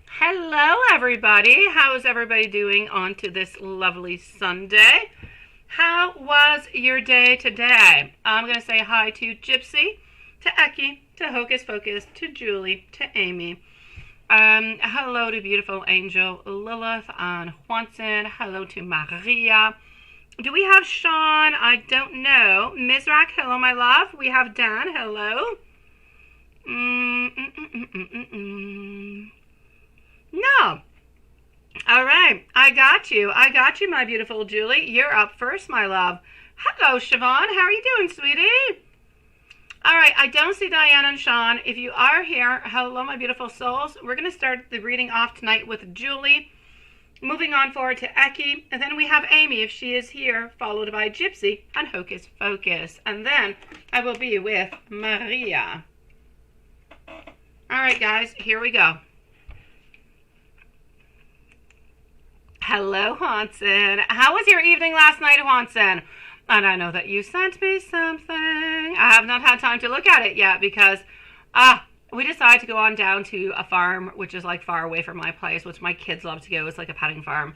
Hello, everybody. How is everybody doing on to this lovely Sunday? How was your day today? I'm going to say hi to Gypsy, to Eki, to Hocus Pocus, to Julie, to Amy. Hello to beautiful angel Lilith and Juanson. Hello to Maria. Do we have Sean? I don't know. Mizrak, hello, my love. We have Dan. Hello. No. All right. I got you. I got you, my beautiful Julie. You're up first, my love. Hello, Siobhan. How are you doing, sweetie? All right. I don't see Diane and Sean. If you are here, hello, my beautiful souls. We're going to start the reading off tonight with Julie. Moving on forward to Eki. And then we have Amy, if she is here, followed by Gypsy and Hocus Pocus. And then I will be with Maria. All right, guys. Here we go. Hello, Hanson. How was your evening last night, Hanson? And I know that you sent me something. I have not had time to look at it yet because we decided to go on down to a farm, which is like far away from my place, which my kids love to go. It's like a petting farm.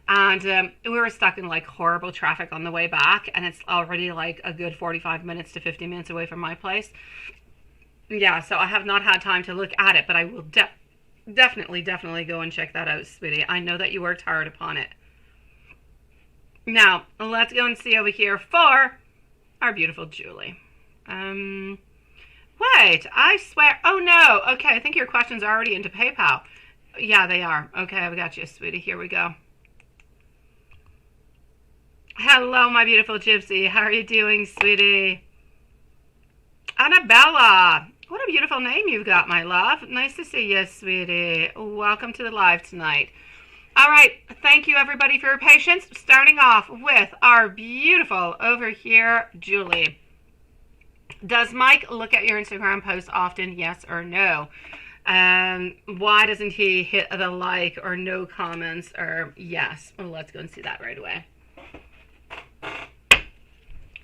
And we were stuck in like horrible traffic on the way back. And it's already like a good 45 minutes to 50 minutes away from my place. Yeah, so I have not had time to look at it, but I will definitely go and check that out, sweetie. I know that you worked hard upon it. Now, let's go and see over here for our beautiful Julie. Wait, I swear. Oh, no. Okay, I think your questions are already into PayPal. Yeah, they are. Okay, I've got you, sweetie. Here we go. Hello, my beautiful Gypsy. How are you doing, sweetie? Annabella. What a beautiful name you've got, my love. Nice to see you, sweetie. Welcome to the live tonight. All right. Thank you, everybody, for your patience. Starting off with our beautiful, over here, Julie. Does Mike look at your Instagram posts often, yes or no? Why doesn't he hit the like or no comments or yes? Well, let's go and see that right away.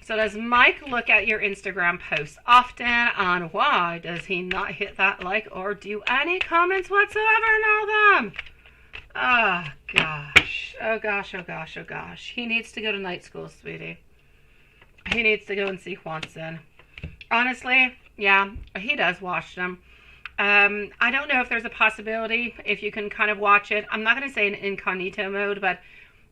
So does Mike look at your Instagram posts often, and why does he not hit that like or do any comments whatsoever? Now then. Oh, gosh. Oh, gosh, oh, gosh, oh, gosh. He needs to go to night school, sweetie. He needs to go and see Juanson. Honestly, yeah, he does watch them. I don't know if there's a possibility if you can kind of watch it. I'm not going to say in incognito mode, but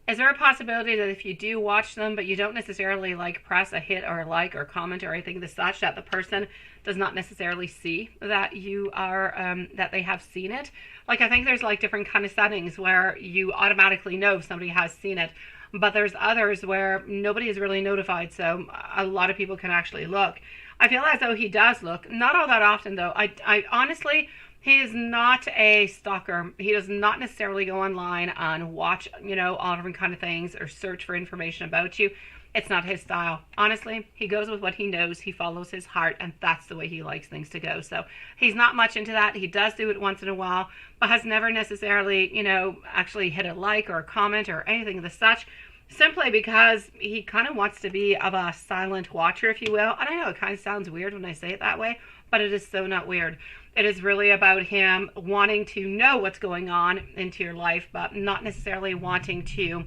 is there a possibility that if you do watch them, but you don't necessarily like press a hit or a like or comment or anything of such, that the person does not necessarily see that you are, that they have seen it? Like, I think there's like different kind of settings where you automatically know if somebody has seen it, but there's others where nobody is really notified. So a lot of people can actually look. I feel as though he does look, not all that often though. I honestly, he is not a stalker. He does not necessarily go online and watch, you know, all different kind of things or search for information about you. It's not his style. Honestly, he goes with what he knows. He follows his heart, and that's the way he likes things to go. So he's not much into that. He does do it once in a while, but has never necessarily, you know, actually hit a like or a comment or anything of the such, simply because he kind of wants to be of a silent watcher, if you will. And I know it kind of sounds weird when I say it that way, but it is so not weird. It is really about him wanting to know what's going on into your life, but not necessarily wanting to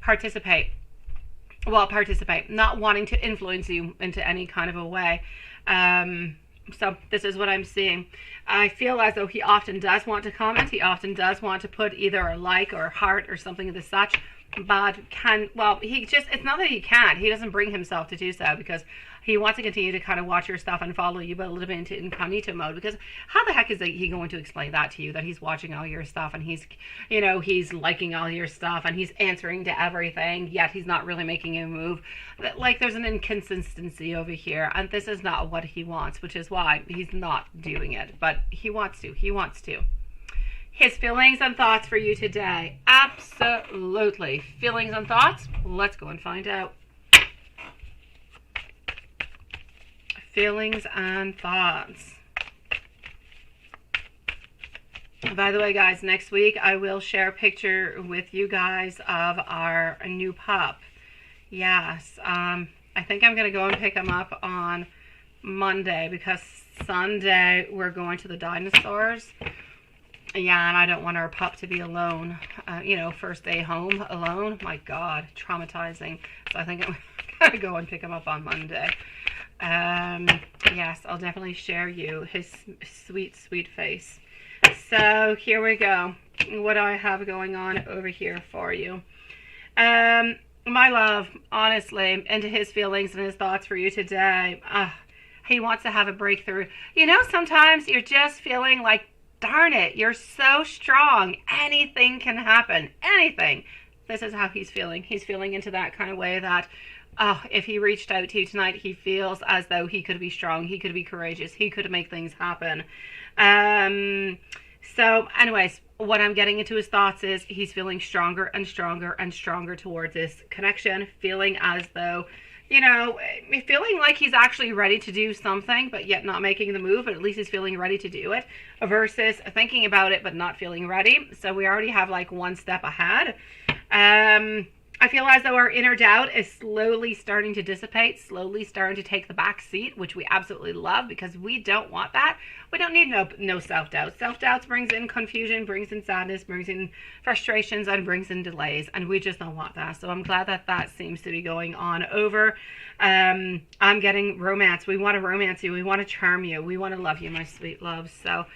participate. Well, participate, not wanting to influence you into any kind of a way. So this is what I'm seeing. I feel as though he often does want to comment. He often does want to put either a like or a heart or something of the such, but it's not that he can't. He doesn't bring himself to do so because he wants to continue to kind of watch your stuff and follow you, but a little bit into incognito mode, because how the heck is he going to explain that to you, that he's watching all your stuff and he's, you know, he's liking all your stuff and he's answering to everything, yet he's not really making a move? Like, there's an inconsistency over here, and this is not what he wants, which is why he's not doing it, but he wants to. His feelings and thoughts for you today. Absolutely. Feelings and thoughts? Let's go and find out. Feelings and thoughts. By the way, guys, next week I will share a picture with you guys of our new pup. Yes. I think I'm going to go and pick him up on Monday because Sunday we're going to the dinosaurs. Yeah, and I don't want our pup to be alone. First day home alone. My God, traumatizing. So I think I'm going to go and pick him up on Monday. Yes, I'll definitely share you his sweet, sweet face. So here we go. What do I have going on over here for you? My love, honestly, into his feelings and his thoughts for you today. He wants to have a breakthrough. Sometimes you're just feeling like, darn it, you're so strong. Anything can happen. Anything. This is how he's feeling. He's feeling into that kind of way that, if he reached out to you tonight, he feels as though he could be strong. He could be courageous. He could make things happen. So anyways, what I'm getting into his thoughts is he's feeling stronger and stronger and stronger towards this connection, feeling as though, feeling like he's actually ready to do something, but yet not making the move, but at least he's feeling ready to do it, versus thinking about it, but not feeling ready. So we already have like one step ahead. I feel as though our inner doubt is slowly starting to dissipate, slowly starting to take the back seat, which we absolutely love because we don't want that. We don't need no self-doubt. Self-doubt brings in confusion, brings in sadness, brings in frustrations, and brings in delays, and we just don't want that. So I'm glad that seems to be going on over. I'm getting romance. We want to romance you. We want to charm you. We want to love you, my sweet love. So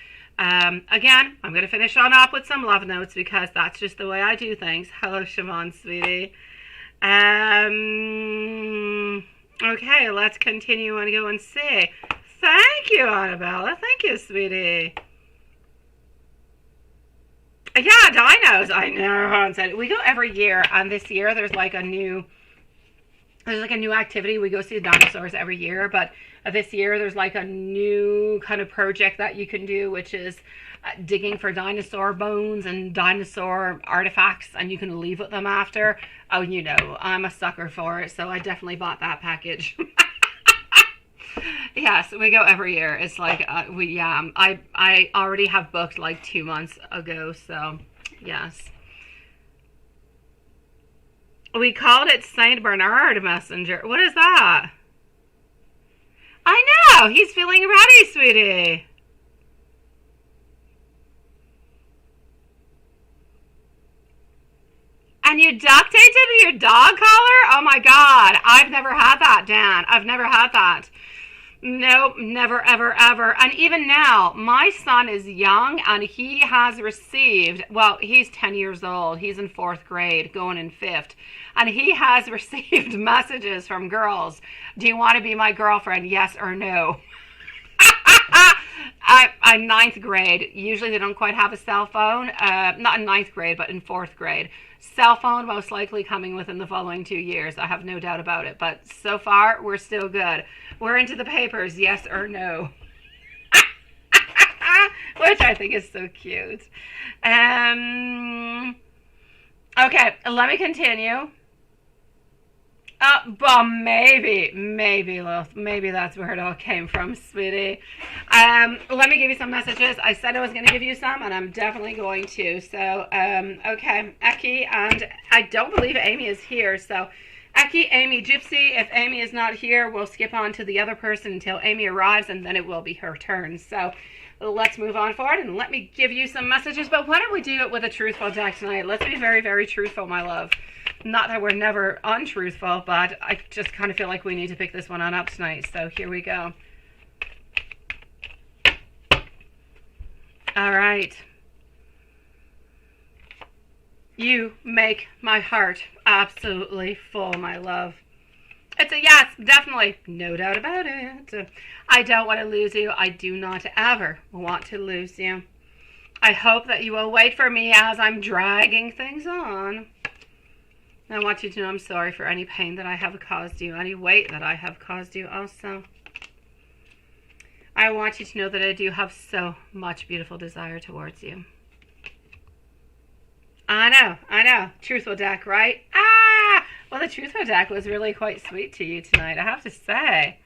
again, I'm going to finish on up with some love notes because that's just the way I do things. Hello, Siobhan, sweetie. Okay, let's continue and go and see. Thank you, Annabella. Thank you, sweetie. Yeah, dinos. I know. We go every year, and this year there's like a new activity. We go see the dinosaurs every year, but this year there's like a new kind of project that you can do, which is digging for dinosaur bones and dinosaur artifacts, and you can leave with them after. Oh, I'm a sucker for it, so I definitely bought that package. Yes, we go every year. It's like I already have booked like 2 months ago, so yes. We called it Saint Bernard Messenger. What is that? I know. He's feeling ready, sweetie. And you duct taped it to your dog collar? Oh my God. I've never had that, Dan. I've never had that. Nope, never, ever, ever. And even now, my son is young and he has received, well, he's 10 years old. He's in 4th grade, going in 5th. And he has received messages from girls. Do you want to be my girlfriend? Yes or no? I'm 9th grade. Usually they don't quite have a cell phone. Not in 9th grade, but in 4th grade. Cell phone most likely coming within the following 2 years. I have no doubt about it. But so far, we're still good. We're into the papers, yes or no. Which I think is so cute. Okay, let me continue. But maybe that's where it all came from, sweetie. Let me give you some messages. I said I was going to give you some, and I'm definitely going to. So, okay, Eki, and I don't believe Amy is here. So, Eki, Amy, Gypsy. If Amy is not here, we'll skip on to the other person until Amy arrives, and then it will be her turn. So, let's move on forward, and let me give you some messages. But why don't we do it with a truthful deck tonight? Let's be very, very truthful, my love. Not that we're never untruthful, but I just kind of feel like we need to pick this one on up tonight. So here we go. All right. You make my heart absolutely full, my love. It's a yes, definitely. No doubt about it. I don't want to lose you. I do not ever want to lose you. I hope that you will wait for me as I'm dragging things on. I want you to know I'm sorry for any pain that I have caused you, any weight that I have caused you also. I want you to know that I do have so much beautiful desire towards you. I know. Truthful deck, right? Well, the Truthful deck was really quite sweet to you tonight, I have to say.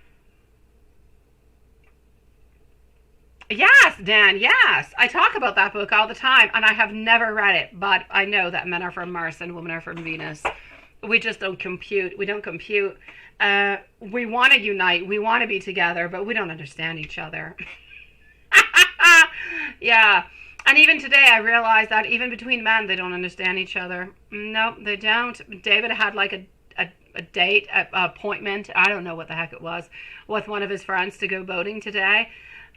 Yes, Dan, yes. I talk about that book all the time, and I have never read it, but I know that men are from Mars and women are from Venus. We just don't compute. We don't compute. We want to unite. We want to be together, but we don't understand each other. Yeah. And even today, I realized that even between men, they don't understand each other. No, they don't. David had like a date, a appointment, I don't know what the heck it was, with one of his friends to go boating today.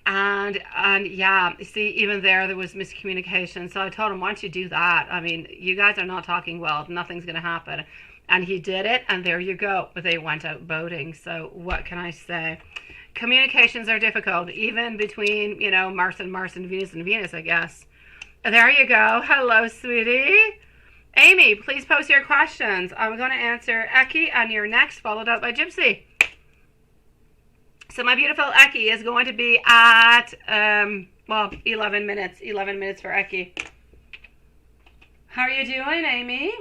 And yeah, see, even there was miscommunication. So I told him, why don't you do that? I mean, you guys are not talking well. Nothing's going to happen. And he did it, and there you go. They went out boating. So what can I say? Communications are difficult, even between, you know, Mars and Venus, I guess. There you go. Hello, sweetie. Amy, please post your questions. I'm going to answer Eki, and you're next, followed up by Gypsy. So my beautiful Eki is going to be at, 11 minutes. 11 minutes for Eki. How are you doing, Amy?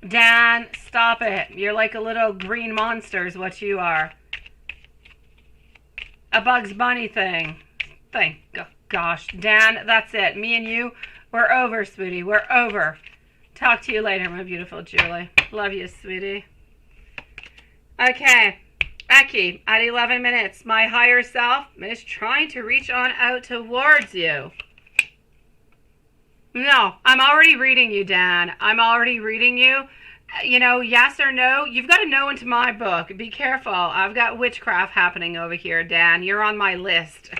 Dan, stop it. You're like a little green monster is what you are. A Bugs Bunny thing. Thank gosh. Dan, that's it. Me and you, we're over, sweetie. We're over. Talk to you later, my beautiful Julie. Love you, sweetie. Okay. Eki, at 11 minutes, my higher self is trying to reach on out towards you. No, I'm already reading you, Dan. I'm already reading you. You know, yes or no. You've got to know into my book. Be careful. I've got witchcraft happening over here, Dan. You're on my list.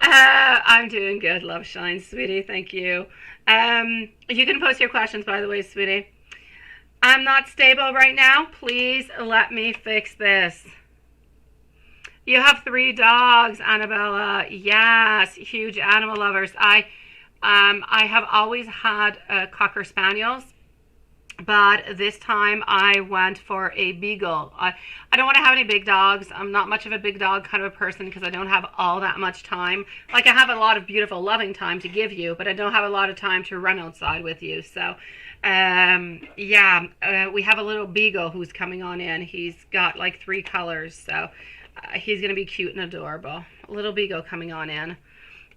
I'm doing good. Love shine, sweetie. Thank you. You can post your questions, by the way, sweetie. I'm not stable right now. Please let me fix this. You have 3 dogs, Annabella. Yes, huge animal lovers. I have always had Cocker Spaniels, but this time I went for a Beagle. I don't want to have any big dogs. I'm not much of a big dog kind of a person because I don't have all that much time. Like, I have a lot of beautiful, loving time to give you, but I don't have a lot of time to run outside with you. So, yeah, we have a little Beagle who's coming on in. He's got like 3 colors, so... he's going to be cute and adorable. A little Beagle coming on in.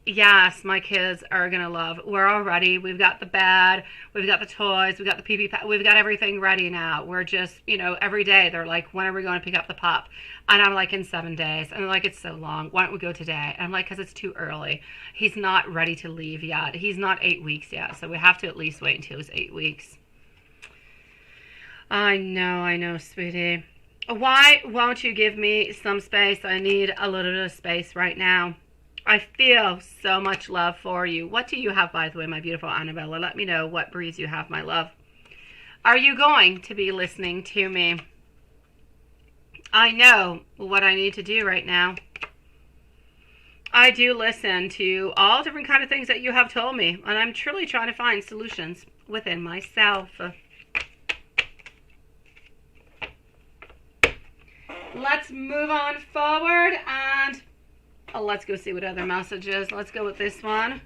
Yes, my kids are going to love. We're all ready. We've got the bed. We've got the toys. We've got the pee-pee pad. We've got everything ready now. We're just, you know, every day they're like, when are we going to pick up the pup? And I'm like, in 7 days. And they're like, it's so long. Why don't we go today? And I'm like, because it's too early. He's not ready to leave yet. He's not 8 weeks yet. So we have to at least wait until he's 8 weeks. I know, sweetie. Why won't you give me some space? I need a little bit of space right now. I feel so much love for you. What do you have, by the way, my beautiful Annabella? Let me know what breeze you have, my love. Are you going to be listening to me? I know what I need to do right now. I do listen to all different kind of things that you have told me, and I'm truly trying to find solutions within myself. Let's move on forward and let's go see what other messages. Let's go with this one.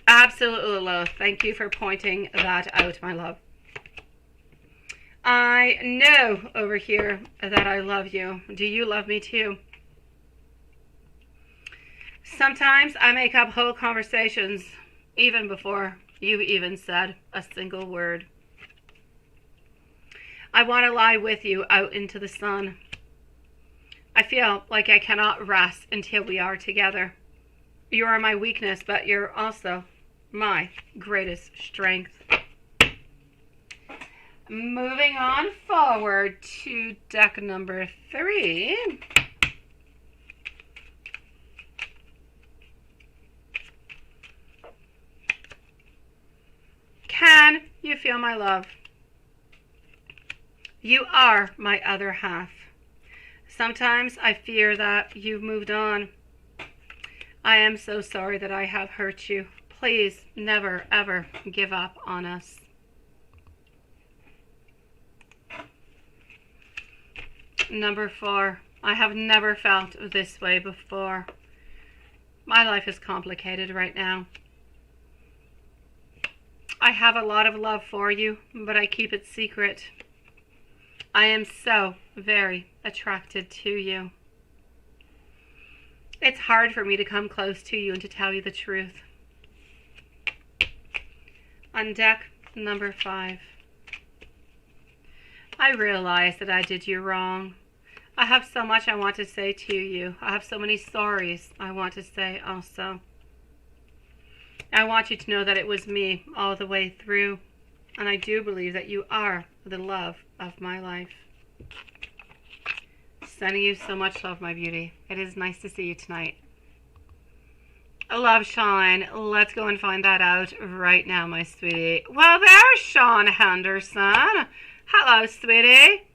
Absolutely, love. Thank you for pointing that out, my love. I know over here that I love you. Do you love me too? Sometimes I make up whole conversations even before you even said a single word. I want to lie with you out into the sun. I feel like I cannot rest until we are together. You are my weakness, but you're also my greatest strength. Moving on forward to deck number 3. Can you feel my love? You are my other half. Sometimes I fear that you've moved on. I am so sorry that I have hurt you. Please never, ever give up on us. Number 4. I have never felt this way before. My life is complicated right now. I have a lot of love for you, but I keep it secret. I am so very attracted to you. It's hard for me to come close to you and to tell you the truth. On deck number 5. I realize that I did you wrong. I have so much I want to say to you. I have so many sorries I want to say also. I want you to know that it was me all the way through, and I do believe that you are the love of my life. Sending you so much love, my beauty. It is nice to see you tonight. Love, Sean. Let's go and find that out right now, my sweetie. Well, there's Sean Henderson. Hello, sweetie.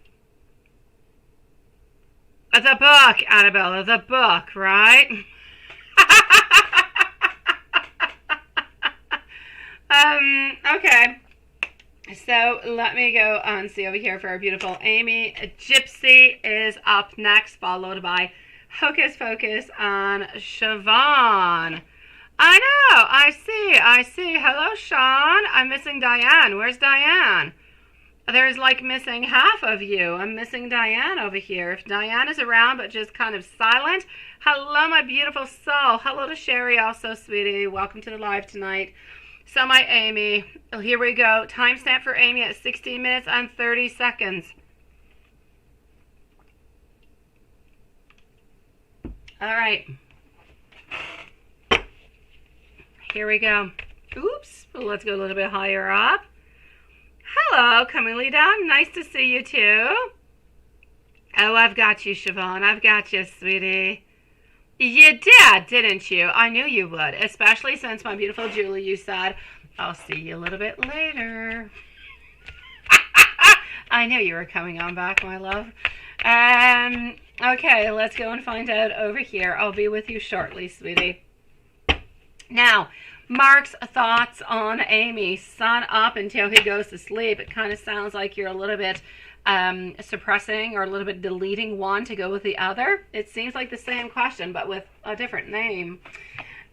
The book, Annabella, the book, right? Okay. So let me go and see over here for our beautiful Amy. Gypsy is up next, followed by Hocus Pocus and Siobhan. I know, I see. Hello, Sean. I'm missing Diane. Where's Diane? There's like missing half of you. I'm missing Diane over here. If Diane is around but just kind of silent. Hello, my beautiful soul. Hello to Sherry also, sweetie. Welcome to the live tonight. So my Amy, here we go. Timestamp for Amy at 16 minutes and 30 seconds. All right. Here we go. Oops. Let's go a little bit higher up. Hello, Camilita. Nice to see you too. Oh, I've got you, Siobhan. I've got you, sweetie. You did, didn't you? I knew you would, especially since my beautiful Julie, you said, I'll see you a little bit later. I knew you were coming on back, my love. Okay, let's go and find out over here. I'll be with you shortly, sweetie. Now, Mark's thoughts on Amy. Sun up until he goes to sleep. It kind of sounds like you're a little bit suppressing or a little bit deleting one to go with the other. It seems like the same question, but with a different name.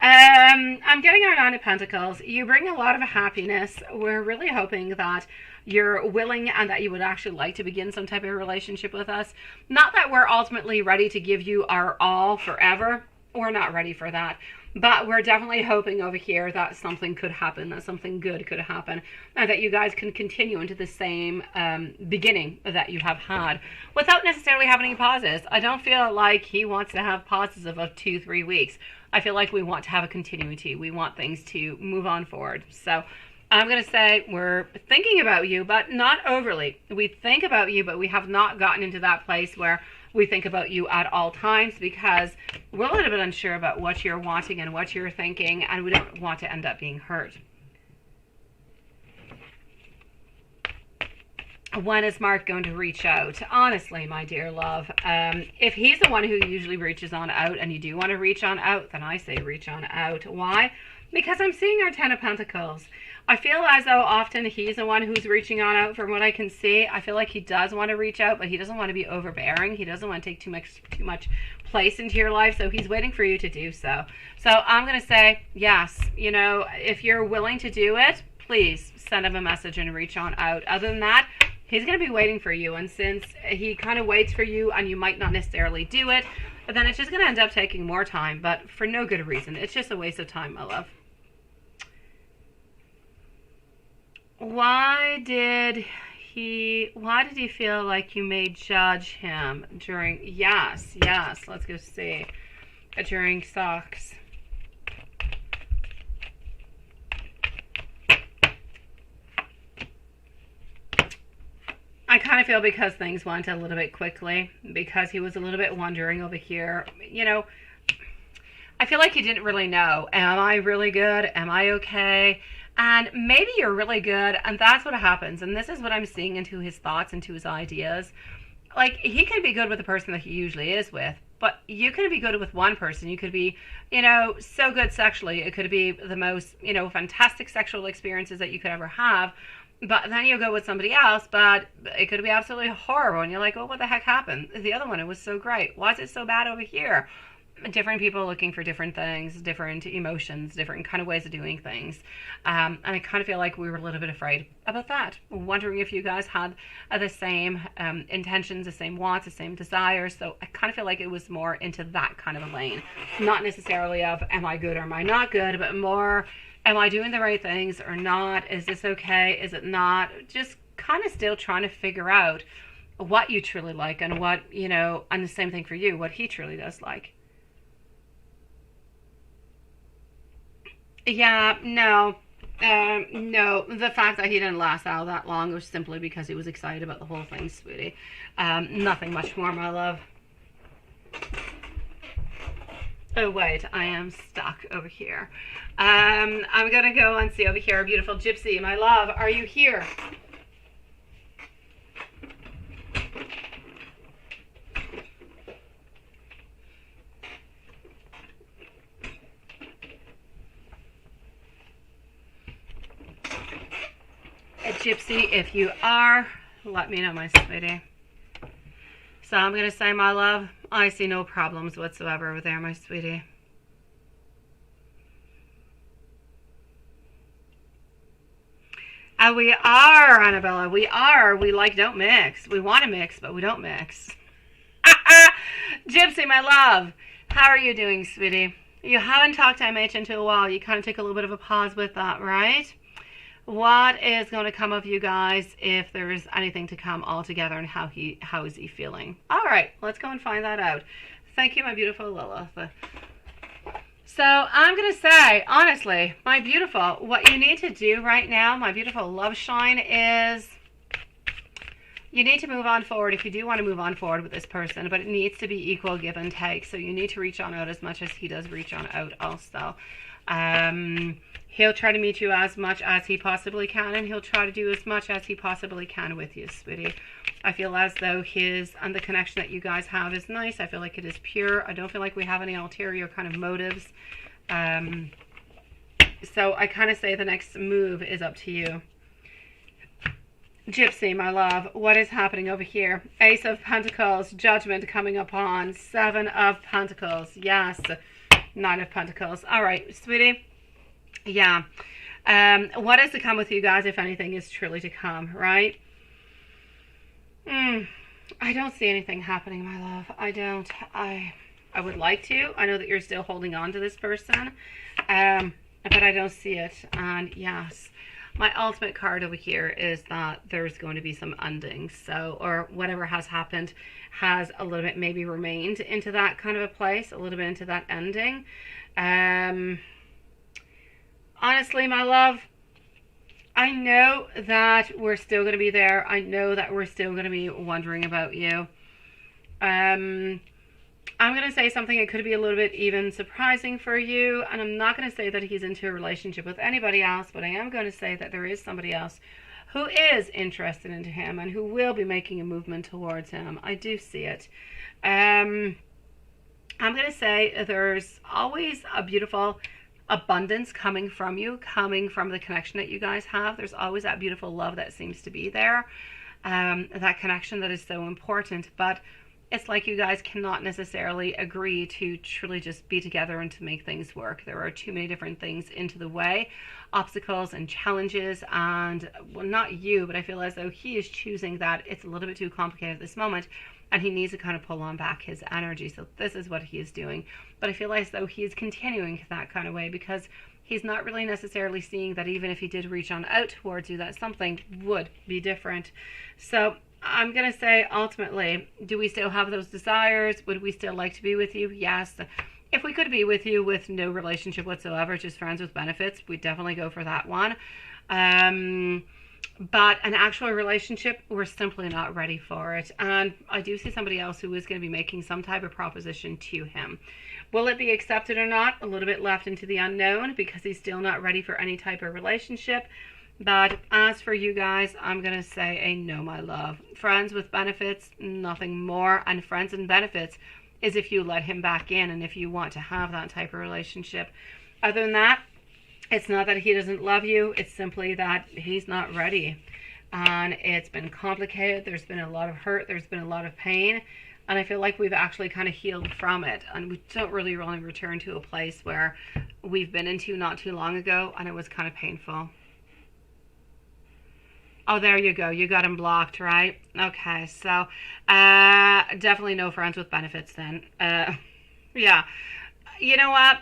I'm getting our 9 of Pentacles. You bring a lot of happiness. We're really hoping that you're willing and that you would actually like to begin some type of relationship with us. Not that we're ultimately ready to give you our all forever. We're not ready for that. But we're definitely hoping over here that something could happen, that something good could happen, and that you guys can continue into the same beginning that you have had without necessarily having any pauses. I don't feel like he wants to have pauses of 2-3 weeks. I feel like we want to have a continuity. We want things to move on forward. So I'm going to say we're thinking about you, but not overly. We think about you, but we have not gotten into that place where we think about you at all times, because we're a little bit unsure about what you're wanting and what you're thinking, and we don't want to end up being hurt. When is Mark going to reach out? Honestly, my dear love, if he's the one who usually reaches on out and you do want to reach on out, then I say reach on out. Why? Because I'm seeing our 10 of Pentacles. I feel as though often he's the one who's reaching on out from what I can see. I feel like he does want to reach out, but he doesn't want to be overbearing. He doesn't want to take too much place into your life, so he's waiting for you to do so. So I'm going to say, yes, you know, if you're willing to do it, please send him a message and reach on out. Other than that, he's going to be waiting for you, and since he kind of waits for you and you might not necessarily do it, then it's just going to end up taking more time, but for no good reason. It's just a waste of time, my love. Why did he feel like you may judge him during, yes, let's go see, during socks. I kind of feel because things went a little bit quickly, because he was a little bit wondering over here, you know, I feel like he didn't really know, am I really good? Am I okay? And maybe you're really good, and that's what happens. And this is what I'm seeing into his thoughts, into his ideas. Like, he can be good with the person that he usually is with, but you could be good with one person. You could be, you know, so good sexually. It could be the most, you know, fantastic sexual experiences that you could ever have. But then you go with somebody else, but it could be absolutely horrible. And you're like, oh, what the heck happened? The other one, it was so great. Why is it so bad over here? different people looking for different things, different emotions, different kind of ways of doing things. And I kind of feel like we were a little bit afraid about that. Wondering if you guys had the same intentions, the same wants, the same desires. So I kind of feel like it was more into that kind of a lane. Not necessarily of, am I good or am I not good, but more, am I doing the right things or not? Is this okay? Is it not? Just kind of still trying to figure out what you truly like and what, you know, and the same thing for you, what he truly does like. Yeah, no. No, the fact that he didn't last out that long was simply because he was excited about the whole thing, sweetie. Nothing much more, my love. Oh, wait, I am stuck over here. I'm going to go and see over here. Beautiful Gypsy, my love, are you here? Gypsy, if you are, let me know, my sweetie. So I'm going to say, my love, I see no problems whatsoever over there, my sweetie. We are, Annabella. We are. We don't mix. We want to mix, but we don't mix. Gypsy, my love, how are you doing, sweetie? You haven't talked to MH in a while. You kind of take a little bit of a pause with that, right? What is going to come of you guys if there is anything to come altogether, and how is he feeling? All right, let's go and find that out. Thank you, my beautiful Lilith. So I'm going to say, honestly, my beautiful, what you need to do right now, my beautiful love shine, is you need to move on forward if you do want to move on forward with this person, but it needs to be equal give and take. So you need to reach on out as much as he does reach on out also. He'll try to meet you as much as he possibly can, and he'll try to do as much as he possibly can with you, sweetie. I feel as though his and the connection that you guys have is nice. I feel like it is pure. I don't feel like we have any ulterior kind of motives. So I kind of say the next move is up to you. Gypsy, my love, what is happening over here? Ace of Pentacles, Judgment coming upon, Seven of Pentacles. Yes, Nine of Pentacles. All right, sweetie. Yeah. What is to come with you guys, if anything is truly to come, right? I don't see anything happening, my love. I don't. I would like to. I know that you're still holding on to this person, but I don't see it. And yes, my ultimate card over here is that there's going to be some ending. So, or whatever has happened has a little bit maybe remained into that kind of a place, a little bit into that ending. Honestly, my love, I know that we're still going to be there. I know that we're still going to be wondering about you. I'm going to say something that could be a little bit even surprising for you. And I'm not going to say that he's into a relationship with anybody else, but I am going to say that there is somebody else who is interested into him and who will be making a movement towards him. I do see it. I'm going to say there's always a beautiful abundance coming from you, coming from the connection that you guys have. There's always that beautiful love that seems to be there, that connection that is so important, but it's like you guys cannot necessarily agree to truly just be together and to make things work. There are too many different things into the way, obstacles and challenges, and well, not you, but I feel as though he is choosing that it's a little bit too complicated at this moment, and he needs to kind of pull on back his energy. So this is what he is doing. But I feel as though he is continuing that kind of way because he's not really necessarily seeing that even if he did reach on out towards you, that something would be different. So I'm going to say, ultimately, do we still have those desires? Would we still like to be with you? Yes. If we could be with you with no relationship whatsoever, just friends with benefits, we'd definitely go for that one. But an actual relationship, we're simply not ready for it. And I do see somebody else who is going to be making some type of proposition to him. Will it be accepted or not? A little bit left into the unknown because he's still not ready for any type of relationship. But as for you guys, I'm going to say a no, my love. Friends with benefits, nothing more. And friends and benefits is if you let him back in and if you want to have that type of relationship. Other than that, it's not that he doesn't love you. It's simply that he's not ready. And it's been complicated. There's been a lot of hurt. There's been a lot of pain. And I feel like we've actually kind of healed from it. And we don't really return to a place where we've been into not too long ago. And it was kind of painful. Oh, there you go. You got him blocked, right? Okay, so definitely no friends with benefits then. Yeah. You know what?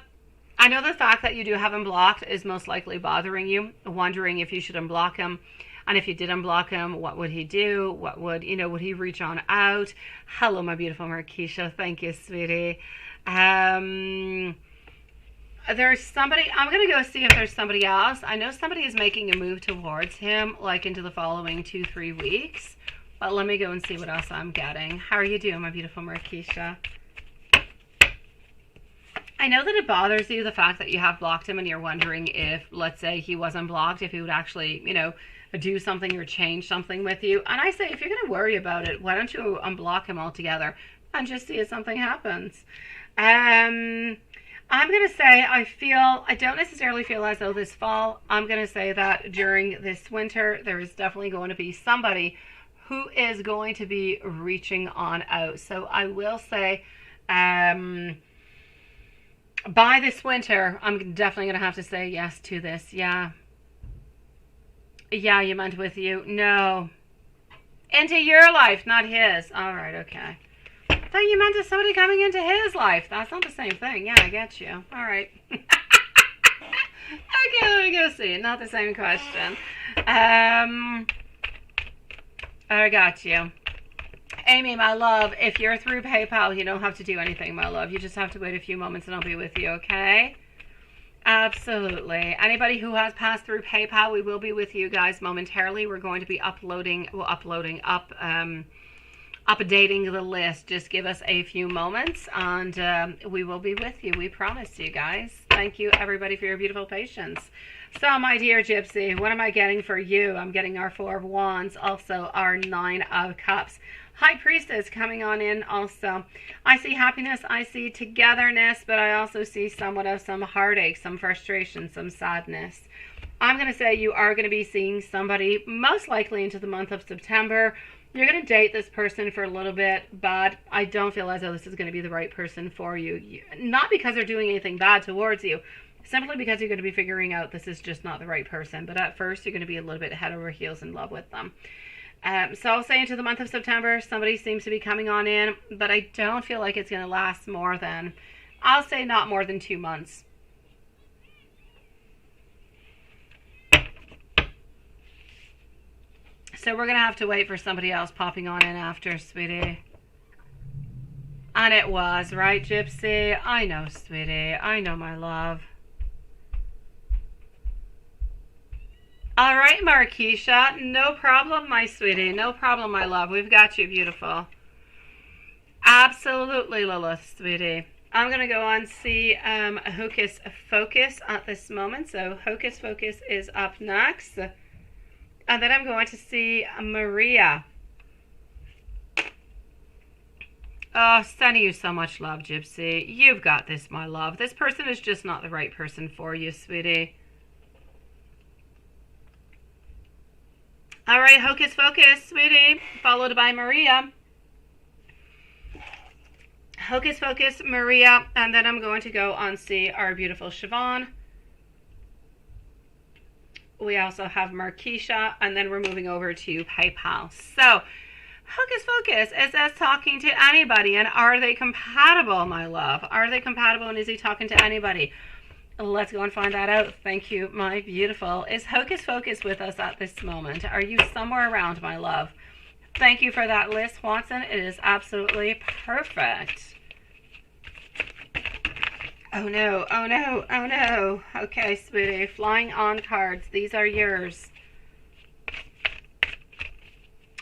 I know the fact that you do have him blocked is most likely bothering you, wondering if you should unblock him. And if you did unblock him, what would he do? What would, would he reach on out? Hello, my beautiful Marquisha. Thank you, sweetie. There's somebody, I'm going to go see if there's somebody else. I know somebody is making a move towards him, like into the following 2-3 weeks. But let me go and see what else I'm getting. How are you doing, my beautiful Marquisha? I know that it bothers you, the fact that you have blocked him and you're wondering if, let's say, he wasn't blocked, if he would actually, do something or change something with you. And I say, if you're going to worry about it, why don't you unblock him altogether and just see if something happens. I'm going to say I don't necessarily feel as though this fall, I'm going to say that during this winter, there is definitely going to be somebody who is going to be reaching on out. So I will say, by this winter, I'm definitely going to have to say yes to this. Yeah. Yeah, you meant with you. No. Into your life, not his. All right, okay. I thought you meant to somebody coming into his life. That's not the same thing. Yeah, I get you. All right. Okay, let me go see. Not the same question. I got you. Amy, my love, if you're through PayPal, you don't have to do anything, my love. You just have to wait a few moments and I'll be with you, okay? Absolutely. Anybody who has passed through PayPal, we will be with you guys momentarily. We're going to be updating the list. Just give us a few moments and we will be with you. We promise you guys. Thank you, everybody, for your beautiful patience. So, my dear Gypsy, what am I getting for you? I'm getting our 4 of Wands, also our 9 of Cups. High Priestess coming on in also. I see happiness, I see togetherness, but I also see somewhat of some heartache, some frustration, some sadness. I'm going to say you are going to be seeing somebody most likely into the month of September. You're going to date this person for a little bit, but I don't feel as though this is going to be the right person for you. Not because they're doing anything bad towards you, simply because you're going to be figuring out this is just not the right person. But at first, you're going to be a little bit head over heels in love with them. So I'll say into the month of September, somebody seems to be coming on in, but I don't feel like it's going to last more than, I'll say not more than 2 months. So we're going to have to wait for somebody else popping on in after, sweetie. And it was, right, Gypsy? I know, sweetie. I know, my love. All right, Marquisha. No problem, my sweetie. No problem, my love. We've got you, beautiful. Absolutely, Lilith, sweetie. I'm going to go on see Hocus Focus at this moment. So Hocus Focus is up next. And then I'm going to see Maria. Oh, sending you so much love, Gypsy. You've got this, my love. This person is just not the right person for you, sweetie. All right, Hocus Focus, sweetie, followed by Maria. Hocus Focus, Maria, and then I'm going to go on see our beautiful Siobhan. We also have Marquisha, and then we're moving over to PayPal. So, Hocus Focus, is this talking to anybody, and are they compatible, my love? Are they compatible, and is he talking to anybody? Let's go and find that out. Thank you, my beautiful. Is Hocus Focus with us at this moment? Are you somewhere around, my love? Thank you for that list, Watson. It is absolutely perfect. Oh no, oh no, oh no. Okay, sweetie, flying on cards. These are yours.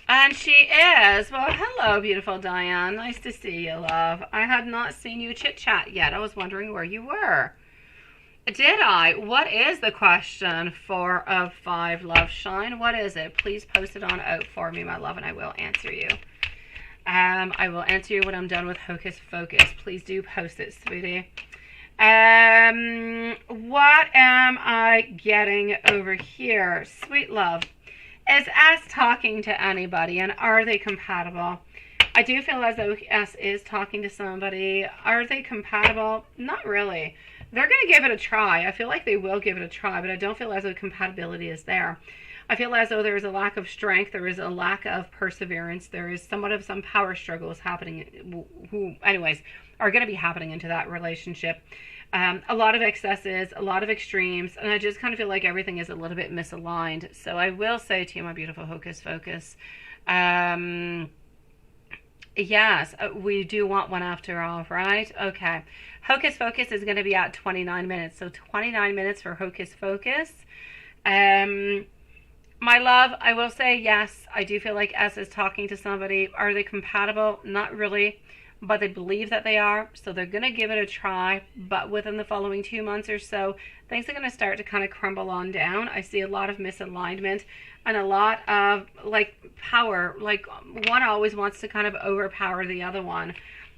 And she is. Well, hello, beautiful Diane. Nice to see you, love. I had not seen you chit-chat yet. I was wondering where you were. Did I? What is the question? 4 of 5, love shine. What is it? Please post it on out for me, my love, and I will answer you. I will answer you when I'm done with Hocus Focus. Please do post it, sweetie. What am I getting over here? Sweet love. Is S talking to anybody, and are they compatible? I do feel as though S is talking to somebody. Are they compatible? Not really. They're going to give it a try. I feel like they will give it a try, but I don't feel as though compatibility is there. I feel as though there is a lack of strength. There is a lack of perseverance. There is somewhat of some power struggles happening, who, anyways, are going to be happening into that relationship. A lot of excesses, a lot of extremes, and I just kind of feel like everything is a little bit misaligned. So I will say to you, my beautiful Hocus Focus, yes, we do want one after all, right? Okay. Hocus Focus is going to be at 29 minutes. So 29 minutes for Hocus Focus. My love, I will say yes, I do feel like S is talking to somebody. Are they compatible? Not really, but they believe that they are. So they're going to give it a try. But within the following 2 months or so, things are going to start to kind of crumble on down. I see a lot of misalignment and a lot of like power. Like one always wants to kind of overpower the other one.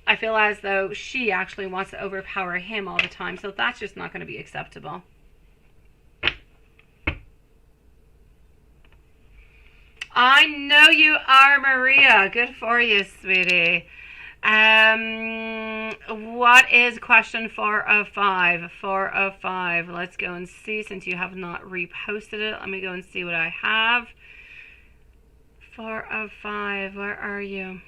I feel as though she actually wants to overpower him all the time. So that's just not going to be acceptable. I know you are, Maria. Good for you, sweetie. What is question 4 of 5? 4 of 5. Let's go and see, since you have not reposted it. Let me go and see what I have. 4 of 5. Where are you?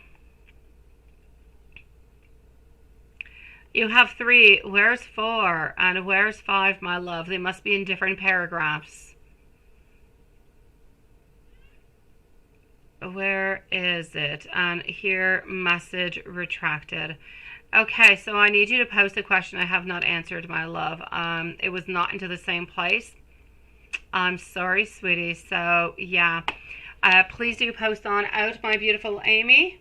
You have 3. Where's 4? And where's 5, my love? They must be in different paragraphs. Where is it? And here, message retracted. Okay, so I need you to post a question I have not answered, my love. It was not into the same place. I'm sorry, sweetie. So, yeah. Please do post on out, my beautiful Amy.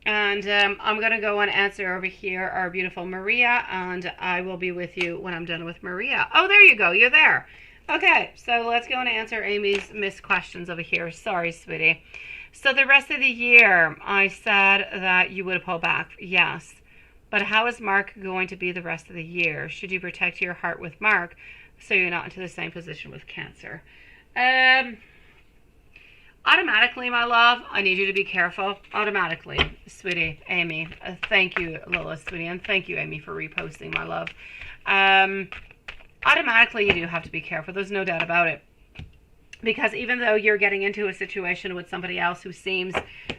And I'm going to go and answer over here our beautiful Maria. And I will be with you when I'm done with Maria. Oh, there you go. You're there. Okay, so let's go and answer Amy's missed questions over here. Sorry, sweetie. So the rest of the year, I said that you would pull back. Yes. But how is Mark going to be the rest of the year? Should you protect your heart with Mark so you're not into the same position with Cancer? Automatically, my love, I need you to be careful. Automatically, sweetie, Amy. Thank you, Lola, sweetie. And thank you, Amy, for reposting, my love. Automatically, you do have to be careful. There's no doubt about it. Because even though you're getting into a situation with somebody else who seems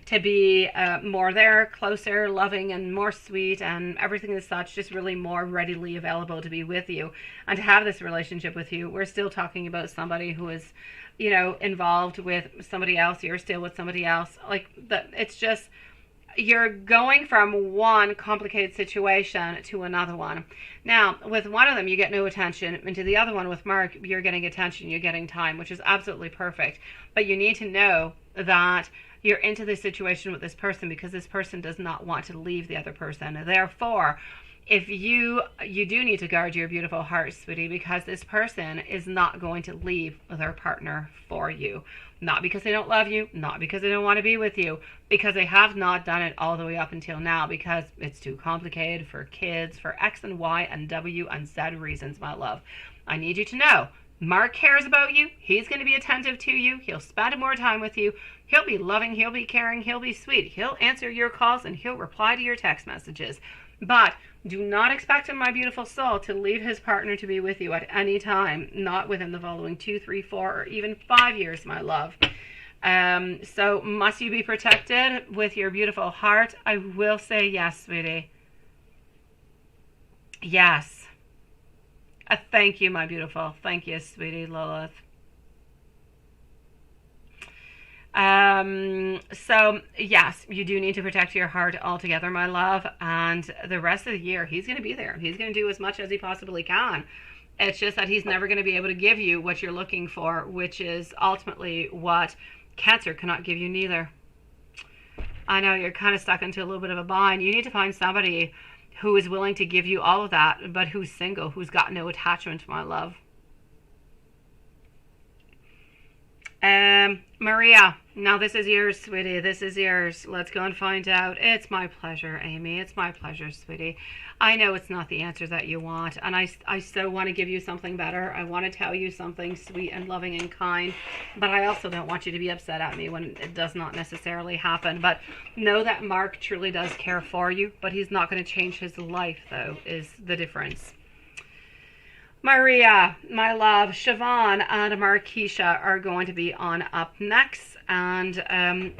to be more there, closer, loving, and more sweet, and everything as such, just really more readily available to be with you and to have this relationship with you, we're still talking about somebody who is, you know, involved with somebody else. You're still with somebody else. Like, it's just, you're going from one complicated situation to another one. Now, with one of them, you get no attention. And to the other one, with Mark, you're getting attention, you're getting time, which is absolutely perfect. But you need to know that you're into this situation with this person because this person does not want to leave the other person. Therefore, if you do need to guard your beautiful heart, sweetie, because this person is not going to leave their partner for you. Not because they don't love you, not because they don't want to be with you, because they have not done it all the way up until now, because it's too complicated for kids, for X and Y and W and Z reasons, my love. I need you to know, Mark cares about you. He's going to be attentive to you. He'll spend more time with you. He'll be loving. He'll be caring. He'll be sweet. He'll answer your calls and he'll reply to your text messages. But do not expect him, my beautiful soul, to leave his partner to be with you at any time. Not within the following 2, 3, 4, or even 5 years, my love. So must you be protected with your beautiful heart? I will say yes, sweetie. Yes. Thank you, my beautiful. Thank you, sweetie Lilith. So yes, you do need to protect your heart altogether, my love, and the rest of the year he's going to be there. He's going to do as much as he possibly can. It's just that he's never going to be able to give you what you're looking for, which is ultimately what Cancer cannot give you neither. I know you're kind of stuck into a little bit of a bind. You need to find somebody who is willing to give you all of that, but who's single, who's got no attachment, my love. Maria, now this is yours, sweetie. This is yours. Let's go and find out. It's my pleasure, Amy. It's my pleasure, sweetie. I know it's not the answer that you want, and I so want to give you something better. I want to tell you something sweet and loving and kind, but I also don't want you to be upset at me when it does not necessarily happen. But know that Mark truly does care for you, but he's not going to change his life, though, is the difference. Maria, my love, Siobhan and Marquisha are going to be on up next. And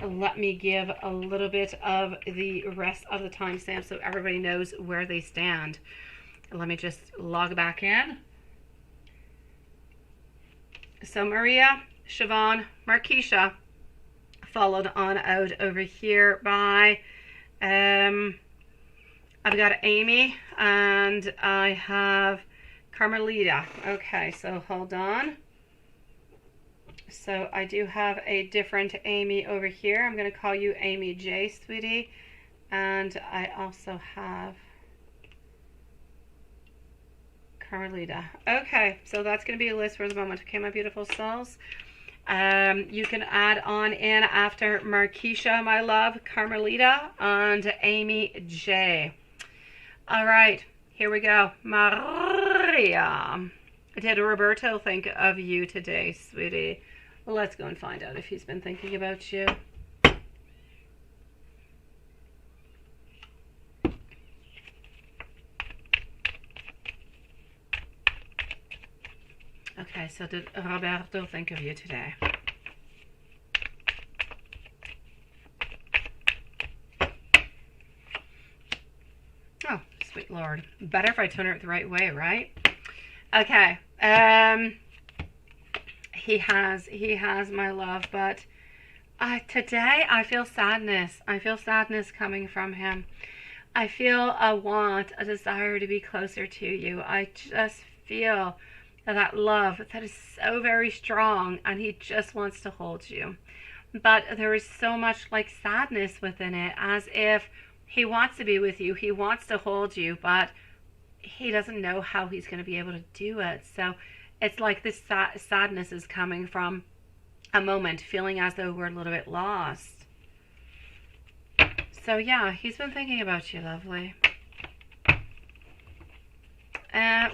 let me give a little bit of the rest of the timestamp so everybody knows where they stand. Let me just log back in. So Maria, Siobhan, Marquisha, followed on out over here by, I've got Amy and I have Carmelita. Okay, so hold on. So I do have a different Amy over here. I'm going to call you Amy J, sweetie. And I also have Carmelita. Okay, so that's going to be a list for the moment. Okay, my beautiful souls. You can add on in after Marquisha, my love, Carmelita, and Amy J. All right. Here we go. Maria. Did Roberto think of you today, sweetie? Well, let's go and find out if he's been thinking about you. Okay, so did Roberto think of you today? Oh, sweet Lord. Better if I turn it the right way, right? Okay. He has my love, but today I feel sadness. I feel sadness coming from him. I feel a want, a desire to be closer to you. I just feel that love that is so very strong, and he just wants to hold you. But there is so much like sadness within it, as if he wants to be with you, he wants to hold you, but he doesn't know how he's going to be able to do it. So it's like this sadness is coming from a moment, feeling as though we're a little bit lost. So yeah, he's been thinking about you, lovely.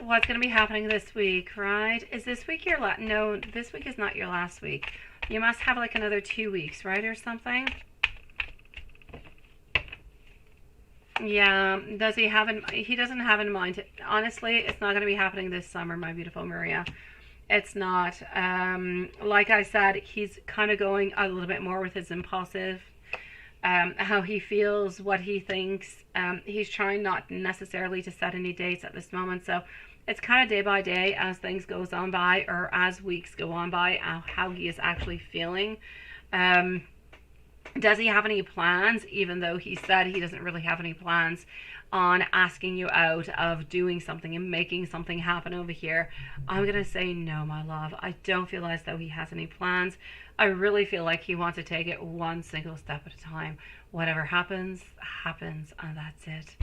What's going to be happening this week, right? Is this week your last? No, this week is not your last week. You must have like another 2 weeks, right, or something? Yeah, does he have in, he doesn't have in mind. Honestly, it's not going to be happening this summer, my beautiful Maria. It's not. Like I said, he's kind of going a little bit more with his impulsive, how he feels, what he thinks. He's trying not necessarily to set any dates at this moment. So it's kind of day by day as things goes on by, or as weeks go on by, how he is actually feeling. Does he have any plans, even though he said he doesn't really have any plans on asking you out, of doing something and making something happen over here? I'm going to say no, my love. I don't feel as though he has any plans. I really feel like he wants to take it one single step at a time. Whatever happens, happens, and that's it.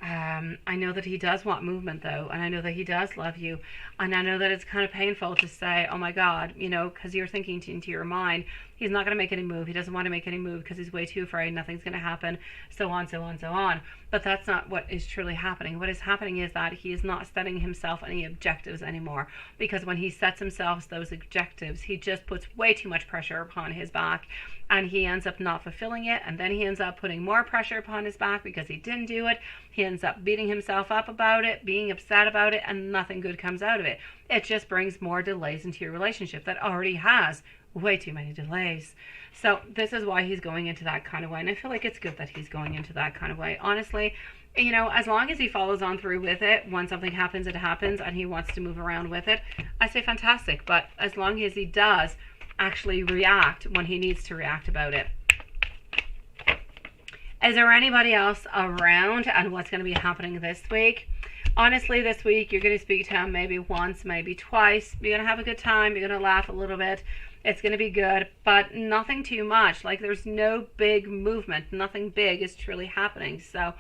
I know that he does want movement, though, and I know that he does love you, and I know that it's kind of painful to say, oh my God, you know, because you're thinking into your mind, he's not going to make any move. He doesn't want to make any move because he's way too afraid. Nothing's going to happen, so on, so on, so on. But that's not what is truly happening. What is happening is that he is not setting himself any objectives anymore, because when he sets himself those objectives, he just puts way too much pressure upon his back, and he ends up not fulfilling it, and then he ends up putting more pressure upon his back because he didn't do it. He ends up beating himself up about it, being upset about it, and nothing good comes out of it. It just brings more delays into your relationship that already has way too many delays. So this is why he's going into that kind of way, and I feel like it's good that he's going into that kind of way. Honestly, you know, as long as he follows on through with it, when something happens, it happens, and he wants to move around with it, I say fantastic. But as long as he does actually react when he needs to react about it. Is there anybody else around, and what's going to be happening this week? Honestly, this week you're going to speak to him maybe once, maybe twice. You're going to have a good time. You're going to laugh a little bit. It's going to be good, but nothing too much. Like, there's no big movement. Nothing big is truly happening. So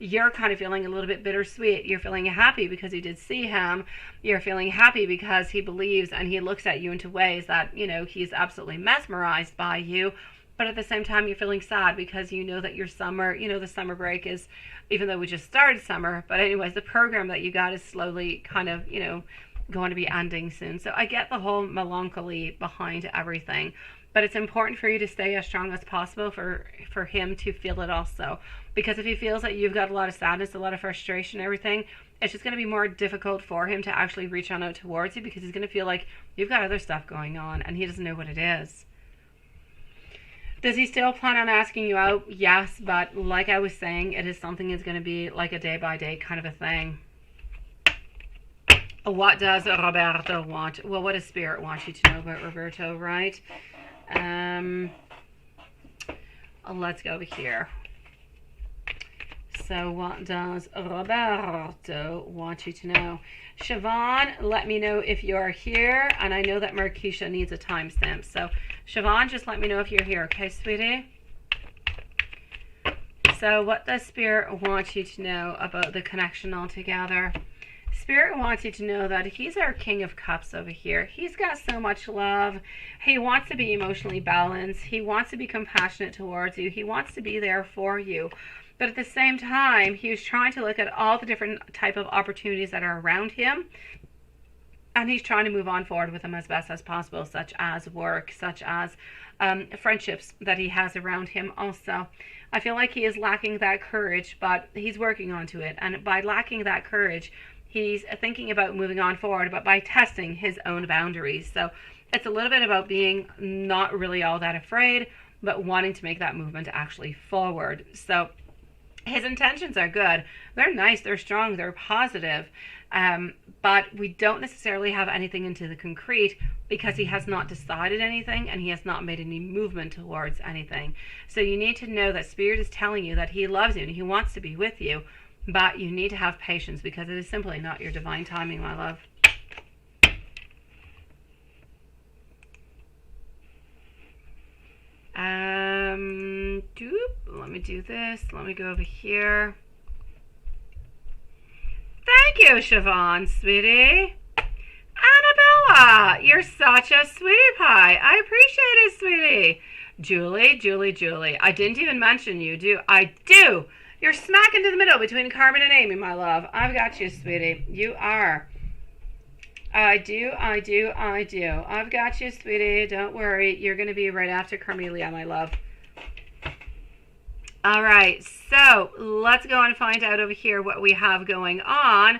you're kind of feeling a little bit bittersweet. You're feeling happy because you did see him. You're feeling happy because he believes and he looks at you into ways that, you know, he's absolutely mesmerized by you. But at the same time, you're feeling sad because you know that your summer, you know, the summer break is, even though we just started summer, but anyways, the program that you got is slowly kind of, you know, going to be ending soon. So I get the whole melancholy behind everything, but it's important for you to stay as strong as possible for him to feel it also. Because if he feels that you've got a lot of sadness, a lot of frustration, everything, it's just going to be more difficult for him to actually reach on out towards you, because he's going to feel like you've got other stuff going on and he doesn't know what it is. Does he still plan on asking you out? Yes, but like I was saying, it is something that's going to be like a day-by-day kind of a thing. What does Roberto want? Well, what does Spirit want you to know about Roberto, right? Let's go over here. So what does Roberto want you to know? Siobhan, let me know if you're here. And I know that Marquisha needs a timestamp. So Siobhan, just let me know if you're here. Okay, sweetie? So what does Spirit want you to know about the connection altogether? Spirit wants you to know that he's our King of Cups over here. He's got so much love. He wants to be emotionally balanced. He wants to be compassionate towards you. He wants to be there for you. But at the same time, he was trying to look at all the different type of opportunities that are around him. And he's trying to move on forward with them as best as possible, such as work, such as friendships that he has around him also. I feel like he is lacking that courage, but he's working onto it. And by lacking that courage, he's thinking about moving on forward, but by testing his own boundaries. So it's a little bit about being not really all that afraid, but wanting to make that movement actually forward. So his intentions are good. They're nice, they're strong, they're positive. But we don't necessarily have anything into the concrete because he has not decided anything and he has not made any movement towards anything. So you need to know that Spirit is telling you that he loves you and he wants to be with you. But you need to have patience because it is simply not your divine timing, my love. Let me do this. Let me go over here. Thank you, Siobhan, sweetie. Annabella, you're such a sweetie pie. I appreciate it, sweetie. Julie. I didn't even mention you, I do. You're smack into the middle between Carmen and Amy, my love. I've got you, sweetie. You are. I do. I've got you, sweetie. Don't worry. You're going to be right after Carmelia, my love. All right. So let's go and find out over here what we have going on.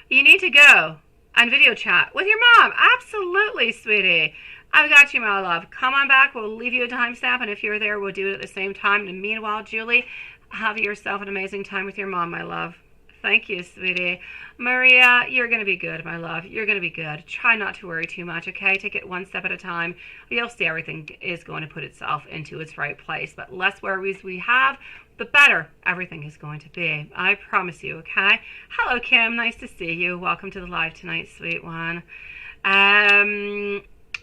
You need to go and video chat with your mom. Absolutely, sweetie. I've got you, my love. Come on back. We'll leave you a timestamp. And if you're there, we'll do it at the same time. And meanwhile, Julie, have yourself an amazing time with your mom, my love. Thank you, sweetie. Maria, you're going to be good, my love. You're going to be good. Try not to worry too much, okay? Take it one step at a time. You'll see everything is going to put itself into its right place. But less worries we have, the better everything is going to be. I promise you, okay? Hello, Kim. Nice to see you. Welcome to the live tonight, sweet one.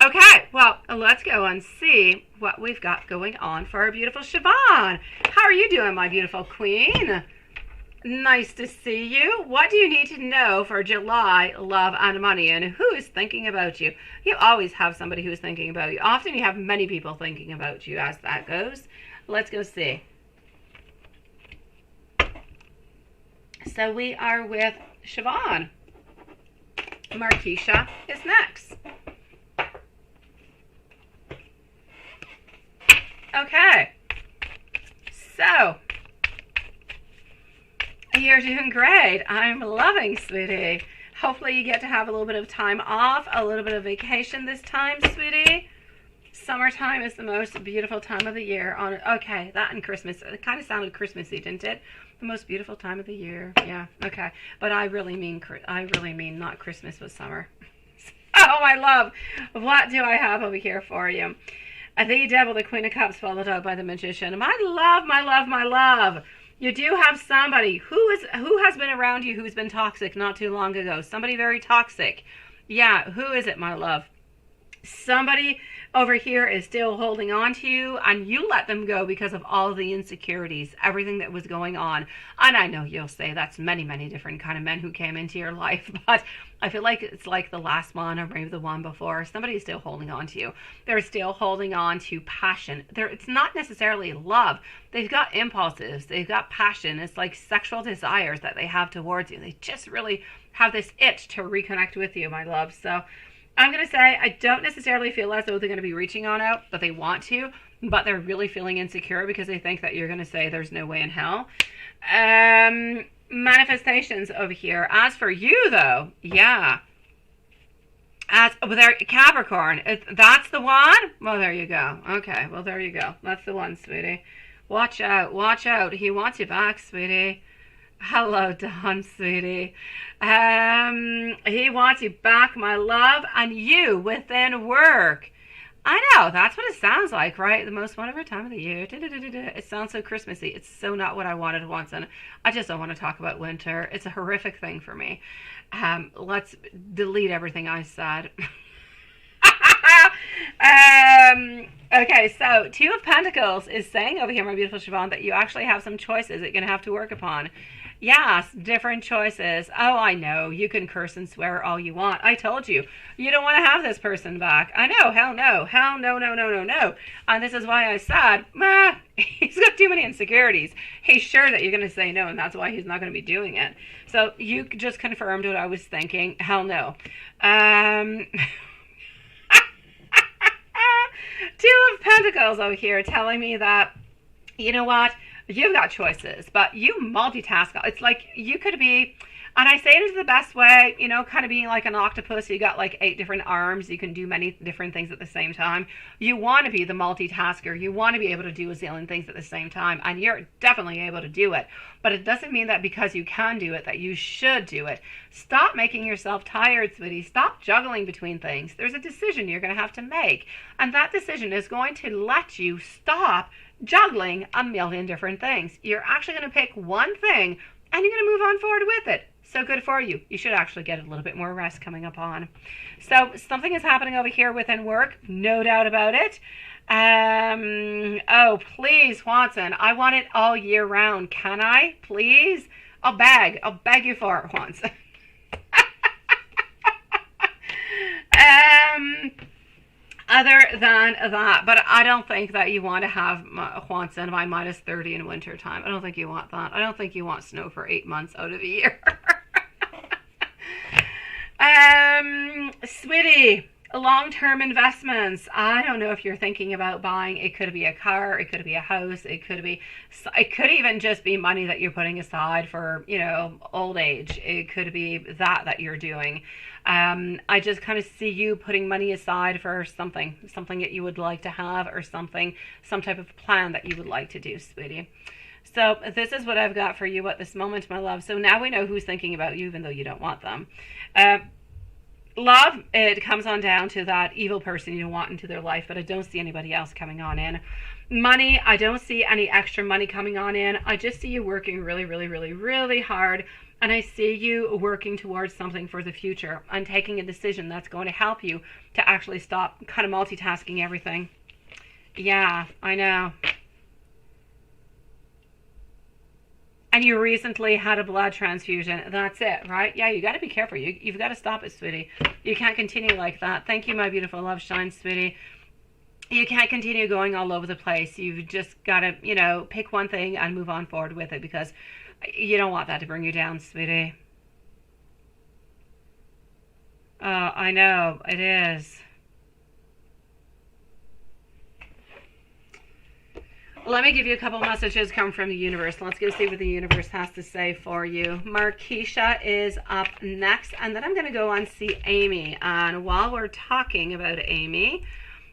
Okay, well, let's go and see what we've got going on for our beautiful Siobhan. How are you doing, my beautiful queen? Nice to see you. What do you need to know for July, love, and money? And who is thinking about you? You always have somebody who's thinking about you. Often you have many people thinking about you as that goes. Let's go see. So we are with Siobhan. Marquisha is next. Okay, so you're doing great. I'm loving, sweetie. Hopefully you get to have a little bit of time off, a little bit of vacation this time, sweetie. Summertime is the most beautiful time of the year. Okay, that and Christmas. It kind of sounded Christmassy, didn't it? The most beautiful time of the year. Yeah, okay. But I really mean not Christmas, but summer. Oh, my love. What do I have over here for you? The Devil, the Queen of Cups, followed out by the Magician. My love, my love, my love. You do have somebody who has been around you who's been toxic not too long ago. Somebody very toxic. Yeah, who is it, my love? Somebody over here is still holding on to you, and you let them go because of all the insecurities, everything that was going on. And I know you'll say that's many, many different kind of men who came into your life, but I feel like it's like the last one or maybe the one before. Somebody's still holding on to you. They're still holding on to passion. It's not necessarily love. They've got impulses. They've got passion. It's like sexual desires that they have towards you. They just really have this itch to reconnect with you, my love. So I'm going to say I don't necessarily feel as though they're going to be reaching on out, but they want to, but they're really feeling insecure because they think that you're going to say there's no way in hell. Manifestations over here. As for you, though, yeah. There, Capricorn, that's the one? Well, there you go. Okay, well, there you go. That's the one, sweetie. Watch out, watch out. He wants you back, sweetie. Hello, Dawn, sweetie. He wants you back, my love, and you within work. I know, that's what it sounds like, right? The most wonderful time of the year. It sounds so Christmassy. It's so not what I wanted once, and I just don't want to talk about winter. It's a horrific thing for me. Let's delete everything I said. Okay, so Two of Pentacles is saying over here, my beautiful Siobhan, that you actually have some choices that you're going to have to work upon. Yes, different choices. Oh, I know. You can curse and swear all you want. I told you. You don't want to have this person back. I know. Hell no. Hell no, no, no, no, no. And this is why I said, he's got too many insecurities. He's sure that you're going to say no, and that's why he's not going to be doing it. So you just confirmed what I was thinking. Hell no. Two of Pentacles over here telling me that, you know what? You've got choices, but you multitask. It's like you could be, and I say it is the best way, you know, kind of being like an octopus. You got like 8 different arms. You can do many different things at the same time. You want to be the multitasker. You want to be able to do a zillion things at the same time, and you're definitely able to do it. But it doesn't mean that because you can do it, that you should do it. Stop making yourself tired, sweetie. Stop juggling between things. There's a decision you're going to have to make, and that decision is going to let you stop juggling a million different things. You're actually going to pick one thing and you're going to move on forward with it. So good for you. You should actually get a little bit more rest coming up on. So something is happening over here within work, no doubt about it. Oh, please, Watson, I want it all year round. Can I? Please? I'll beg you for it once. Other than that, but I don't think that you want to have Watson by minus 30 in winter time. I don't think you want that. I don't think you want snow for 8 months out of the year. Sweetie, long-term investments. I don't know if you're thinking about buying. It could be a car. It could be a house. It could even just be money that you're putting aside for, you know, old age. It could be that you're doing. I just kind of see you putting money aside for something that you would like to have, or some type of plan that you would like to do, sweetie. So this is what I've got for you at this moment, my love. So now we know who's thinking about you, even though you don't want them. Love, it comes on down to that evil person you don't want into their life, but I don't see anybody else coming on in. Money, I don't see any extra money coming on in. I just see you working really, really, really, really hard. And I see you working towards something for the future and taking a decision that's going to help you to actually stop kind of multitasking everything. Yeah, I know. And you recently had a blood transfusion. That's it, right? Yeah, you got to be careful. You've got to stop it, sweetie. You can't continue like that. Thank you, my beautiful love shine, sweetie. You can't continue going all over the place. You've just got to, you know, pick one thing and move on forward with it, because you don't want that to bring you down, sweetie. Oh, I know. It is. Let me give you a couple messages come from the universe. Let's go see what the universe has to say for you. Markeisha is up next, and then I'm going to go on see Amy. And while we're talking about Amy,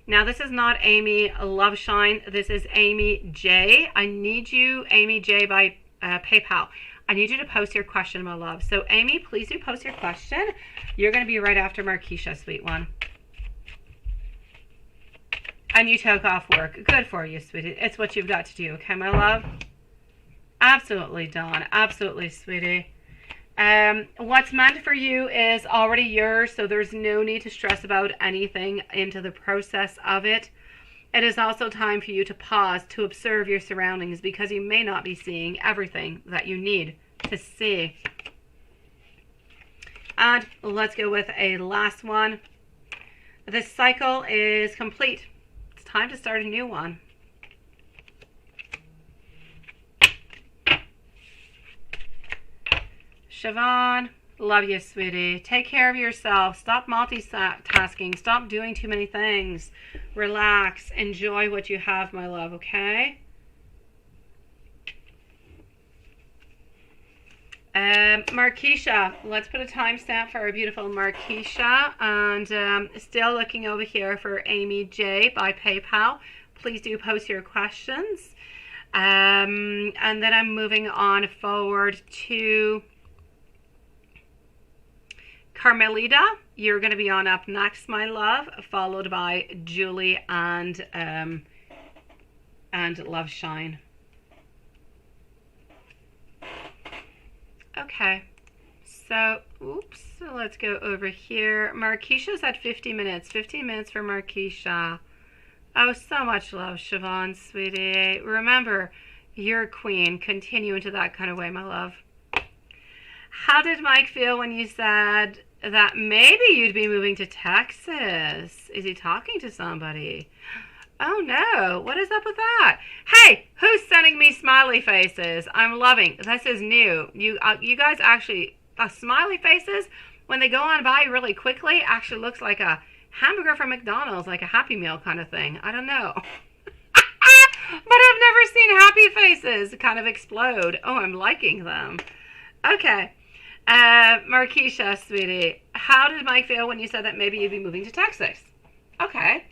now this is not Amy Loveshine. This is Amy J. I need you, Amy J, by PayPal. I need you to post your question, my love. So Amy, please do post your question. You're going to be right after Markeisha, sweet one. And you took off work. Good for you, sweetie. It's what you've got to do, okay, my love? Absolutely, Dawn. Absolutely, sweetie. What's meant for you is already yours, so there's no need to stress about anything into the process of it. It is also time for you to pause, to observe your surroundings, because you may not be seeing everything that you need to see. And let's go with a last one. This cycle is complete. It's time to start a new one. Siobhan, love you, sweetie. Take care of yourself. Stop multitasking. Stop doing too many things. Relax. Enjoy what you have, my love, okay? Markeisha, let's put a timestamp for our beautiful Markeisha. And still looking over here for Amy J by PayPal. Please do post your questions. And then I'm moving on forward to Carmelita. You're going to be on up next, my love, followed by Julie and Love Shine. Okay, so let's go over here. Markeisha's at 50 minutes. 15 minutes for Markeisha. Oh, so much love, Siobhan, sweetie. Remember, you're a queen. Continue into that kind of way, my love. How did Mike feel when you said that maybe you'd be moving to Texas? Is he talking to somebody? Oh no, what is up with that? Hey, who's sending me smiley faces? I'm loving, this is new. You guys actually, smiley faces, when they go on by really quickly, actually looks like a hamburger from McDonald's, like a Happy Meal kind of thing. I don't know. But I've never seen happy faces kind of explode. Oh, I'm liking them. Okay. Markeisha, sweetie, how did Mike feel when you said that maybe you'd be moving to Texas? Okay.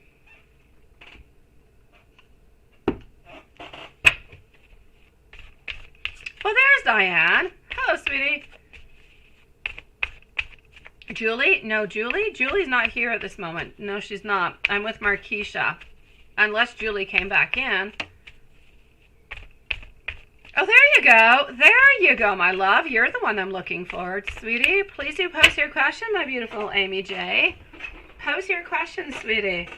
Well, there's Diane. Hello, sweetie. Julie? No, Julie? Julie's not here at this moment. No, she's not. I'm with Markeisha. Unless Julie came back in. Oh, there you go. There you go, my love. You're the one I'm looking for, sweetie. Please do post your question, my beautiful Amy J. Post your question, sweetie.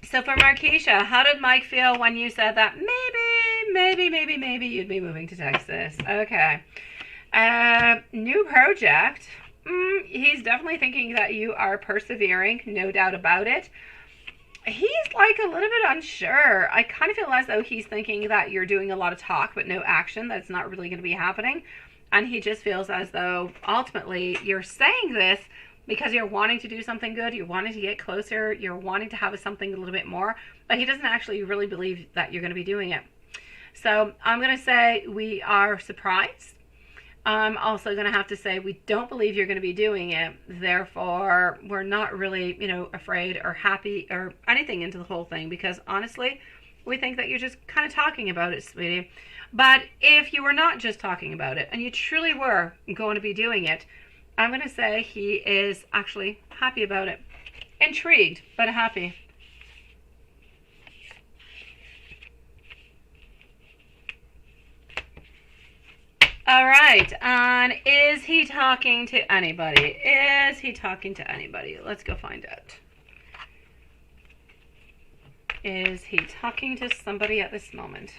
So for Markeisha, how did Mike feel when you said that maybe you'd be moving to Texas? Okay. New project. He's definitely thinking that you are persevering, no doubt about it. He's like a little bit unsure. I kind of feel as though he's thinking that you're doing a lot of talk but no action. That's not really going to be happening. And he just feels as though ultimately you're saying this because you're wanting to do something good. You're wanting to get closer. You're wanting to have something a little bit more. But he doesn't actually really believe that you're going to be doing it. So I'm going to say we are surprised. I'm also going to have to say we don't believe you're going to be doing it. Therefore, we're not really, afraid or happy or anything into the whole thing. Because honestly, we think that you're just kind of talking about it, sweetie. But if you were not just talking about it and you truly were going to be doing it, I'm going to say he is actually happy about it. Intrigued, but happy. All right, and is he talking to anybody? Is he talking to anybody? Let's go find out. Is he talking to somebody at this moment?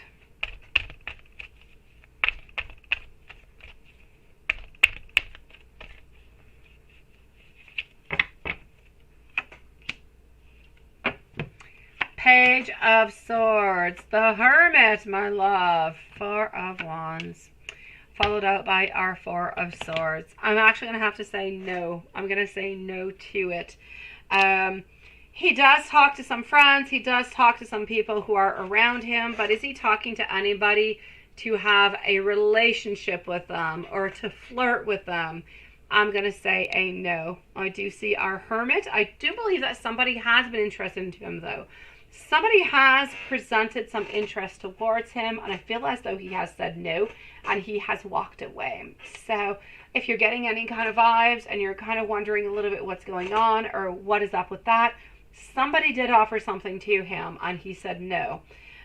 Page of Swords, the Hermit, my love, Four of Wands. Followed out by our Four of Swords. I'm actually going to have to say no. I'm going to say no to it. He does talk to some friends. He does talk to some people who are around him. But is he talking to anybody to have a relationship with them or to flirt with them? I'm going to say a no. I do see our Hermit. I do believe that somebody has been interested in him, though. Somebody has presented some interest towards him, and I feel as though he has said no, and he has walked away. So if you're getting any kind of vibes, and you're kind of wondering a little bit what's going on, or what is up with that, somebody did offer something to him, and he said no.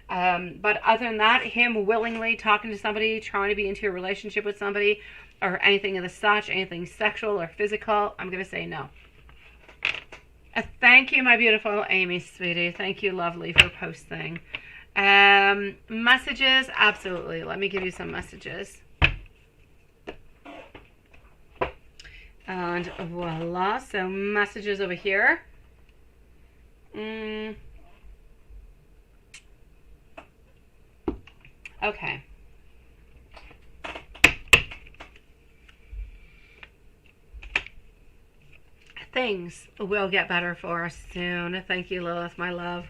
But other than that, him willingly talking to somebody, trying to be into a relationship with somebody, or anything of the such, anything sexual or physical, I'm going to say no. Thank you, my beautiful Amy, sweetie. Thank you, lovely, for posting. Messages, absolutely. Let me give you some messages. And voila, so messages over here. Okay. Things will get better for us soon. Thank you, Lilith, my love.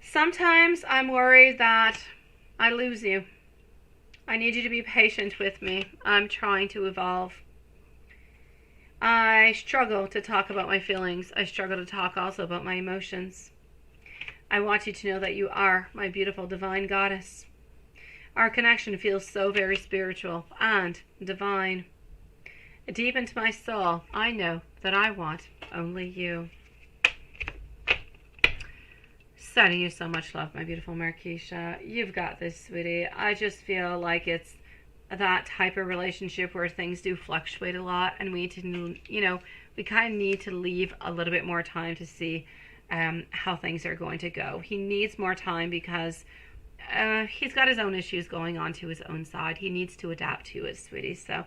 Sometimes I'm worried that I lose you. I need you to be patient with me. I'm trying to evolve. I struggle to talk about my feelings. I struggle to talk also about my emotions. I want you to know that you are my beautiful divine goddess. Our connection feels so very spiritual and divine. Deep into my soul, I know that I want only you. Sending you so much love, my beautiful Marquisha. You've got this, sweetie. I just feel like it's that type of relationship where things do fluctuate a lot, and we need to, we kind of need to leave a little bit more time to see how things are going to go. He needs more time because he's got his own issues going on to his own side. He needs to adapt to it, sweetie. So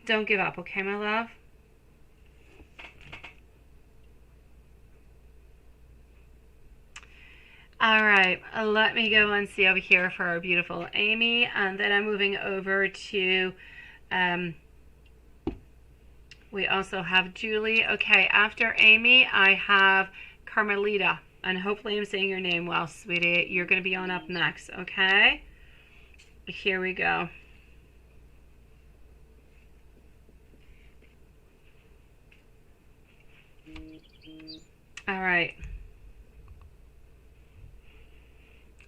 don't give up, okay, my love? All right, let me go and see over here for our beautiful Amy, and then I'm moving over to, we also have Julie. Okay, after Amy, I have Carmelita, and hopefully I'm saying your name well, sweetie. You're going to be on up next, okay? Here we go. All right.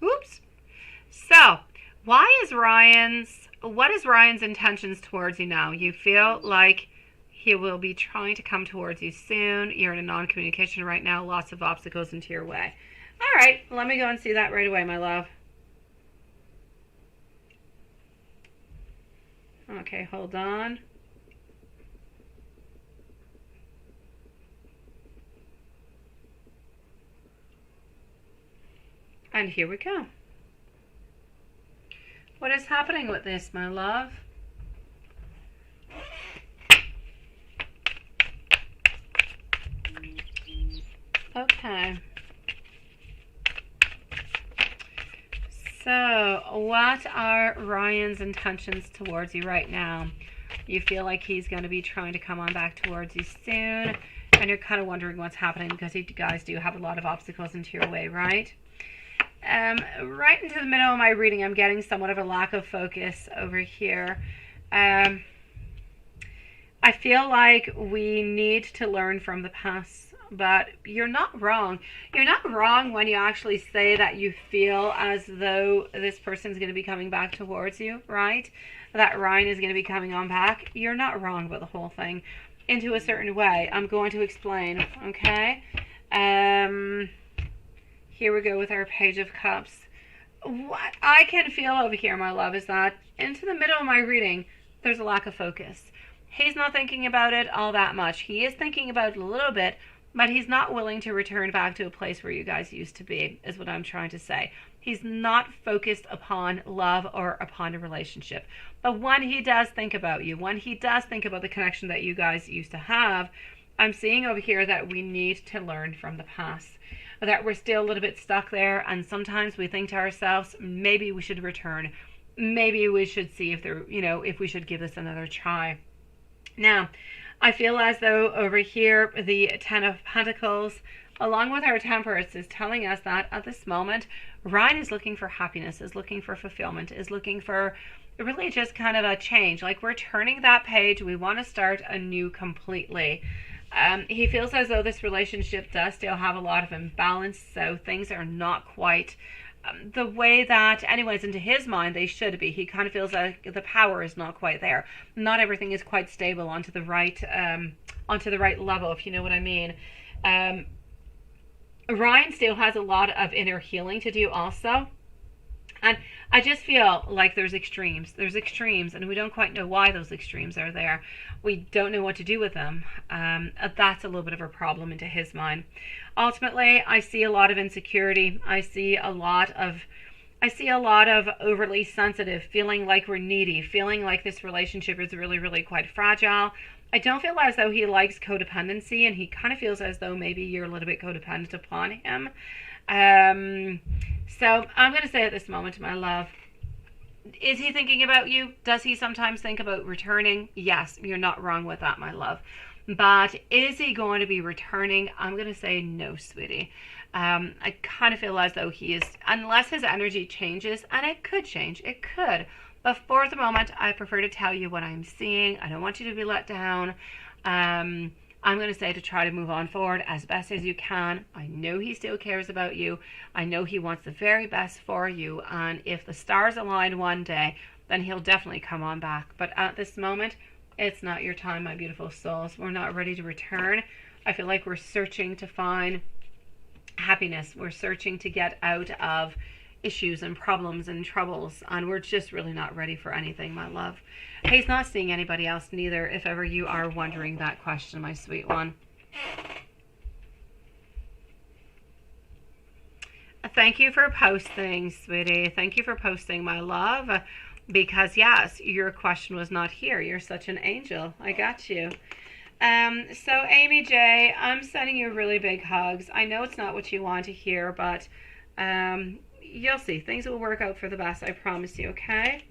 Oops. So, what is Ryan's intentions towards you now? You feel like he will be trying to come towards you soon. You're in a non-communication right now. Lots of obstacles into your way. All right, let me go and see that right away, my love. Okay, hold on. And here we go. What is happening with this, my love? Okay. So, what are Ryan's intentions towards you right now? You feel like he's going to be trying to come on back towards you soon, and you're kind of wondering what's happening because you guys do have a lot of obstacles into your way, right? Right into the middle of my reading, I'm getting somewhat of a lack of focus over here. I feel like we need to learn from the past, but you're not wrong. You're not wrong when you actually say that you feel as though this person's going to be coming back towards you, right? That Ryan is going to be coming on back. You're not wrong about the whole thing into a certain way. I'm going to explain, okay? Here we go with our Page of Cups. What I can feel over here, my love, is that into the middle of my reading, there's a lack of focus. He's not thinking about it all that much. He is thinking about it a little bit, but he's not willing to return back to a place where you guys used to be, is what I'm trying to say. He's not focused upon love or upon a relationship. But when he does think about you, when he does think about the connection that you guys used to have, I'm seeing over here that we need to learn from the past. That we're still a little bit stuck there, and sometimes we think to ourselves, maybe we should return. Maybe we should see if there, if we should give this another try. Now, I feel as though over here, the Ten of Pentacles, along with our Temperance, is telling us that at this moment, Ryan is looking for happiness, is looking for fulfillment, is looking for really just kind of a change. Like we're turning that page, we want to start anew completely. He feels as though this relationship does still have a lot of imbalance, so things are not quite the way that, anyways, into his mind, they should be. He kind of feels like the power is not quite there. Not everything is quite stable onto the right level, if you know what I mean. Ryan still has a lot of inner healing to do also. And I just feel like there's extremes. There's extremes, and we don't quite know why those extremes are there. We don't know what to do with them. That's a little bit of a problem into his mind. Ultimately, I see a lot of insecurity. I see a lot of overly sensitive, feeling like we're needy, feeling like this relationship is really, really quite fragile. I don't feel as though he likes codependency, and he kind of feels as though maybe you're a little bit codependent upon him. So I'm going to say at this moment, my love, is he thinking about you? Does he sometimes think about returning? Yes, you're not wrong with that, my love. But is he going to be returning? I'm going to say no, sweetie. I kind of feel as though he is, unless his energy changes, and it could change, it could. But for the moment, I prefer to tell you what I'm seeing. I don't want you to be let down. I'm going to say to try to move on forward as best as you can. I know he still cares about you. I know he wants the very best for you. And if the stars align one day, then he'll definitely come on back. But at this moment, it's not your time, my beautiful souls. We're not ready to return. I feel like we're searching to find happiness. We're searching to get out of issues and problems and troubles, and we're just really not ready for anything, my love. He's not seeing anybody else neither, if ever you are wondering that question, my sweet one. Thank you for posting, sweetie. Thank you for posting, my love, because yes, your question was not here. You're such an angel. I got you. So Amy J, I'm sending you really big hugs. I know it's not what you want to hear, but you'll see. Things will work out for the best. I promise you, okay?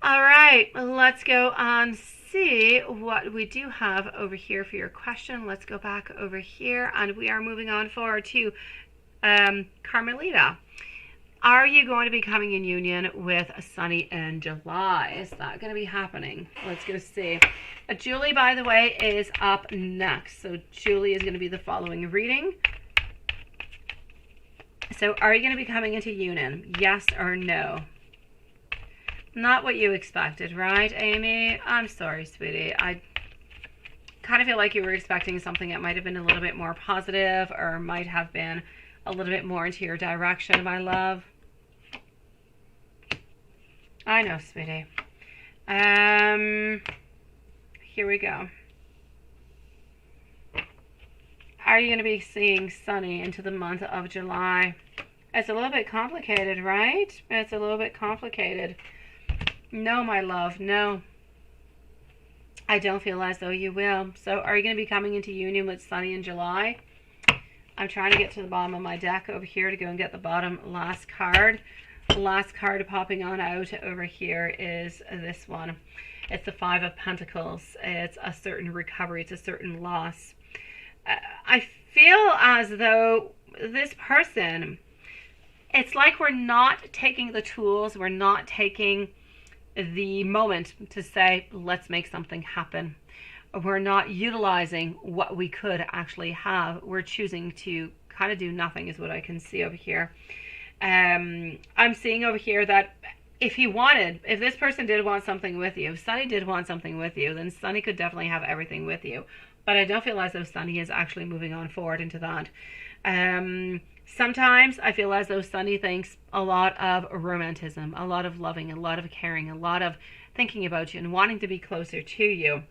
All right. Let's go and see what we do have over here for your question. Let's go back over here, and we are moving on forward to Carmelita. Are you going to be coming in union with Sunny in July? Is that going to be happening? Let's go see. Julie, by the way, is up next. So Julie is going to be the following reading. So are you going to be coming into union? Yes or no? Not what you expected, right, Amy? I'm sorry, sweetie. I kind of feel like you were expecting something that might have been a little bit more positive, or might have been a little bit more into your direction, my love. I know, sweetie. Here we go. Are you going to be seeing Sunny into the month of July? It's a little bit complicated, right? It's a little bit complicated. No, my love, no. I don't feel as though you will. So are you going to be coming into union with Sunny in July? I'm trying to get to the bottom of my deck over here to go and get the bottom last card. The last card popping on out over here is this one. It's the Five of Pentacles. It's a certain recovery. It's a certain loss. I feel as though this person, it's like we're not taking the tools, we're not taking the moment to say, let's make something happen. We're not utilizing what we could actually have. We're choosing to kind of do nothing, is what I can see over here. I'm seeing over here that if this person did want something with you, if Sunny did want something with you, then Sunny could definitely have everything with you. But I don't feel as though Sunny is actually moving on forward into that. Sometimes I feel as though Sunny thinks a lot of romanticism, a lot of loving, a lot of caring, a lot of thinking about you and wanting to be closer to you.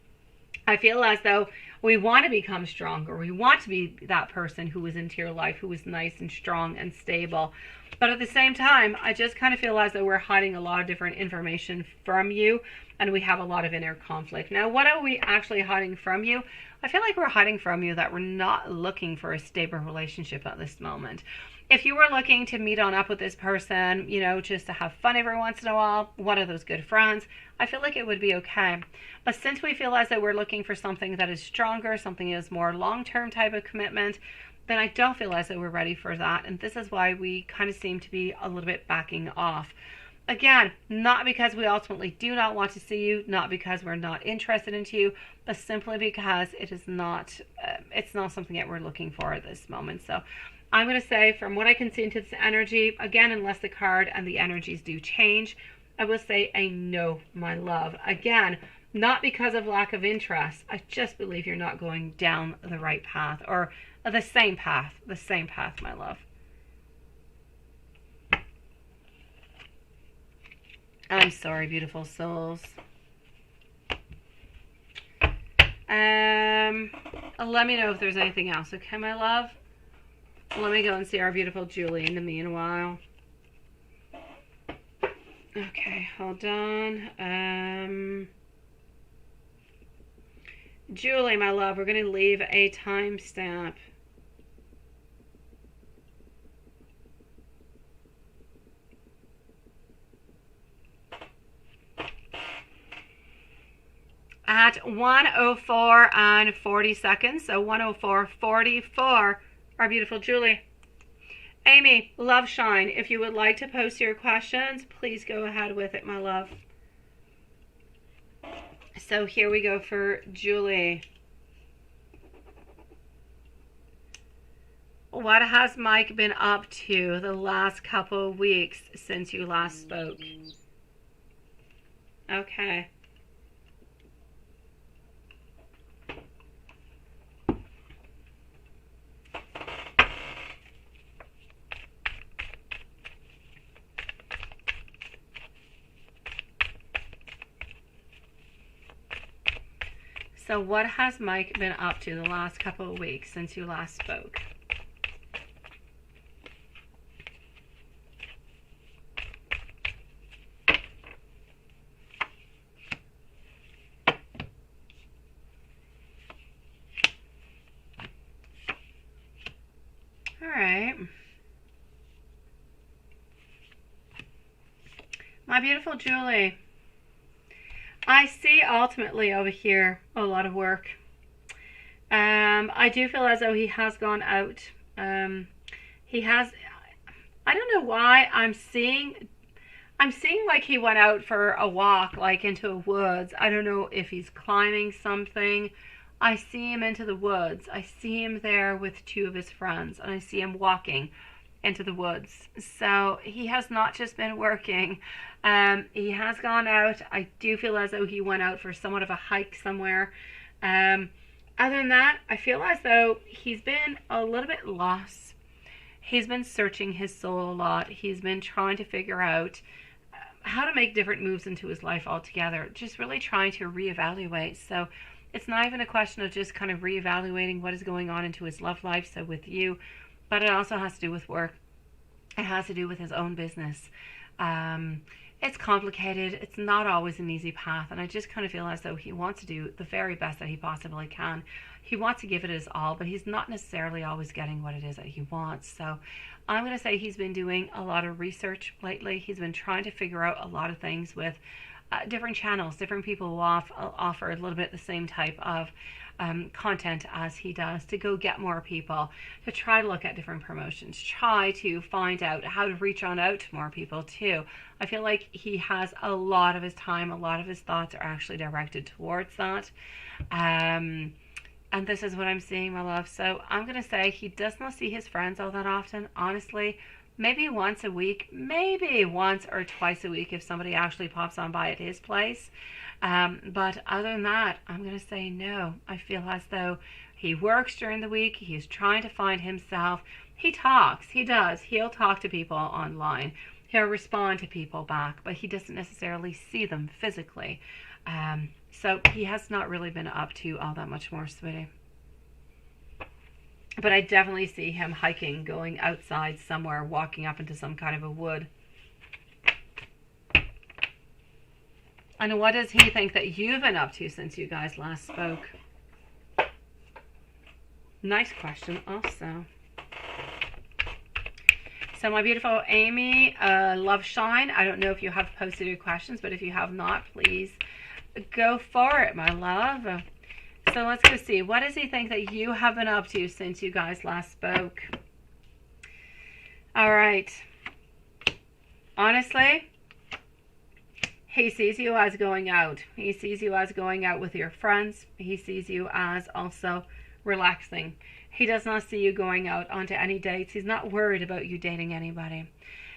I feel as though we want to become stronger. We want to be that person who is into your life, who is nice and strong and stable. But at the same time, I just kind of feel as though we're hiding a lot of different information from you, and we have a lot of inner conflict. Now, what are we actually hiding from you? I feel like we're hiding from you that we're not looking for a stable relationship at this moment. If you were looking to meet on up with this person, you know, just to have fun every once in a while, one of those good friends, I feel like it would be okay. But since we feel as though we're looking for something that is stronger, something that is more long-term type of commitment, then I don't feel as though we're ready for that. And this is why we kind of seem to be a little bit backing off. Again, not because we ultimately do not want to see you, not because we're not interested in you, but simply because it is not, it's not something that we're looking for at this moment. So I'm going to say, from what I can see into this energy, again, unless the card and the energies do change, I will say a no, my love. Again, Not because of lack of interest. I just believe you're not going down the right path, or the same path, my love. I'm sorry, beautiful souls. Let me know if there's anything else, okay, my love? Let me go and see our beautiful Julie in the meanwhile. Okay, hold on. Julie, my love, we're going to leave a timestamp. At 1:04 and 40 seconds, so 1:04:44, our beautiful Julie. Amy, love shine. If you would like to post your questions, please go ahead with it, my love. So here we go for Julie. What has Mike been up to the last couple of weeks since you last spoke? Okay. So what has Mike been up to the last couple of weeks since you last spoke? All right. My beautiful Julie. I see ultimately over here a lot of work. I do feel as though he has gone out. He has, I don't know why I'm seeing like he went out for a walk, like into a woods. I don't know if he's climbing something. I see him into the woods. I see him there with two of his friends, and I see him walking into the woods. So he has not just been working. He has gone out. I do feel as though he went out for somewhat of a hike somewhere. Other than that, I feel as though he's been a little bit lost. He's been searching his soul a lot. He's been trying to figure out how to make different moves into his life altogether. Just really trying to reevaluate. So it's not even a question of just kind of reevaluating what is going on into his love life, so with you, but it also has to do with work. It has to do with his own business. It's complicated. It's not always an easy path, and I just kind of feel as though he wants to do the very best that he possibly can. He wants to give it his all, but he's not necessarily always getting what it is that he wants. So I'm going to say he's been doing a lot of research lately. He's been trying to figure out a lot of things with different channels, different people who offer a little bit the same type of content as he does, to go get more people, to try to look at different promotions, try to find out how to reach on out to more people too. I feel like he has a lot of his time, a lot of his thoughts are actually directed towards that. And this is what I'm seeing, my love. So I'm going to say he does not see his friends all that often, honestly. Maybe once a week, maybe once or twice a week if somebody actually pops on by at his place. But other than that, I'm going to say no. I feel as though he works during the week. He's trying to find himself. He talks. He does. He'll talk to people online. He'll respond to people back, but he doesn't necessarily see them physically. So he has not really been up to all that much more, sweetie. But I definitely see him hiking, going outside somewhere, walking up into some kind of a wood. And what does he think that you've been up to since you guys last spoke? Nice question also. So my beautiful Amy, love shine. I don't know if you have posted your questions, but if you have not, please go for it, my love. So let's go see. What does he think that you have been up to since you guys last spoke? All right. Honestly, he sees you as going out. He sees you as going out with your friends. He sees you as also relaxing. He does not see you going out onto any dates. He's not worried about you dating anybody.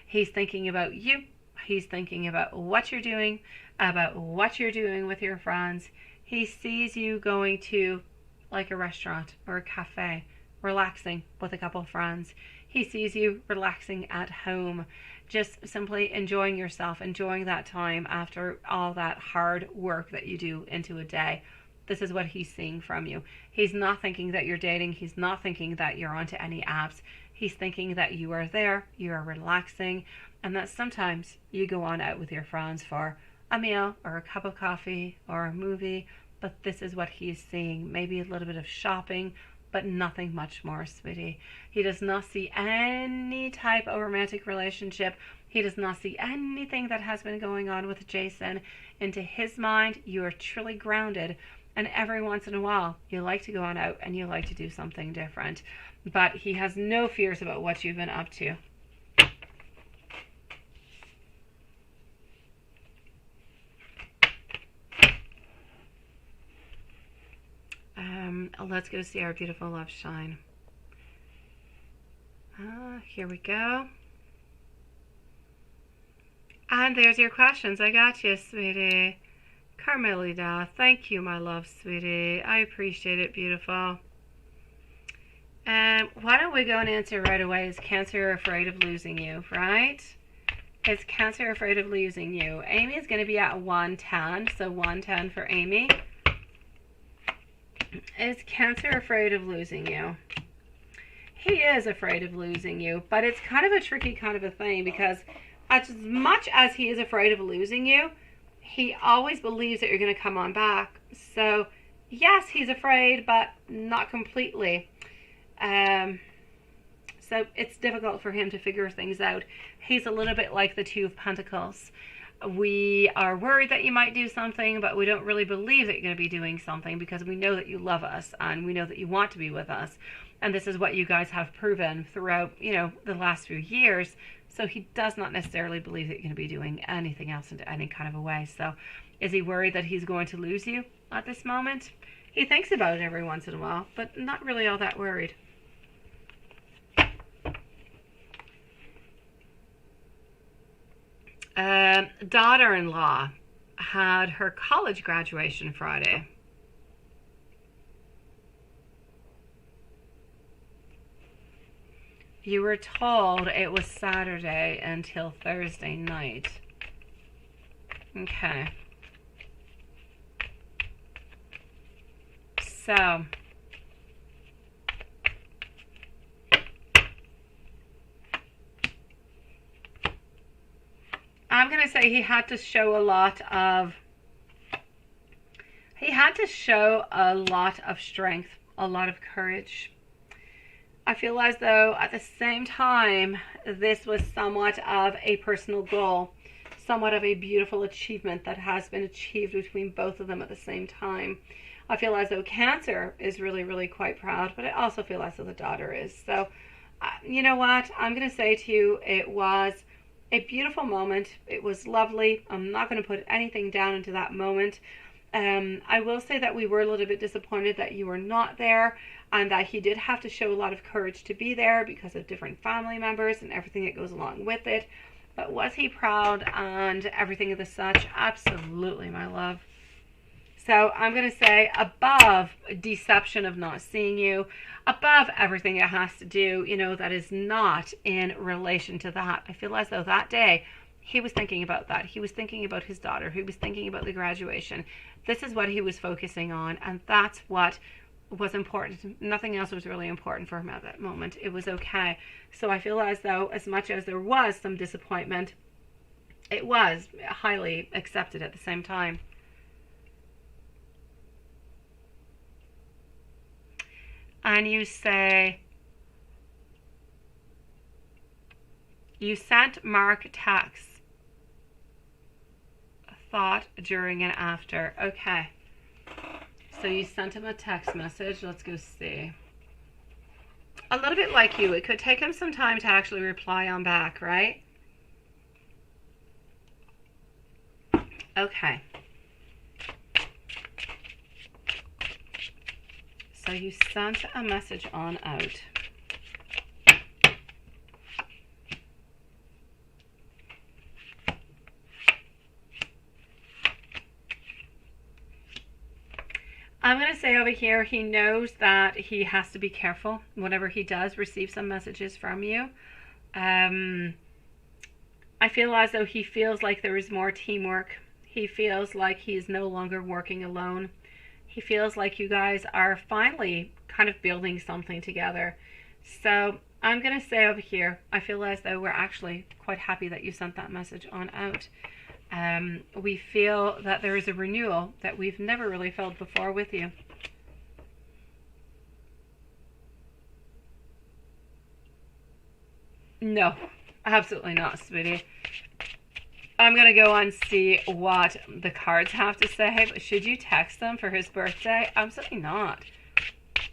He's thinking about you, He's thinking about what you're doing with your friends. He sees you going to like a restaurant or a cafe, relaxing with a couple of friends. He sees you relaxing at home, just simply enjoying yourself, enjoying that time after all that hard work that you do into a day. This is what he's seeing from you. He's not thinking that you're dating. He's not thinking that you're onto any apps. He's thinking that you are there, you are relaxing, and that sometimes you go on out with your friends for a meal or a cup of coffee or a movie. But this is what he's seeing. Maybe a little bit of shopping, but nothing much more, sweetie. He does not see any type of romantic relationship. He does not see anything that has been going on with Jason. Into his mind, you are truly grounded. And every once in a while, you like to go on out and you like to do something different. But he has no fears about what you've been up to. Let's go see our beautiful love shine. Here we go. And there's your questions. I got you, sweetie. Carmelida, thank you, my love, sweetie. I appreciate it, beautiful. Why don't we go and answer right away? Is Cancer afraid of losing you, right? Is Cancer afraid of losing you? Amy is going to be at 110, so 110 for Amy. Is Cancer afraid of losing you? He is afraid of losing you, but it's kind of a tricky kind of a thing, because as much as he is afraid of losing you, he always believes that you're going to come on back. So yes, he's afraid, but not completely. So it's difficult for him to figure things out. He's a little bit like the Two of Pentacles. We are worried that you might do something, but we don't really believe that you're going to be doing something, because we know that you love us and we know that you want to be with us. And this is what you guys have proven throughout, the last few years. So he does not necessarily believe that you're going to be doing anything else in any kind of a way. So is he worried that he's going to lose you at this moment? He thinks about it every once in a while, but not really all that worried. Daughter-in-law had her college graduation Friday. You were told it was Saturday until Thursday night. Okay. So I'm going to say he had to show a lot of strength, a lot of courage. I feel as though at the same time, this was somewhat of a personal goal, somewhat of a beautiful achievement that has been achieved between both of them at the same time. I feel as though Cancer is really, really quite proud, but I also feel as though the daughter is. So, you know what? I'm going to say to you, it was a beautiful moment. It was lovely. I'm not going to put anything down into that moment. I will say that we were a little bit disappointed that you were not there, and that he did have to show a lot of courage to be there because of different family members and everything that goes along with it. But was he proud and everything of the such? Absolutely, my love. So I'm going to say above deception of not seeing you, above everything it has to do, that is not in relation to that. I feel as though that day he was thinking about that. He was thinking about his daughter. He was thinking about the graduation. This is what he was focusing on, and that's what was important. Nothing else was really important for him at that moment. It was okay. So I feel as though, as much as there was some disappointment, it was highly accepted at the same time. And you say, you sent Mark texts, thought during and after. Okay. So you sent him a text message. Let's go see. A little bit like you. It could take him some time to actually reply on back, right? Okay. So you sent a message on out. I'm going to say over here, he knows that he has to be careful whenever he does receive some messages from you. I feel as though he feels like there is more teamwork. He feels like he's no longer working alone. He feels like you guys are finally kind of building something together. So I'm going to say over here, I feel as though we're actually quite happy that you sent that message on out. We feel that there is a renewal that we've never really felt before with you. No, absolutely not, sweetie. I'm going to go and see what the cards have to say. But should you text them for his birthday? Absolutely not.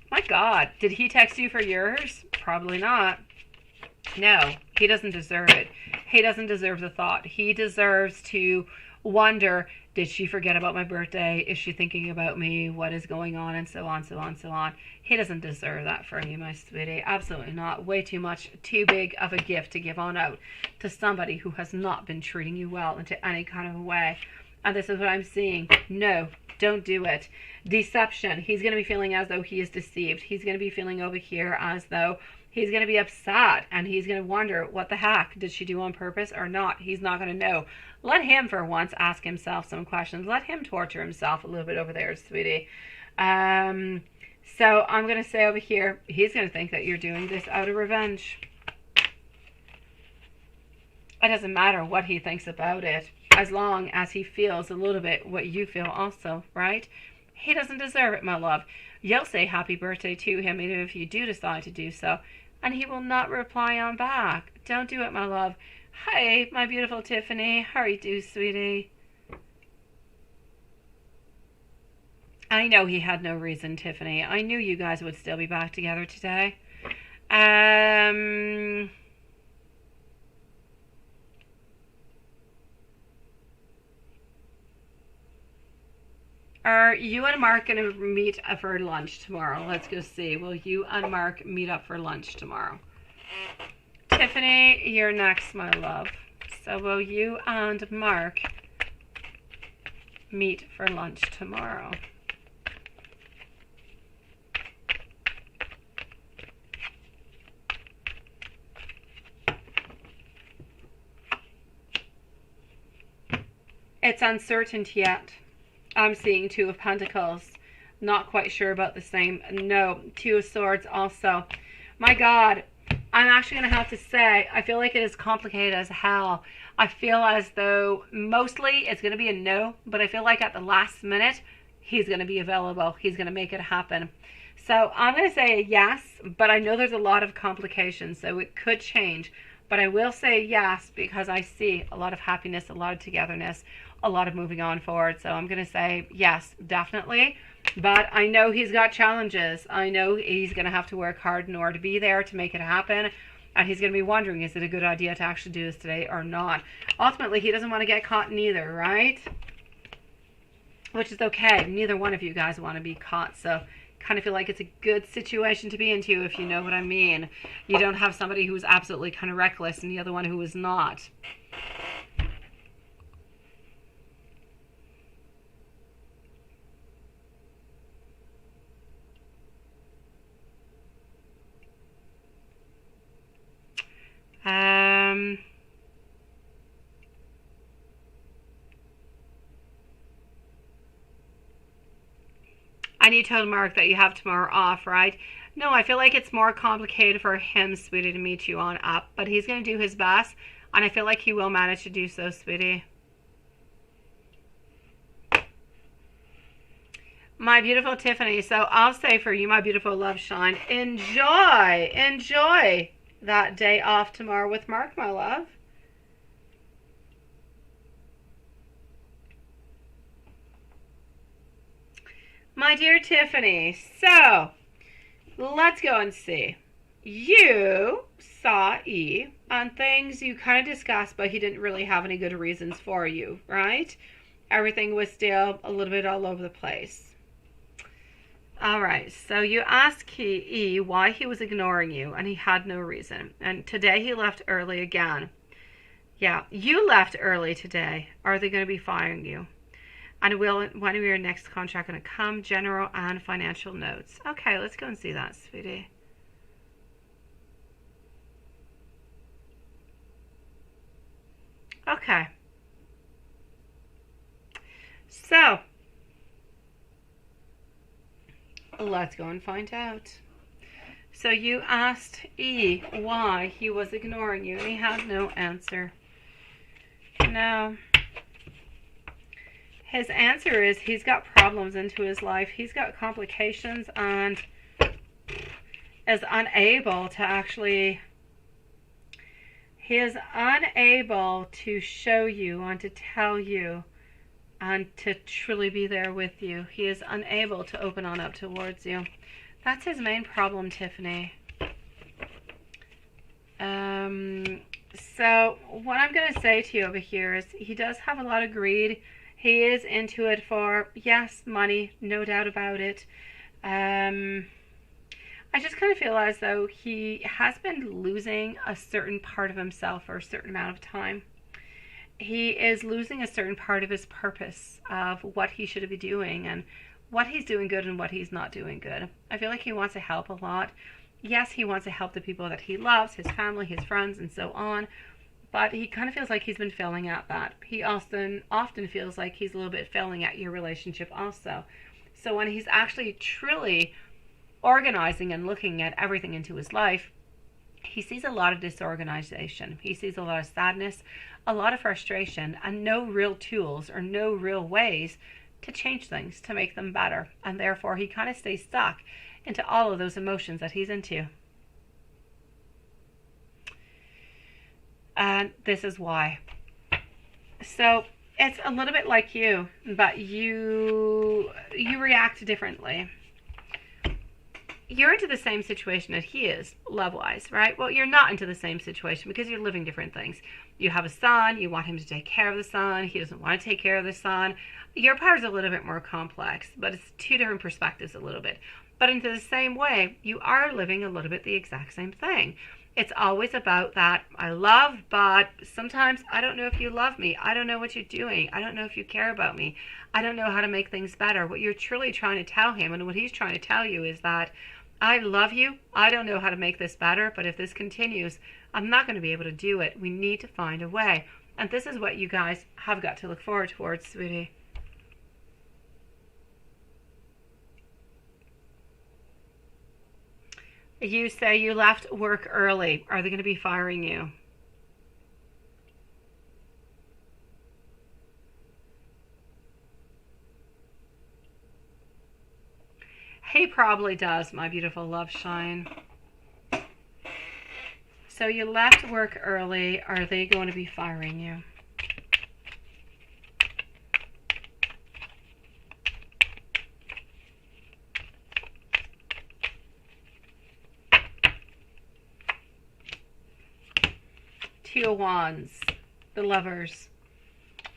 My God, did he text you for yours? Probably not. No, he doesn't deserve it. He doesn't deserve the thought. He deserves to wonder, did she forget about my birthday? Is she thinking about me? What is going on? And so on, so on, so on. He doesn't deserve that from you, my sweetie. Absolutely not. Way too much, too big of a gift to give on out to somebody who has not been treating you well in any kind of a way. And this is what I'm seeing. No, don't do it. Deception. He's going to be feeling as though he is deceived. He's going to be feeling over here as though he's going to be upset, and he's going to wonder, what the heck? Did she do on purpose or not? He's not going to know. Let him, for once, ask himself some questions. Let him torture himself a little bit over there, sweetie. So I'm going to say over here, he's going to think that you're doing this out of revenge. It doesn't matter what he thinks about it, as long as he feels a little bit what you feel also, right? He doesn't deserve it, my love. You'll say happy birthday to him, even if you do decide to do so, and he will not reply on back. Don't do it, my love. Hi, my beautiful Tiffany. How are you doing, sweetie? I know he had no reason, Tiffany. I knew you guys would still be back together today. Are you and Mark going to meet for lunch tomorrow? Let's go see. Will you and Mark meet up for lunch tomorrow? Tiffany, you're next, my love. So will you and Mark meet for lunch tomorrow? It's uncertain yet. I'm seeing Two of Pentacles. Not quite sure about the same. No, Two of Swords also. My God, I'm actually going to have to say, I feel like it is complicated as hell. I feel as though mostly it's going to be a no, but I feel like at the last minute, he's going to be available. He's going to make it happen. So I'm going to say yes, but I know there's a lot of complications, so it could change. But I will say yes, because I see a lot of happiness, a lot of togetherness, a lot of moving on forward. So I'm going to say yes, definitely. But I know he's got challenges. I know he's going to have to work hard in order to be there to make it happen. And he's going to be wondering, is it a good idea to actually do this today or not? Ultimately, he doesn't want to get caught neither, right? Which is okay. Neither one of you guys want to be caught. So kind of feel like it's a good situation to be into, if you know what I mean. You don't have somebody who's absolutely kind of reckless and the other one who is not. And you told Mark that you have tomorrow off, right? No, I feel like it's more complicated for him, sweetie, to meet you on up. But he's going to do his best. And I feel like he will manage to do so, sweetie. My beautiful Tiffany. So I'll say for you, my beautiful love shine, enjoy that day off tomorrow with Mark, my love. My dear Tiffany, so let's go and see. You saw E on things you kind of discussed, but he didn't really have any good reasons for you, right? Everything was still a little bit all over the place. All right, so you asked E why he was ignoring you, and he had no reason. And today he left early again. Yeah, you left early today. Are they going to be firing you? And when will your next contract going to come? General and financial notes. Okay, let's go and see that, sweetie. Okay. So, let's go and find out. So you asked E why he was ignoring you, and he had no answer. No. His answer is he's got problems into his life. He's got complications and is unable to actually... He is unable to show you and to tell you and to truly be there with you. He is unable to open on up towards you. That's his main problem, Tiffany. So what I'm going to say to you over here is he does have a lot of greed. He is into it for, yes, money, no doubt about it. I just kind of feel as though he has been losing a certain part of himself for a certain amount of time. He is losing a certain part of his purpose of what he should be doing and what he's doing good and what he's not doing good. I feel like he wants to help a lot. Yes, he wants to help the people that he loves, his family, his friends, and so on. But he kind of feels like he's been failing at that. He often feels like he's a little bit failing at your relationship also. So when he's actually truly organizing and looking at everything into his life, he sees a lot of disorganization. He sees a lot of sadness, a lot of frustration, and no real tools or no real ways to change things, to make them better. And therefore, he kind of stays stuck into all of those emotions that he's into. And this is why. So it's a little bit like you, but you react differently. You're into the same situation that he is, love-wise, right? Well, you're not into the same situation because you're living different things. You have a son, you want him to take care of the son, he doesn't want to take care of the son. Your part is a little bit more complex, but it's two different perspectives a little bit. But in the same way, you are living a little bit the exact same thing. It's always about that, I love, but sometimes I don't know if you love me. I don't know what you're doing. I don't know if you care about me. I don't know how to make things better. What you're truly trying to tell him and what he's trying to tell you is that I love you. I don't know how to make this better, but if this continues, I'm not going to be able to do it. We need to find a way. And this is what you guys have got to look forward towards, sweetie. You say you left work early. Are they going to be firing you? He probably does, my beautiful love shine. So you left work early. Are they going to be firing you? Two of Wands, the Lovers.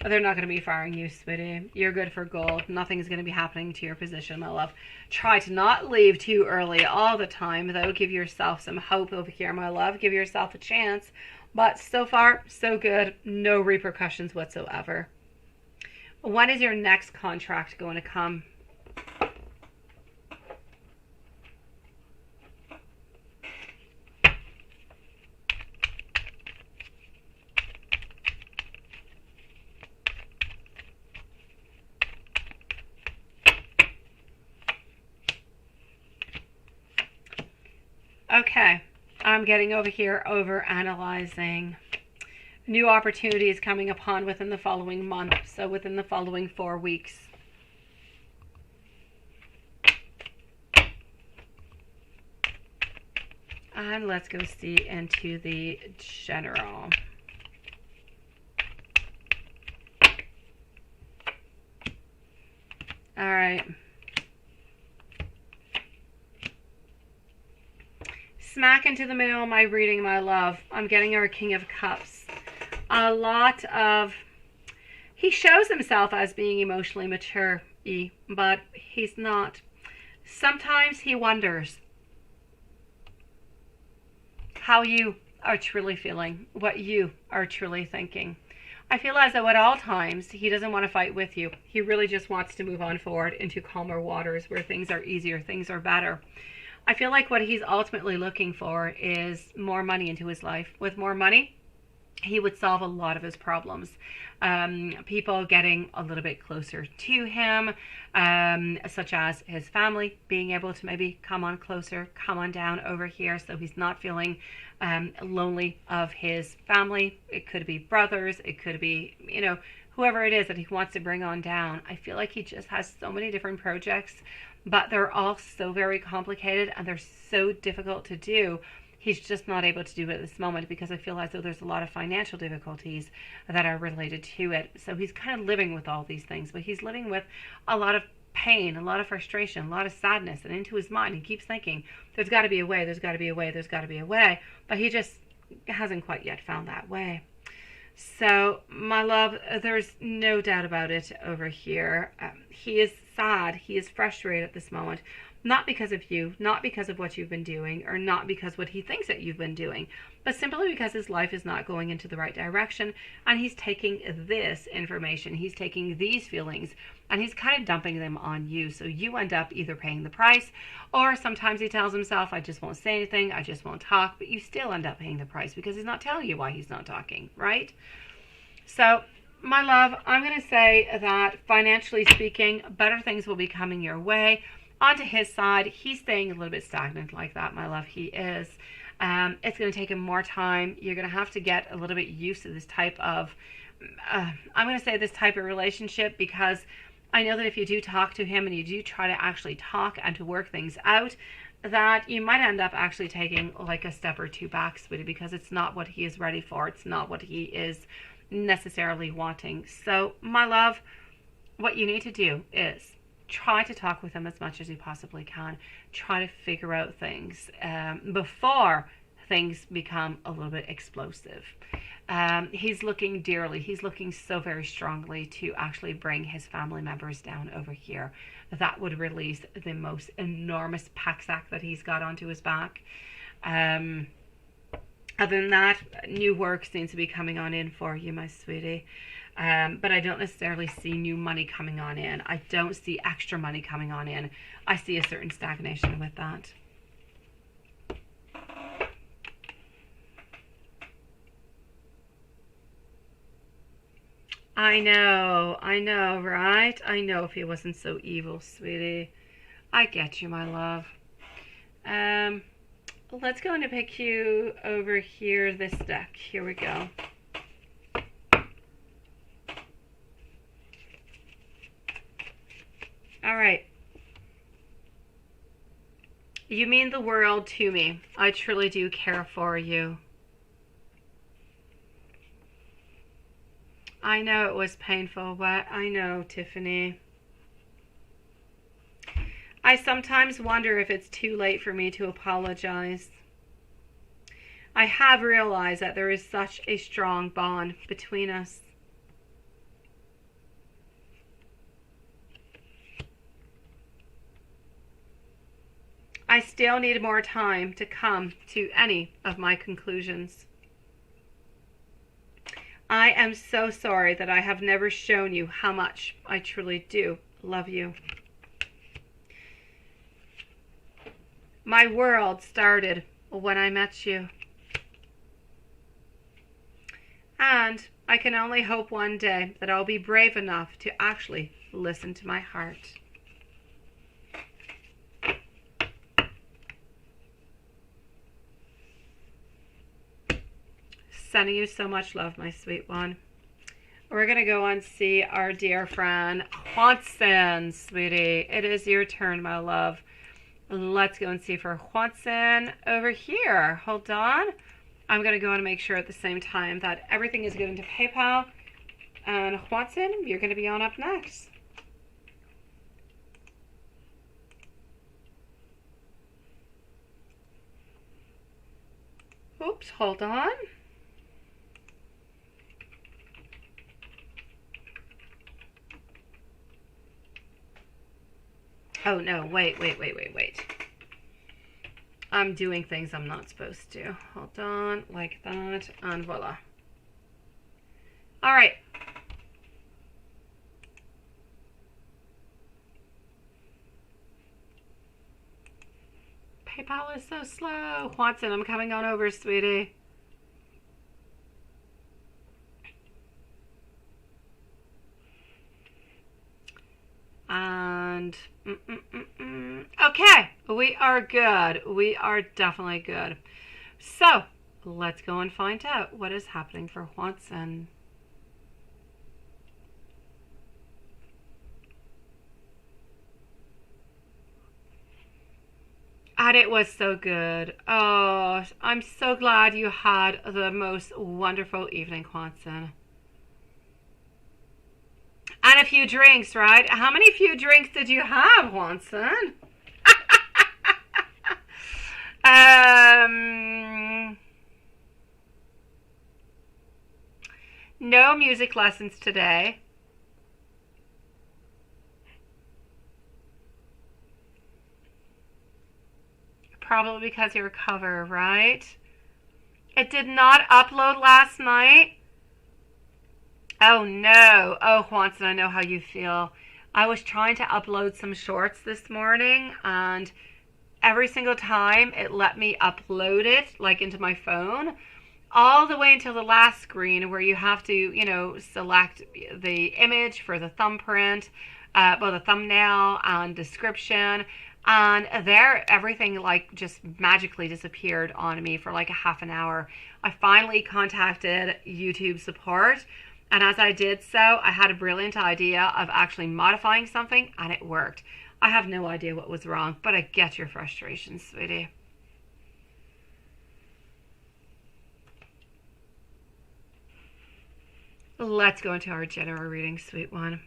They're not going to be firing you, sweetie. You're good for gold. Nothing's going to be happening to your position, my love. Try to not leave too early all the time, though. Give yourself some hope over here, my love. Give yourself a chance. But so far, so good. No repercussions whatsoever. When is your next contract going to come? Okay, I'm getting over here over analyzing new opportunities coming upon within the following month, so within the following 4 weeks. And let's go see into the general. All right. Smack into the middle of my reading, my love. I'm getting our King of Cups. A lot of... He shows himself as being emotionally mature, but he's not. Sometimes he wonders how you are truly feeling, what you are truly thinking. I feel as though at all times he doesn't want to fight with you. He really just wants to move on forward into calmer waters where things are easier, things are better. I feel like what he's ultimately looking for is more money into his life. With more money, he would solve a lot of his problems. People getting a little bit closer to him, such as his family being able to maybe come on closer, come on down over here, so he's not feeling lonely of his family. It could be brothers, it could be, you know, whoever it is that he wants to bring on down. I feel like he just has so many different projects, but they're all so very complicated and they're so difficult to do. He's just not able to do it at this moment because I feel as though there's a lot of financial difficulties that are related to it. So he's kind of living with all these things, but he's living with a lot of pain, a lot of frustration, a lot of sadness, and into his mind he keeps thinking, there's got to be a way, there's got to be a way, there's got to be a way, but he just hasn't quite yet found that way. So, my love, there's no doubt about it over here. He is sad, he is frustrated at this moment. Not because of you, not because of what you've been doing, or not because what he thinks that you've been doing, but simply because his life is not going into the right direction, and he's taking this information, he's taking these feelings, and he's kind of dumping them on you. So you end up either paying the price, or sometimes he tells himself, I just won't say anything, I just won't talk, but you still end up paying the price because he's not telling you why he's not talking, right? So, my love, I'm going to say that financially speaking, better things will be coming your way. Onto his side, he's staying a little bit stagnant like that, my love. He is. It's going to take him more time. You're going to have to get a little bit used to this type of, I'm going to say this type of relationship, because I know that if you do talk to him and you do try to actually talk and to work things out, that you might end up actually taking like a step or two back, sweetie, because it's not what he is ready for. It's not what he is necessarily wanting. So, my love, what you need to do is try to talk with him as much as you possibly can. Try to figure out things before things become a little bit explosive. He's looking dearly, he's looking so very strongly to actually bring his family members down over here. That would release the most enormous pack sack that he's got onto his back. Other than that, new work seems to be coming on in for you, my sweetie. But I don't necessarily see new money coming on in. I don't see extra money coming on in. I see a certain stagnation with that. I know, right? I know if he wasn't so evil, sweetie. I get you, my love. Let's go and pick you over here, this deck. Here we go. All right. You mean the world to me. I truly do care for you. I know it was painful, but I know, Tiffany. I sometimes wonder if it's too late for me to apologize. I have realized that there is such a strong bond between us. I still need more time to come to any of my conclusions. I am so sorry that I have never shown you how much I truly do love you. My world started when I met you. And I can only hope one day that I'll be brave enough to actually listen to my heart. Sending you so much love, my sweet one. We're going to go and see our dear friend, Juanson, sweetie. It is your turn, my love. Let's go and see for Juanson over here. Hold on. I'm going to go and make sure at the same time that everything is good into PayPal. And Juanson, you're going to be on up next. Oops, hold on. Oh, no, wait. I'm doing things I'm not supposed to. Hold on, like that, and voila. All right. PayPal is so slow. Watson, I'm coming on over, sweetie. And okay, we are good. We are definitely good. So let's go and find out what is happening for Watson. And it was so good. Oh, I'm so glad you had the most wonderful evening, Watson. And a few drinks, right? How many few drinks did you have, Watson? No music lessons today. Probably because your cover, right? It did not upload last night. Oh no. Oh, Watson, I know how you feel. I was trying to upload some shorts this morning, and every single time it let me upload it, like into my phone, all the way until the last screen where you have to, you know, select the image for the thumbprint, the thumbnail and description. And there, everything like just magically disappeared on me for like a half an hour. I finally contacted YouTube support. And as I did so, I had a brilliant idea of actually modifying something, and it worked. I have no idea what was wrong, but I get your frustration, sweetie. Let's go into our general reading, sweet one.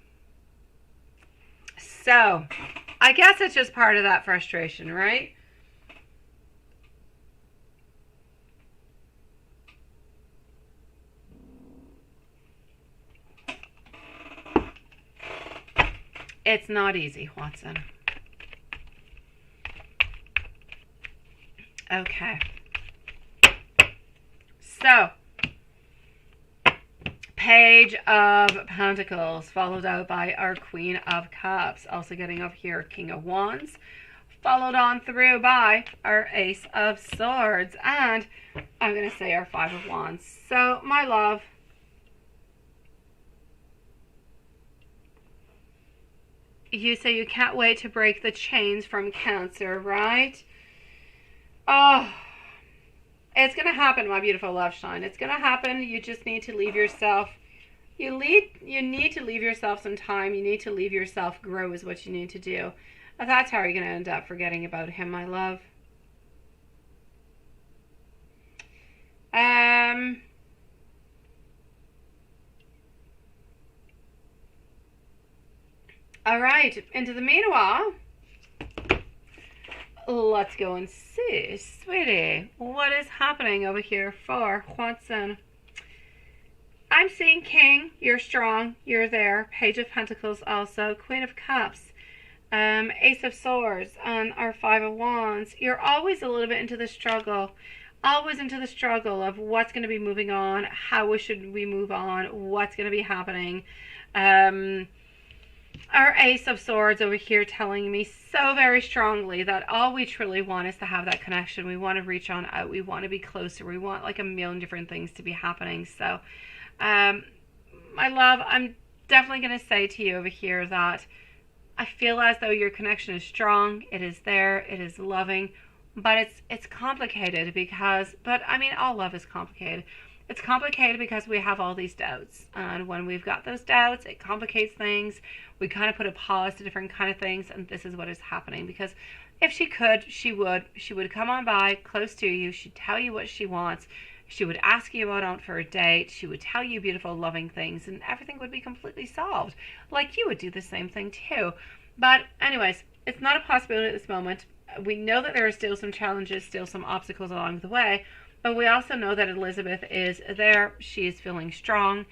So, I guess it's just part of that frustration, right? It's not easy, Watson. Okay. So, Page of Pentacles, followed out by our Queen of Cups. Also getting up here, King of Wands, followed on through by our Ace of Swords, and I'm going to say our Five of Wands. So, my love, you say you can't wait to break the chains from Cancer, right? Oh, it's going to happen, my beautiful love shine. It's going to happen. You just need to leave yourself, you need to leave yourself some time. You need to leave yourself grow is what you need to do. That's how you're going to end up forgetting about him, my love. All right, into the meanwhile, let's go and see, sweetie, what is happening over here for Watson. I'm seeing King, you're strong, you're there. Page of Pentacles also, Queen of Cups, Ace of Swords, and our Five of Wands. You're always a little bit into the struggle. Always into the struggle of what's going to be moving on, how should we move on, what's going to be happening. Our Ace of Swords over here telling me so very strongly that all we truly want is to have that connection. We want to reach on out. We want to be closer. We want like a million different things to be happening. So, my love, I'm definitely going to say to you over here that I feel as though your connection is strong. It is there. It is loving. But it's complicated because, but I mean, all love is complicated. It's complicated because we have all these doubts. And when we've got those doubts, it complicates things. We kind of put a pause to different kind of things. And this is what is happening. Because if she could, she would come on by close to you. She'd tell you what she wants. She would ask you out for a date. She would tell you beautiful, loving things. And everything would be completely solved. Like you would do the same thing too. But anyways, it's not a possibility at this moment. We know that there are still some challenges, still some obstacles along the way. But we also know that Elizabeth is there. She is feeling strong.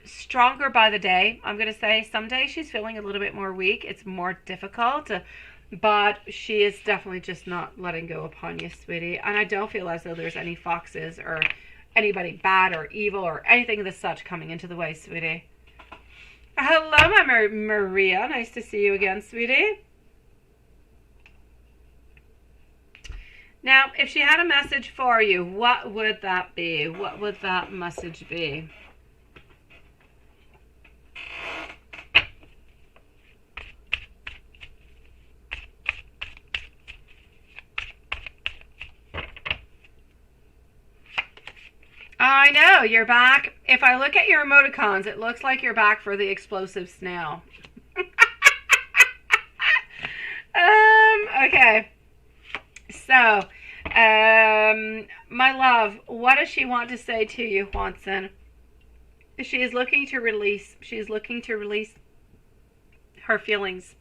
Stronger by the day, I'm going to say. Some days she's feeling a little bit more weak. It's more difficult. But she is definitely just not letting go upon you, sweetie. And I don't feel as though there's any foxes or anybody bad or evil or anything of the such coming into the way, sweetie. Hello, my Maria. Nice to see you again, sweetie. Now, if she had a message for you, what would that be? What would that message be? I know, you're back. If I look at your emoticons, it looks like you're back for the explosive snail. Okay. So, my love, what does she want to say to you, Watson? She is looking to release. She is looking to release her feelings.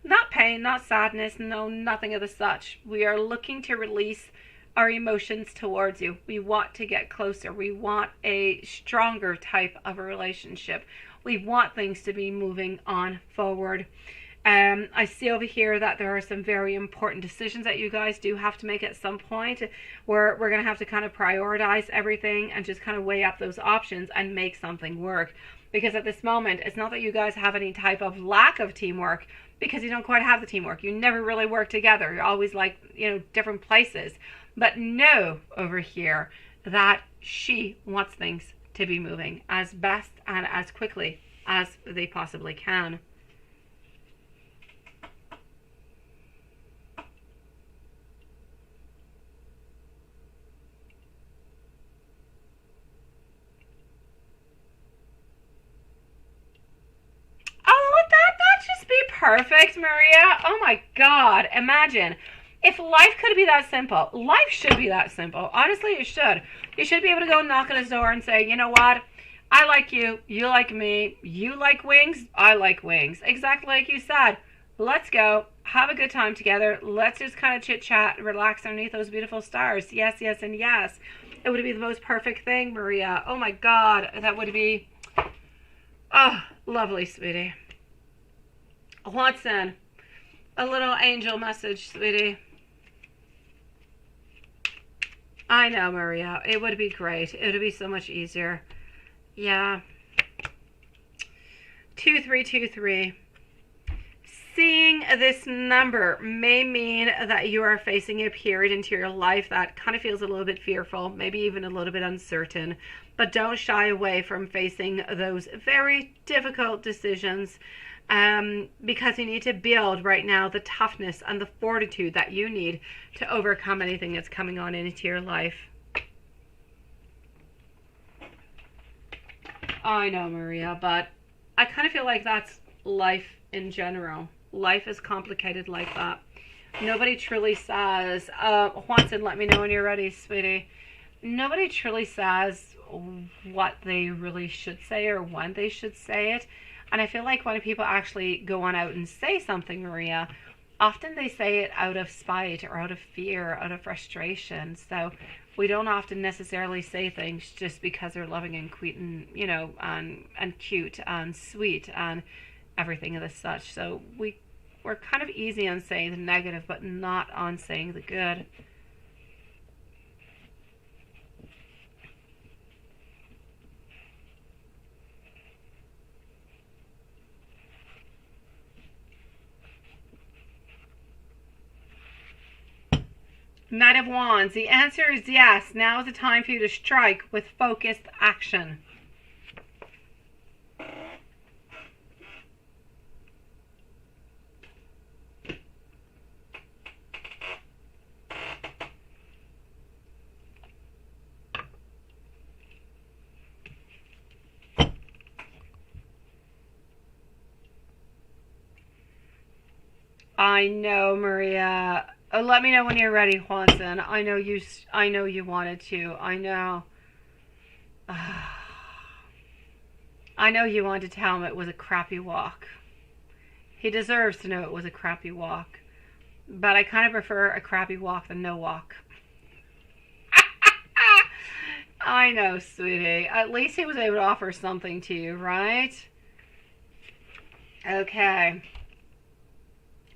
Not pain, not sadness, no, nothing of the such. We are looking to release our emotions towards you. We want to get closer. We want a stronger type of a relationship. We want things to be moving on forward. I see over here that there are some very important decisions that you guys do have to make at some point, where we're going to have to kind of prioritize everything and just kind of weigh up those options and make something work. Because at this moment, it's not that you guys have any type of lack of teamwork, because you don't quite have the teamwork. You never really work together. You're always like, different places. But know over here that she wants things to be moving as best and as quickly as they possibly can. Perfect, Maria. Oh my God. Imagine if life could be that simple. Life should be that simple. Honestly, it should. You should be able to go knock on his door and say, you know what? I like you. You like me. You like wings. I like wings. Exactly like you said. Let's go. Have a good time together. Let's just kind of chit chat, relax underneath those beautiful stars. Yes, yes, and yes. It would be the most perfect thing, Maria. Oh my God. That would be, lovely, sweetie. Watson, a little angel message, sweetie. I know, Maria. It would be great. It would be so much easier. Yeah. 2323. Seeing this number may mean that you are facing a period into your life that kind of feels a little bit fearful, maybe even a little bit uncertain. But don't shy away from facing those very difficult decisions. Because you need to build right now the toughness and the fortitude that you need to overcome anything that's coming on into your life. I know, Maria, but I kind of feel like that's life in general. Life is complicated like that. Nobody truly says, Watson, let me know when you're ready, sweetie. Nobody truly says what they really should say or when they should say it. And I feel like when people actually go on out and say something, Maria, often they say it out of spite or out of fear, out of frustration. So we don't often necessarily say things just because they're loving and cute and cute and sweet and everything of the such. So we're kind of easy on saying the negative, but not on saying the good. Knight of Wands. The answer is yes. Now is the time for you to strike with focused action. I know, Maria. Oh, let me know when you're ready, Watson. I know you wanted to. I know. I know you wanted to tell him it was a crappy walk. He deserves to know it was a crappy walk. But I kind of prefer a crappy walk than no walk. I know, sweetie. At least he was able to offer something to you, right? Okay.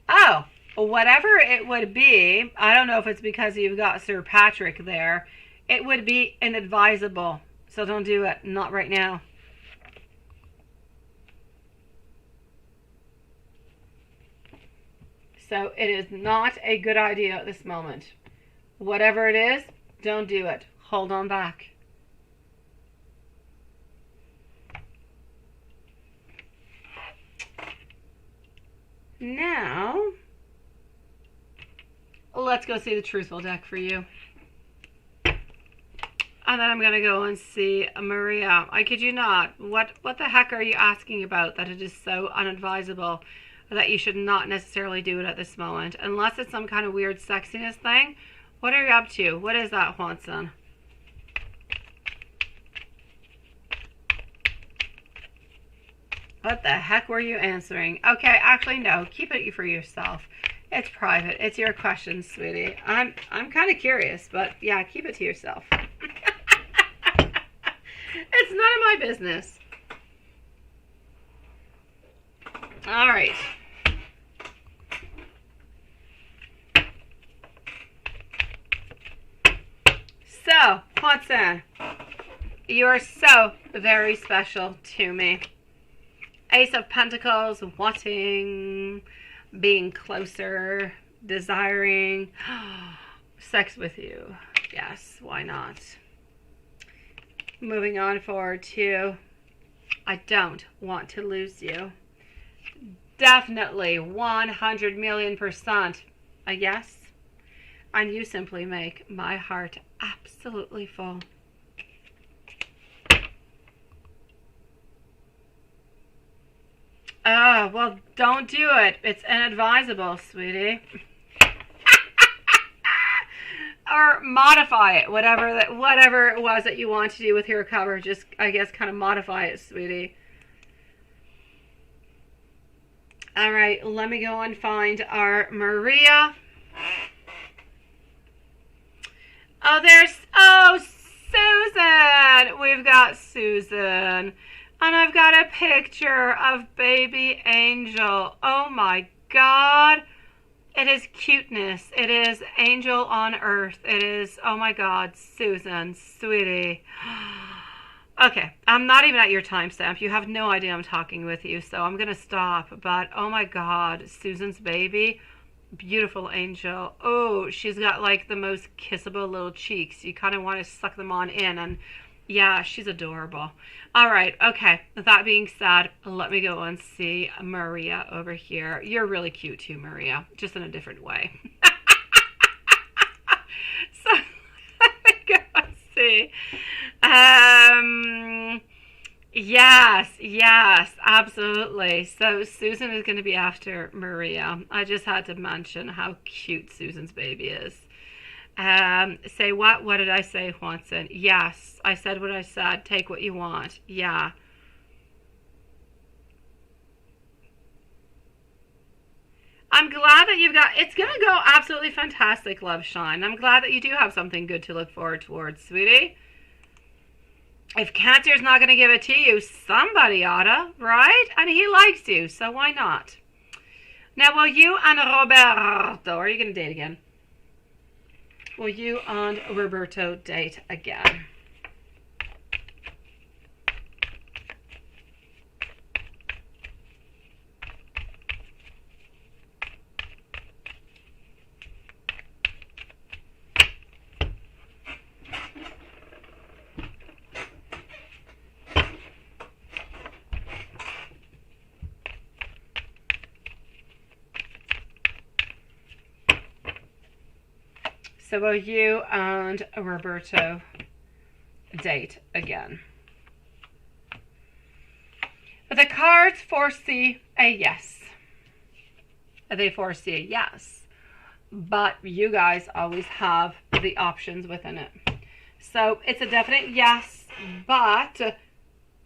Oh. Whatever it would be, I don't know if it's because you've got Sir Patrick there. It would be inadvisable. So don't do it. Not right now. So it is not a good idea at this moment. Whatever it is, don't do it. Hold on back. Now, let's go see the Truthful deck for you. And then I'm going to go and see Maria. I kid you not. What the heck are you asking about that it is so unadvisable that you should not necessarily do it at this moment? Unless it's some kind of weird sexiness thing. What are you up to? What is that, Juanson? What the heck were you answering? Okay, actually, no. Keep it for yourself. It's private. It's your question, sweetie. I'm kind of curious, but yeah, keep it to yourself. It's none of my business. All right. So, Watson, you are so very special to me. Ace of Pentacles, wanting, being closer, desiring sex with you. Yes, why not? Moving on forward to, I don't want to lose you. Definitely 100,000,000% a yes. And you simply make my heart absolutely full. Well, don't do it. It's inadvisable, sweetie. Or modify it, whatever it was that you want to do with your cover. Just, I guess, kind of modify it, sweetie. All right, let me go and find our Maria. Oh, Susan. We've got Susan. And I've got a picture of baby Angel. Oh my God. It is cuteness. It is angel on earth. It is, oh my God, Susan, sweetie. Okay, I'm not even at your timestamp. You have no idea I'm talking with you, so I'm going to stop. But, oh my God, Susan's baby, beautiful angel. Oh, she's got like the most kissable little cheeks. You kind of want to suck them on in, and yeah, she's adorable. All right, okay, that being said, let me go and see Maria over here. You're really cute too, Maria, just in a different way. So, let me go and see. Yes, absolutely. So Susan is going to be after Maria. I just had to mention how cute Susan's baby is. Say what? What did I say, Juanson? Yes, I said what I said. Take what you want. Yeah. I'm glad that you've got, it's going to go absolutely fantastic, Love Shine. I'm glad that you do have something good to look forward towards, sweetie. If Cancer's not going to give it to you, somebody oughta, right? And he likes you, so why not? Now, will you and Roberto, are you going to date again? Will you and Roberto date again? So will you and Roberto date again? The cards foresee a yes. They foresee a yes. But you guys always have the options within it. So it's a definite yes, but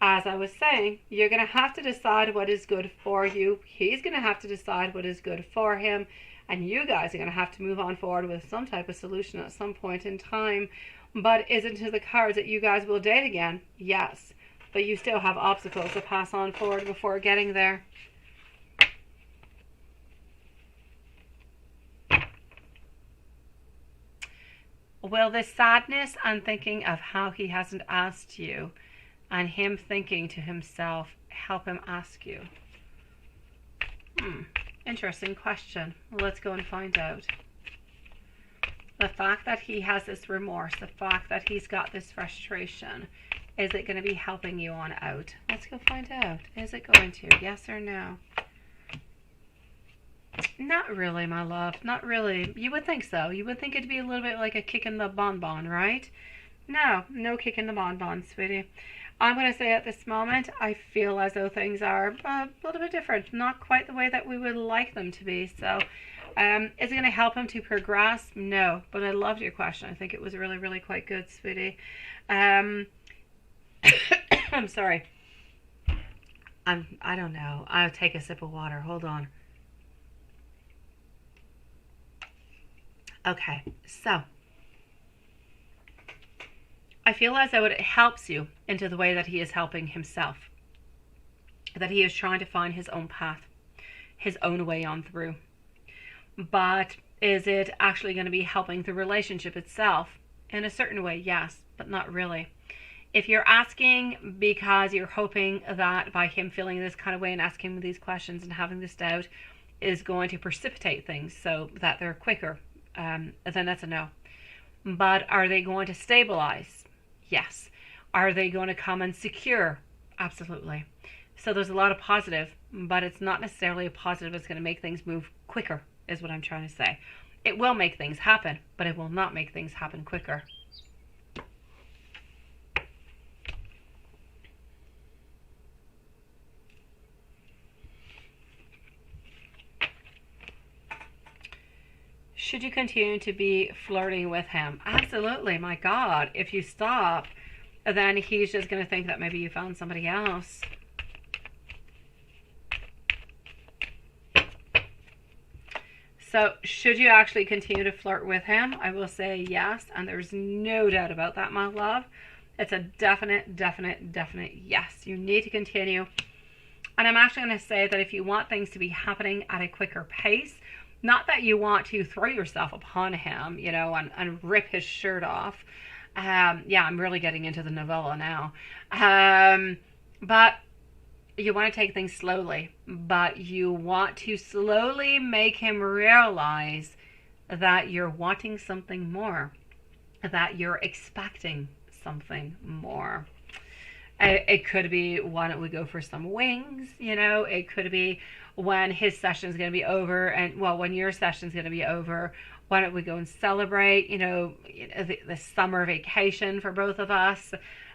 as I was saying, you're going to have to decide what is good for you. He's going to have to decide what is good for him. And you guys are going to have to move on forward with some type of solution at some point in time. But is it to the cards that you guys will date again? Yes. But you still have obstacles to pass on forward before getting there. Will this sadness and thinking of how he hasn't asked you and him thinking to himself help him ask you? Interesting question. Let's go and find out. The fact that he has this remorse, the fact that he's got this frustration, is it going to be helping you on out? Let's go find out. Is it going to? Yes or no? Not really, my love. Not really. You would think so. You would think it'd be a little bit like a kick in the bonbon, right? No, no kick in the bonbon, sweetie. I'm going to say at this moment, I feel as though things are a little bit different. Not quite the way that we would like them to be. So, is it going to help him to progress? No. But I loved your question. I think it was really, really quite good, sweetie. I'm sorry. I don't know. I'll take a sip of water. Hold on. Okay, so I feel as though it helps you into the way that he is helping himself, that he is trying to find his own path, his own way on through. But is it actually going to be helping the relationship itself? In a certain way, yes, but not really. If you're asking because you're hoping that by him feeling this kind of way and asking him these questions and having this doubt is going to precipitate things so that they're quicker, then that's a no. But are they going to stabilize? Yes. Are they going to come and secure? Absolutely. So there's a lot of positive, but it's not necessarily a positive that's going to make things move quicker, is what I'm trying to say. It will make things happen, but it will not make things happen quicker. Should you continue to be flirting with him? Absolutely, my God. If you stop, then he's just going to think that maybe you found somebody else. So, should you actually continue to flirt with him? I will say yes, and there's no doubt about that, my love. It's a definite, definite, definite yes. You need to continue. And I'm actually going to say that if you want things to be happening at a quicker pace, not that you want to throw yourself upon him, you know, and rip his shirt off. Yeah, I'm really getting into the novella now. But you want to take things slowly. But you want to slowly make him realize that you're wanting something more. That you're expecting something more. It could be, why don't we go for some wings? You know, it could be when his session is going to be over, and well, when your session is going to be over, why don't we go and celebrate, you know, the summer vacation for both of us?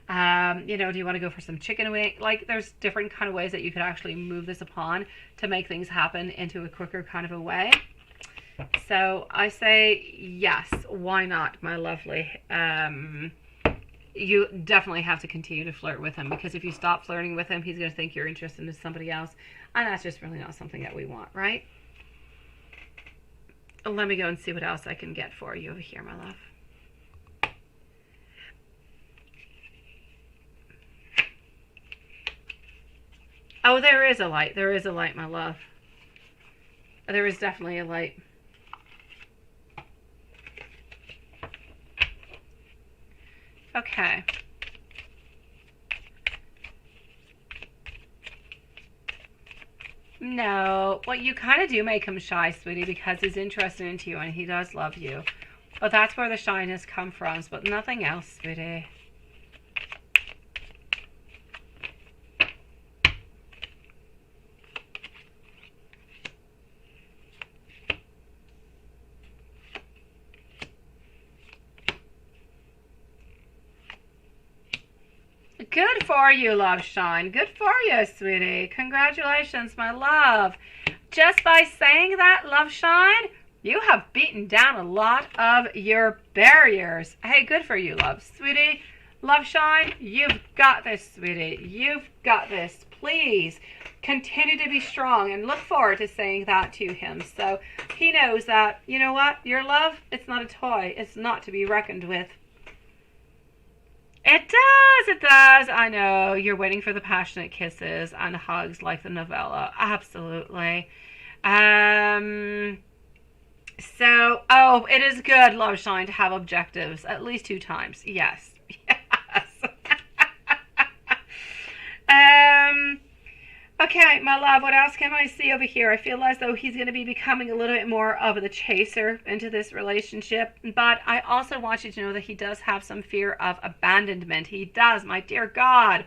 You know, do you want to go for some chicken wing? Like, there's different kind of ways that you could actually move this upon to make things happen into a quicker kind of a way. So I say yes, why not, my lovely? You definitely have to continue to flirt with him, because if you stop flirting with him, he's going to think you're interested in somebody else, and that's just really not something that we want, right? Let me go and see what else I can get for you over here, my love. Oh, there is a light. There is a light, my love. There is definitely a light. Okay. No, well, you kind of do make him shy, sweetie, because he's interested into you and he does love you. But that's where the shyness comes from, but nothing else, sweetie. Good for you, Love Shine. Good for you, sweetie. Congratulations, my love. Just by saying that, Love Shine, you have beaten down a lot of your barriers. Hey, good for you, love. Sweetie, Love Shine, you've got this, sweetie. You've got this. Please continue to be strong and look forward to saying that to him. So he knows that, you know what, your love, it's not a toy. It's not to be reckoned with. It does, it does. I know. You're waiting for the passionate kisses and hugs like the novella. Absolutely. So, oh, Oh, it is good, Love Shine, to have objectives at least 2 times. Yes. Yes. Okay, my love, what else can I see over here? I feel as though he's going to be becoming a little bit more of the chaser into this relationship. But I also want you to know that he does have some fear of abandonment. He does, my dear God.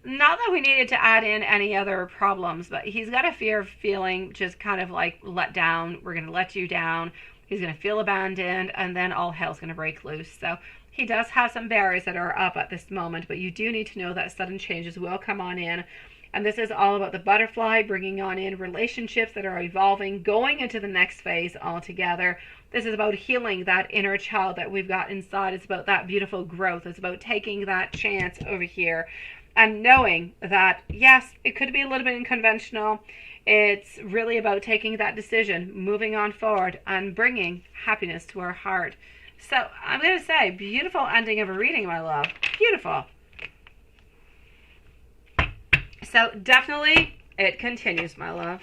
Not that we needed to add in any other problems, but he's got a fear of feeling just kind of like let down. We're going to let you down. He's going to feel abandoned, and then all hell's going to break loose. So he does have some barriers that are up at this moment, but you do need to know that sudden changes will come on in. And this is all about the butterfly, bringing on in relationships that are evolving, going into the next phase altogether. This is about healing that inner child that we've got inside. It's about that beautiful growth. It's about taking that chance over here and knowing that, yes, it could be a little bit unconventional. It's really about taking that decision, moving on forward, and bringing happiness to our heart. So I'm going to say, beautiful ending of a reading, my love. Beautiful. So definitely it continues, my love.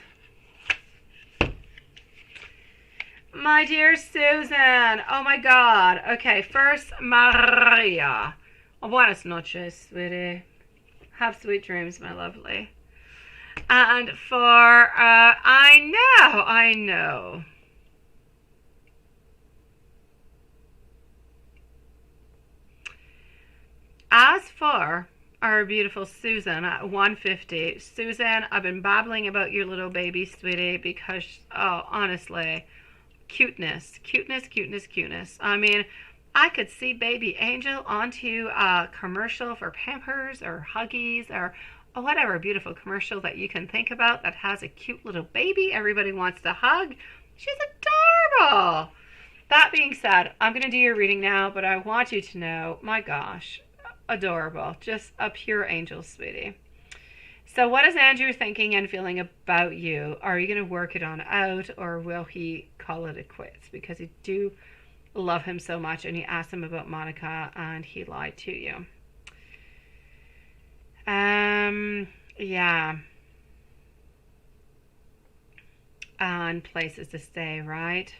My dear Susan. Oh my God. Okay, first Maria. Buenas noches, sweetie. Have sweet dreams, my lovely. And for, I know. As for our beautiful Susan at 150. Susan, I've been babbling about your little baby, sweetie, because, oh, honestly, cuteness. I mean, I could see baby Angel onto a commercial for Pampers or Huggies or whatever beautiful commercial that you can think about that has a cute little baby everybody wants to hug. She's adorable. That being said, I'm going to do your reading now, but I want you to know, my gosh, adorable. Just a pure angel, sweetie. So what is Andrew thinking and feeling about you? Are you going to work it on out, or will he call it a quits? Because you do love him so much, and you asked him about Monica and he lied to you. Yeah. And places to stay, right?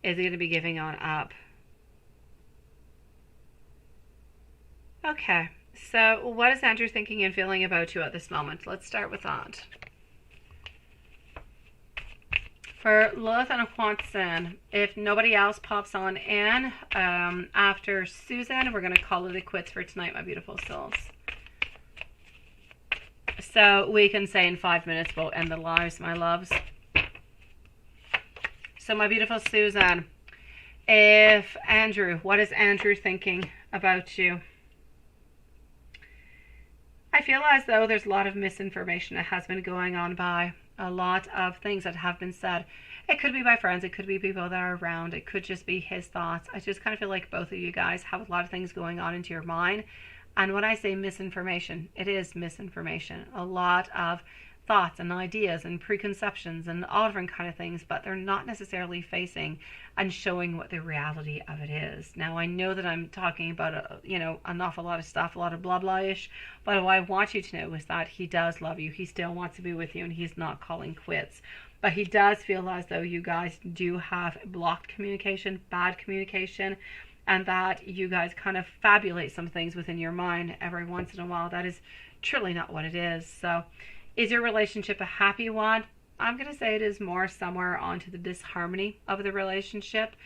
Is he going to be giving on up? Okay, so what is Andrew thinking and feeling about you at this moment? Let's start with that. For Lilith and Watson, if nobody else pops on in after Susan, we're going to call it a quits for tonight, my beautiful souls. So we can say in 5 minutes we'll end the lives, my loves. So my beautiful Susan, if Andrew, what is Andrew thinking about you? I feel as though there's a lot of misinformation that has been going on by a lot of things that have been said. It could be by friends, it could be people that are around, it could just be his thoughts. I just kind of feel like both of you guys have a lot of things going on into your mind. And when I say misinformation, it is misinformation. A lot of thoughts and ideas and preconceptions and all different kind of things, but they're not necessarily facing and showing what the reality of it is. Now, I know that I'm talking about an awful lot of stuff, a lot of blah blah-ish, but what I want you to know is that he does love you. He still wants to be with you, and he's not calling quits. But he does feel as though you guys do have blocked communication, bad communication, and that you guys kind of fabulate some things within your mind every once in a while. That is truly not what it is. So is your relationship a happy one? I'm going to say it is more somewhere onto the disharmony of the relationship.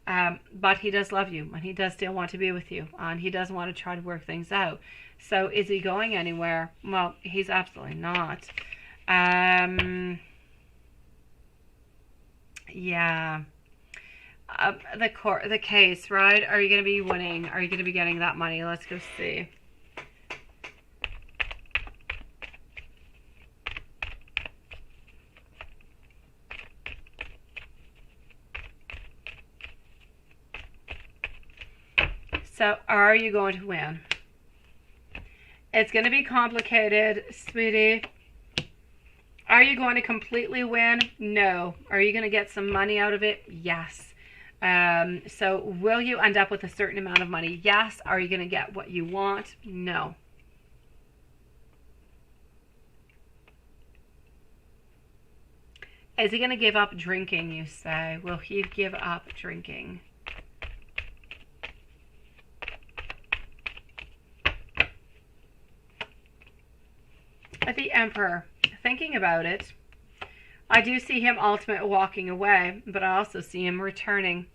But he does love you, and he does still want to be with you, and he does want to try to work things out. So is he going anywhere? Well, he's absolutely not. Yeah. The case, right? Are you going to be winning? Are you going to be getting that money? Let's go see. So, are you going to win? It's going to be complicated, sweetie. Are you going to completely win? No. Are you going to get some money out of it? Yes. So, will you end up with a certain amount of money? Yes. Are you going to get what you want? No. Is he going to give up drinking, you say? Will he give up drinking? The Emperor. Thinking about it, I do see him ultimately walking away, but I also see him returning.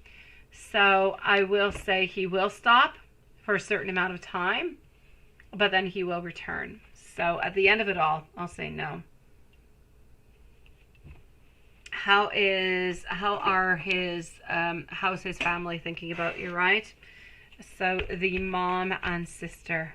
So I will say he will stop for a certain amount of time, but then he will return. So at the end of it all, I'll say no. How's his family thinking about you, right? So the mom and sister.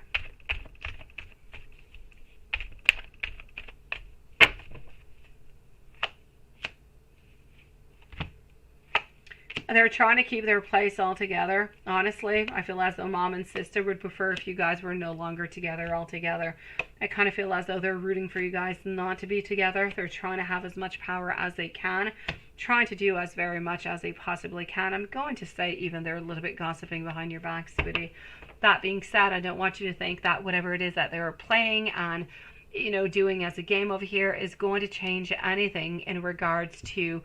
They're trying to keep their place all together. Honestly, I feel as though mom and sister would prefer if you guys were no longer together altogether. I kind of feel as though they're rooting for you guys not to be together. They're trying to have as much power as they can, trying to do as very much as they possibly can. I'm going to say even they're a little bit gossiping behind your back, sweetie. That being said, I don't want you to think that whatever it is that they're playing and, you know, doing as a game over here is going to change anything in regards to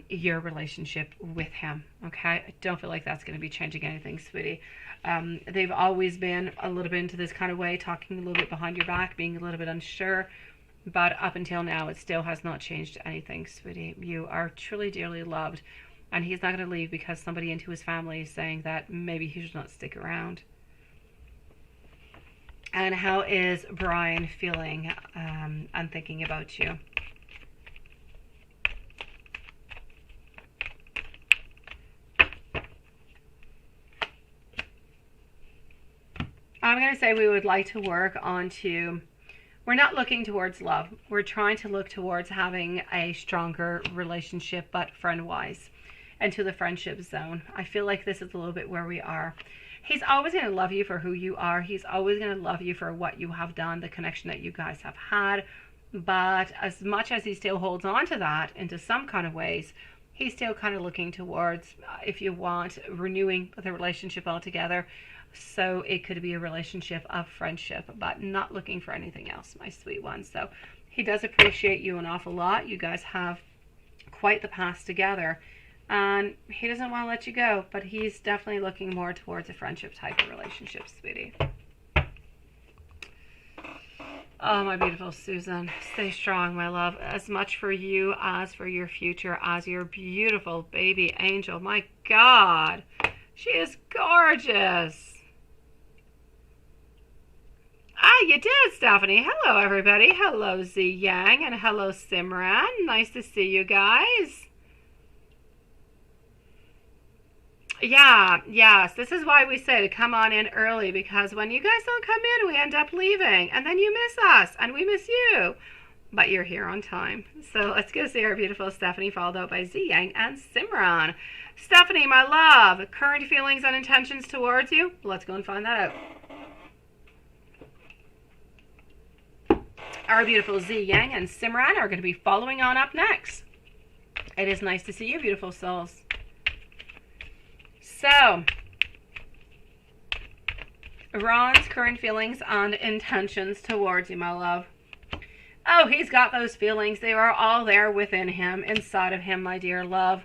your relationship with him. Okay, I don't feel like that's going to be changing anything, sweetie. They've always been a little bit into this kind of way, talking a little bit behind your back, being a little bit unsure, but up until now it still has not changed anything, sweetie. You are truly dearly loved, and he's not going to leave because somebody into his family is saying that maybe he should not stick around. And how is Brian feeling and thinking about you? I'm going to say we would like to work on we're not looking towards love. We're trying to look towards having a stronger relationship, but friend-wise, into the friendship zone. I feel like this is a little bit where we are. He's always going to love you for who you are. He's always going to love you for what you have done, the connection that you guys have had. But as much as he still holds on to that into some kind of ways, he's still kind of looking towards, if you want, renewing the relationship altogether. So it could be a relationship of friendship, but not looking for anything else, my sweet one. So he does appreciate you an awful lot. You guys have quite the past together, and he doesn't want to let you go, but he's definitely looking more towards a friendship type of relationship, sweetie. Oh, my beautiful Susan, stay strong, my love. As much for you as for your future, as your beautiful baby angel. My God, she is gorgeous. Ah, you did, Stephanie. Hello, everybody. Hello, Z Yang, and hello, Simran. Nice to see you guys. Yeah, yes. This is why we say to come on in early, because when you guys don't come in, we end up leaving, and then you miss us, and we miss you. But you're here on time. So let's go see our beautiful Stephanie, followed out by Z Yang and Simran. Stephanie, my love, current feelings and intentions towards you? Let's go and find that out. Our beautiful Z Yang and Simran are going to be following on up next. It is nice to see you, beautiful souls. So, Ron's current feelings and intentions towards you, my love. Oh, he's got those feelings. They are all there within him, inside of him, my dear love.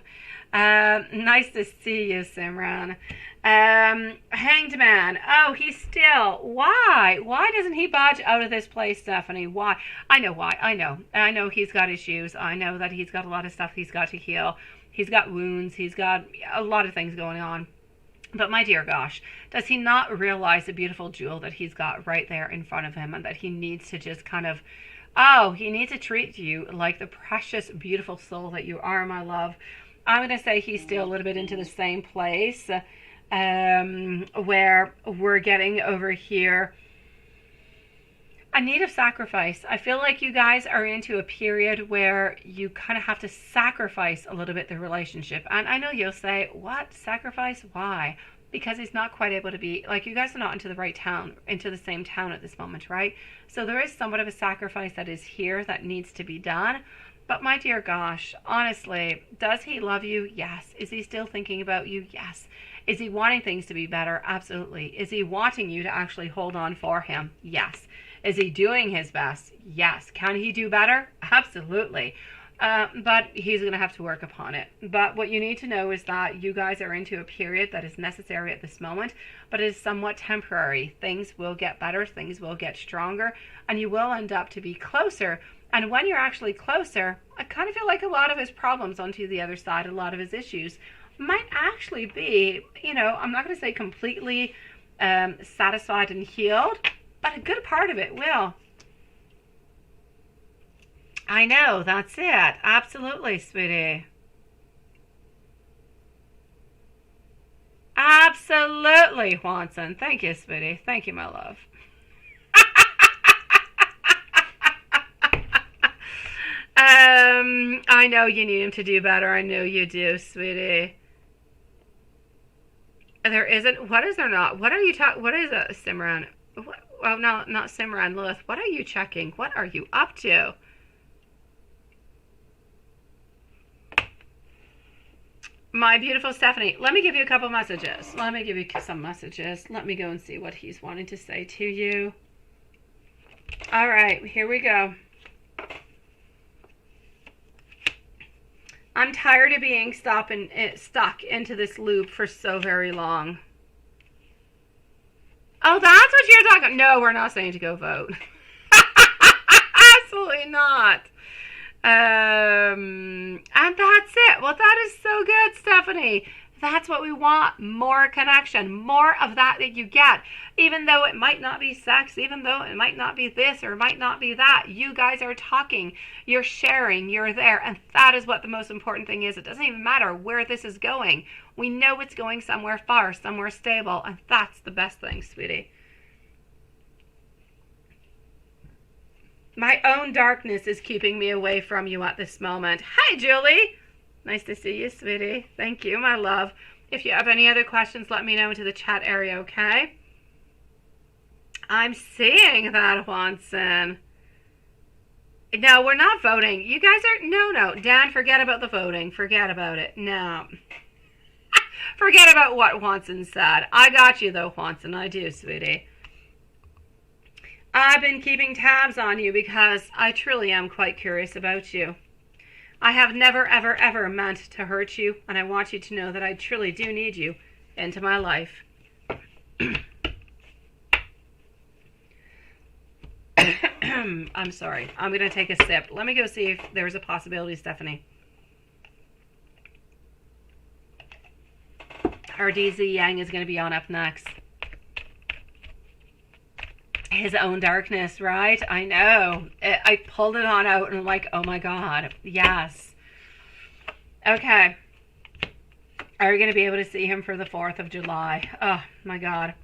Nice to see you, Simran. Hanged Man. Oh, he's still. Why? Why doesn't he budge out of this place, Stephanie? Why? I know why. I know he's got issues. I know that he's got a lot of stuff he's got to heal. He's got wounds. He's got a lot of things going on. But my dear gosh, does he not realize the beautiful jewel that he's got right there in front of him, and that he needs to just kind of, he needs to treat you like the precious, beautiful soul that you are, my love. I'm going to say he's still a little bit into the same place where we're getting over here a need of sacrifice. I feel like you guys are into a period where you kind of have to sacrifice a little bit the relationship. And I know you'll say, what? Sacrifice? Why? Because he's not quite able to be, like, you guys are not into the right town, into the same town at this moment, right? So there is somewhat of a sacrifice that is here that needs to be done. But my dear gosh, honestly, does he love you? Yes. Is he still thinking about you? Yes. Is he wanting things to be better? Absolutely. Is he wanting you to actually hold on for him? Yes. Is he doing his best? Yes. Can he do better? Absolutely. But he's going to have to work upon it. But what you need to know is that you guys are into a period that is necessary at this moment, but it is somewhat temporary. Things will get better, things will get stronger, and you will end up to be closer. And when you're actually closer, I kind of feel like a lot of his problems onto the other side, a lot of his issues might actually be, I'm not going to say completely satisfied and healed, but a good part of it will. I know, that's it. Absolutely, sweetie. Absolutely, Juanson. Thank you, sweetie. Thank you, my love. I know you need him to do better. I know you do, sweetie. There isn't. What is there not? What are you talking? What is a Simran? What, well, no, not Simran, Lilith. What are you checking? What are you up to? My beautiful Stephanie, let me give you a couple messages. Let me give you some messages. Let me go and see what he's wanting to say to you. All right, here we go. I'm tired of being stuck into this loop for so very long. Oh, that's what you're talking. No, we're not saying to go vote. Absolutely not. And that's it. Well, that is so good, Stephanie. That's what we want. More connection. More of that you get. Even though it might not be sex, even though it might not be this or it might not be that, you guys are talking, you're sharing, you're there. And that is what the most important thing is. It doesn't even matter where this is going. We know it's going somewhere far, somewhere stable. And that's the best thing, sweetie. My own darkness is keeping me away from you at this moment. Hi, Julie. Nice to see you, sweetie. Thank you, my love. If you have any other questions, let me know into the chat area, okay? I'm seeing that, Juanson. No, we're not voting. You guys are... No. Dan, forget about the voting. Forget about it. No. Forget about what Juanson said. I got you, though, Juanson. I do, sweetie. I've been keeping tabs on you because I truly am quite curious about you. I have never, ever, ever meant to hurt you, and I want you to know that I truly do need you into my life. I'm sorry. I'm going to take a sip. Let me go see if there's a possibility, Stephanie. Our DZ Yang is going to be on up next. His own darkness, right? I know. I pulled it on out and I'm like, oh my God, yes. Okay. Are you going to be able to see him for the 4th of July? Oh my God.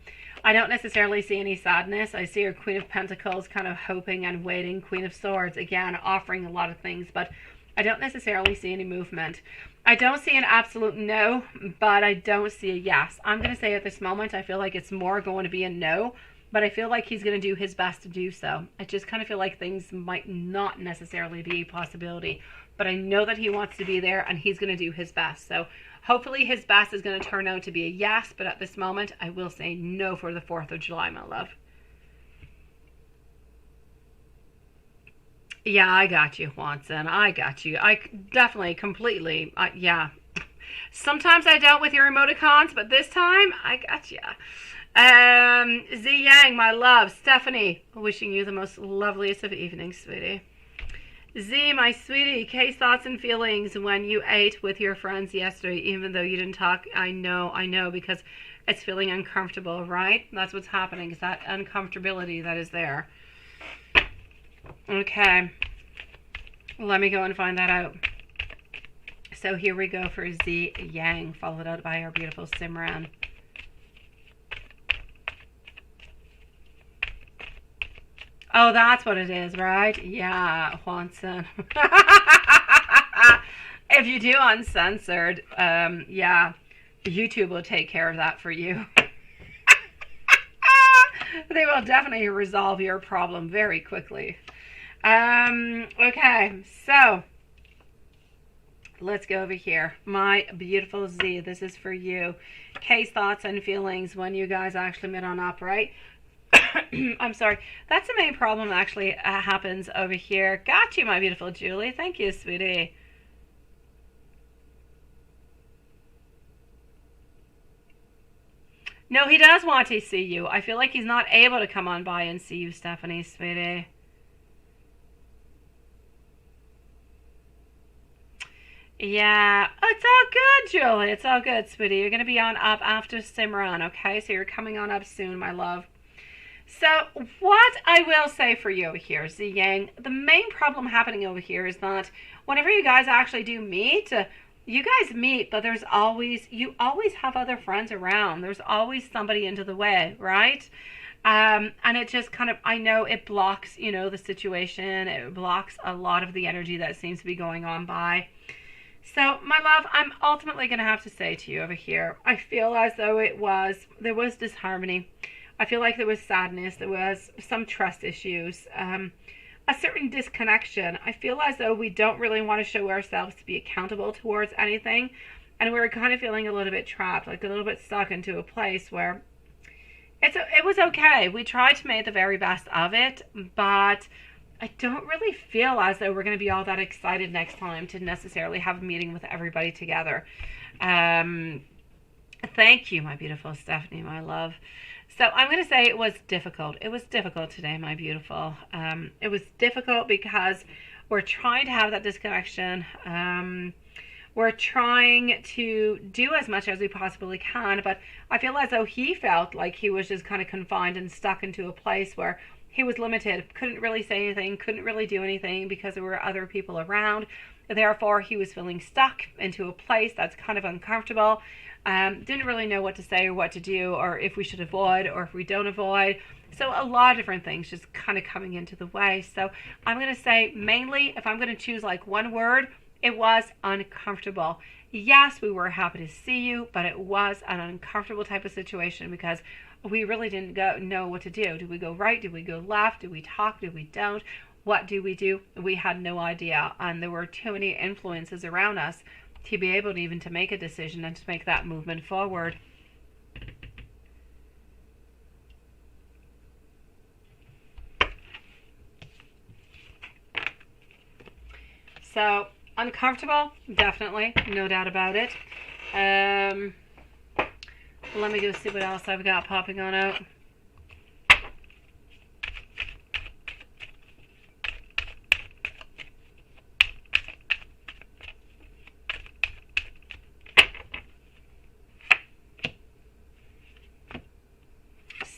I don't necessarily see any sadness. I see her Queen of Pentacles kind of hoping and waiting. Queen of Swords, again, offering a lot of things, but I don't necessarily see any movement. I don't see an absolute no, but I don't see a yes. I'm going to say at this moment, I feel like it's more going to be a no. But I feel like he's going to do his best to do so. I just kind of feel like things might not necessarily be a possibility. But I know that he wants to be there and he's going to do his best. So hopefully his best is going to turn out to be a yes. But at this moment, I will say no for the 4th of July, my love. Yeah, I got you, Juanson. I got you. I definitely, completely, yeah. Sometimes I dealt with your emoticons, but this time, I got you. Z Yang, my love. Stephanie, wishing you the most loveliest of evenings, sweetie. Z, my sweetie, Kay's thoughts and feelings when you ate with your friends yesterday, even though you didn't talk. I know, because it's feeling uncomfortable, right? That's what's happening, is that uncomfortability that is there. Okay. Let me go and find that out. So here we go for Z Yang, followed out by our beautiful Simran. Oh, that's what it is, right? Yeah, Juanson. If you do uncensored, yeah, YouTube will take care of that for you. They will definitely resolve your problem very quickly. Okay, so let's go over here. My beautiful Z, this is for you. Kay's thoughts and feelings when you guys actually met on up, right? I'm sorry. That's the main problem that actually happens over here. Got you, my beautiful Julie. Thank you, sweetie. No, he does want to see you. I feel like he's not able to come on by and see you, Stephanie, sweetie. Yeah, it's all good, Julie. It's all good, sweetie. You're going to be on up after Simran, okay? So you're coming on up soon, my love. So what I will say for you over here, Z Yang, the main problem happening over here is that whenever you guys actually do meet, you guys meet, but you always have other friends around. There's always somebody into the way, right? And it just kind of, I know it blocks, the situation. It blocks a lot of the energy that seems to be going on by. So, my love, I'm ultimately going to have to say to you over here, I feel as though there was disharmony. I feel like there was sadness. There was some trust issues, a certain disconnection. I feel as though we don't really want to show ourselves to be accountable towards anything. And we're kind of feeling a little bit trapped, like a little bit stuck into a place where it was okay. We tried to make the very best of it, but I don't really feel as though we're going to be all that excited next time to necessarily have a meeting with everybody together. Thank you, my beautiful Stephanie, my love. So I'm going to say it was difficult. It was difficult today, my beautiful. It was difficult because we're trying to have that disconnection. We're trying to do as much as we possibly can, but I feel as though he felt like he was just kind of confined and stuck into a place where he was limited, couldn't really say anything, couldn't really do anything because there were other people around. Therefore, he was feeling stuck into a place that's kind of uncomfortable. Didn't really know what to say or what to do, or if we should avoid or if we don't avoid. So a lot of different things just kind of coming into the way. So I'm going to say mainly, if I'm going to choose like one word, it was uncomfortable. Yes, we were happy to see you, but it was an uncomfortable type of situation because we really didn't know what to do. Do we go right? Do we go left? Do we talk? Do we don't? What do we do? We had no idea. And there were too many influences around us to be able to even to make a decision and to make that movement forward. So, uncomfortable, definitely, no doubt about it. Let me go see what else I've got popping on out.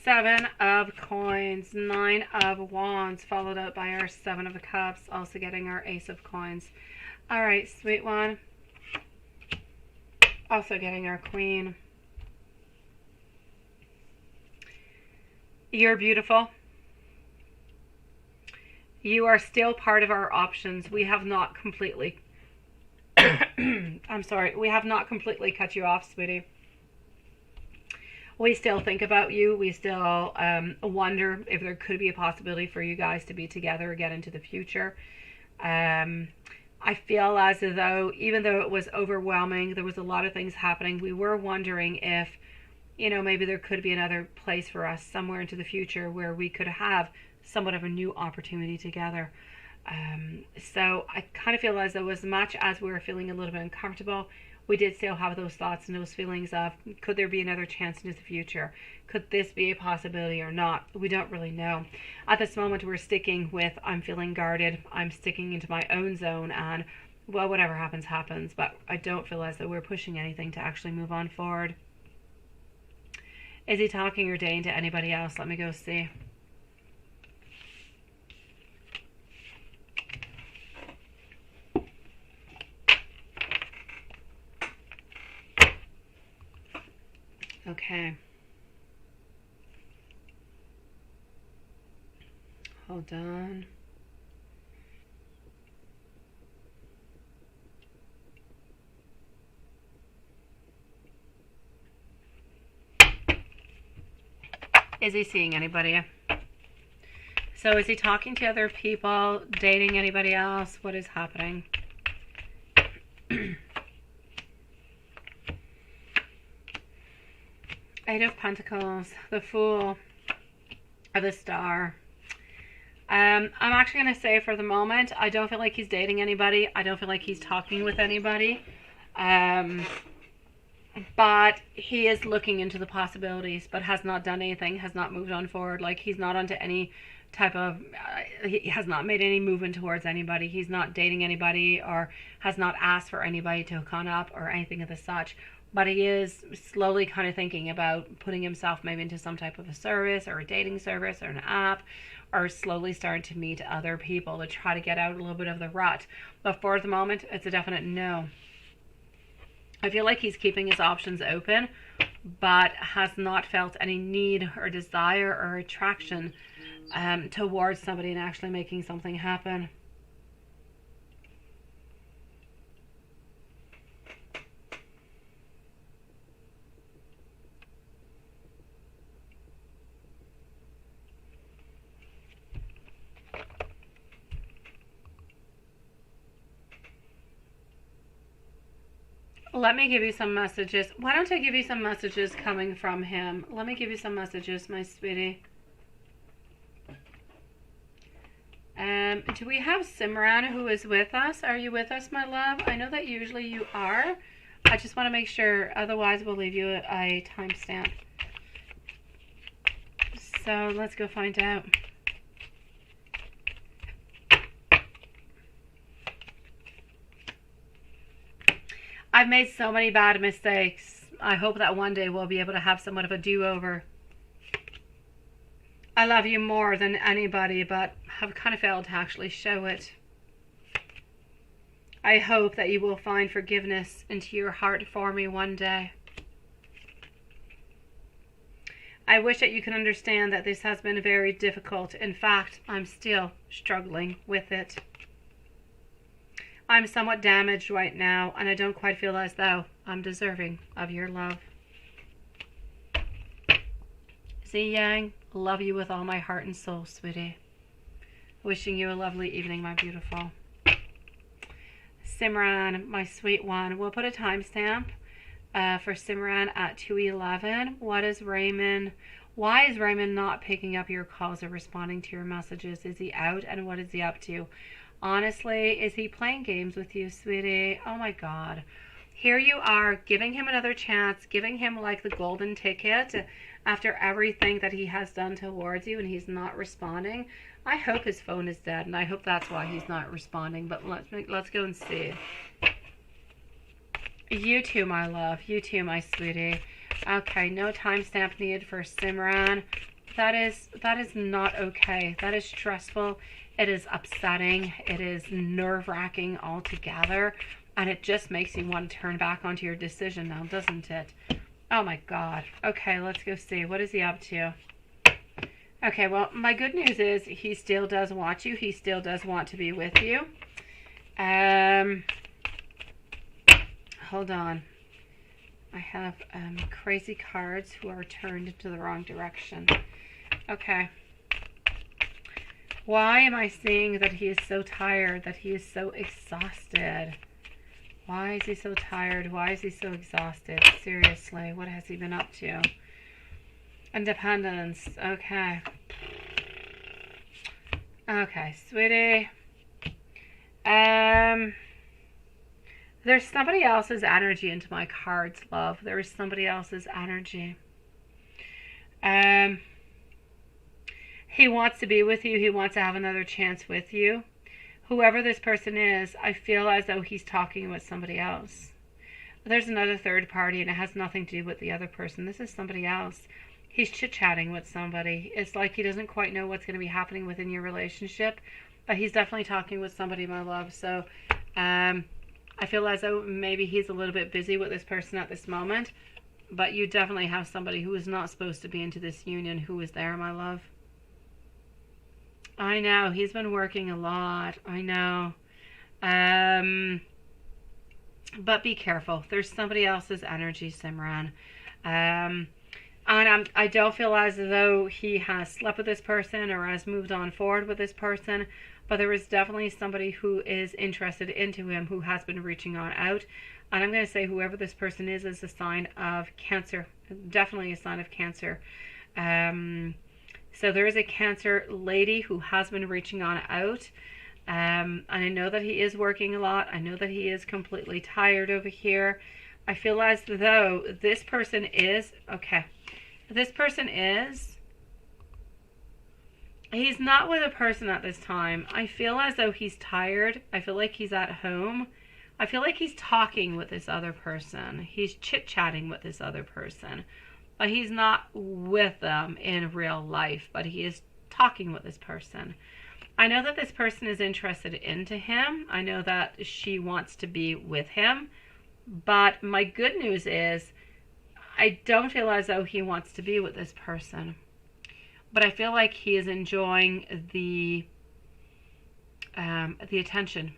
Seven of coins, 9 of wands, followed up by our 7 of cups, also getting our ace of coins. All right, sweet one. Also getting our queen. You're beautiful. You are still part of our options. We have not completely, I'm sorry, we have not completely cut you off, sweetie. We still think about you. We still wonder if there could be a possibility for you guys to be together again into the future. I feel as though, even though it was overwhelming, there was a lot of things happening, we were wondering if, maybe there could be another place for us somewhere into the future where we could have somewhat of a new opportunity together. So I kind of feel as though as much as we were feeling a little bit uncomfortable, we did still have those thoughts and those feelings of, could there be another chance into the future? Could this be a possibility or not? We don't really know. At this moment, we're sticking with, I'm feeling guarded. I'm sticking into my own zone and, well, whatever happens, happens. But I don't feel as though we're pushing anything to actually move on forward. Is he talking or dating to anybody else? Let me go see. Okay. Hold on. Is he seeing anybody? So is he talking to other people, dating anybody else? What is happening? Eight of Pentacles, the Fool, The Star. I'm actually going to say for the moment, I don't feel like he's dating anybody. I don't feel like he's talking with anybody. But he is looking into the possibilities, but has not done anything, has not moved on forward. Like, he's not onto any type of, he has not made any movement towards anybody. He's not dating anybody or has not asked for anybody to hook on up or anything of the such. But he is slowly kind of thinking about putting himself maybe into some type of a service or a dating service or an app, or slowly starting to meet other people to try to get out a little bit of the rut. But for the moment, it's a definite no. I feel like he's keeping his options open, but has not felt any need or desire or attraction towards somebody and actually making something happen. Let me give you some messages. Why don't I give you some messages coming from him? Let me give you some messages, my sweetie. Do we have Simran who is with us? Are you with us, my love? I know that usually you are. I just want to make sure. Otherwise, we'll leave you a timestamp. So let's go find out. I've made so many bad mistakes. I hope that one day we'll be able to have somewhat of a do-over. I love you more than anybody, but have kind of failed to actually show it. I hope that you will find forgiveness into your heart for me one day. I wish that you can understand that this has been very difficult. In fact, I'm still struggling with it. I'm somewhat damaged right now, and I don't quite feel as though I'm deserving of your love. Z Yang, love you with all my heart and soul, sweetie. Wishing you a lovely evening, my beautiful. Simran, my sweet one, we'll put a timestamp for Simran at 2:11. What is Raymond? Why is Raymond not picking up your calls or responding to your messages? Is he out, and what is he up to? Honestly, is he playing games with you, sweetie? Oh my God. Here you are, giving him another chance, giving him like the golden ticket after everything that he has done towards you, and he's not responding. I hope his phone is dead, and I hope that's why he's not responding, but let's go and see. You too, my love. You too, my sweetie. Okay, no timestamp needed for Simran. That is not okay. That is stressful. It is upsetting. It is nerve-wracking altogether. And it just makes you want to turn back onto your decision now, doesn't it? Oh my God. Okay, let's go see. What is he up to? Okay, well, my good news is he still does want you. He still does want to be with you. Hold on. I have crazy cards who are turned into the wrong direction. Okay. Why am I seeing that he is so tired, that he is so exhausted? Why is he so tired? Why is he so exhausted? Seriously, what has he been up to? Independence. Okay. Okay, sweetie. There's somebody else's energy into my cards, love. There is somebody else's energy. He wants to be with you. He wants to have another chance with you. Whoever this person is, I feel as though he's talking with somebody else. There's another third party, and it has nothing to do with the other person. This is somebody else. He's chit-chatting with somebody. It's like he doesn't quite know what's going to be happening within your relationship, but he's definitely talking with somebody, my love. So I feel as though maybe he's a little bit busy with this person at this moment, but you definitely have somebody who is not supposed to be into this union who is there, my love. I know, he's been working a lot. I know. But be careful. There's somebody else's energy, Simran. And I don't feel as though he has slept with this person or has moved on forward with this person, but there is definitely somebody who is interested into him who has been reaching on out. And I'm going to say whoever this person is a sign of Cancer. Definitely a sign of Cancer. So there is a Cancer lady who has been reaching on out. And I know that he is working a lot. I know that he is completely tired over here. I feel as though this person is, okay, this person is, he's not with a person at this time. I feel as though he's tired. I feel like he's at home. I feel like he's talking with this other person. He's chit-chatting with this other person. But he's not with them in real life, but he is talking with this person. I know that this person is interested into him. I know that she wants to be with him. But my good news is I don't feel as though he wants to be with this person. But I feel like he is enjoying the attention.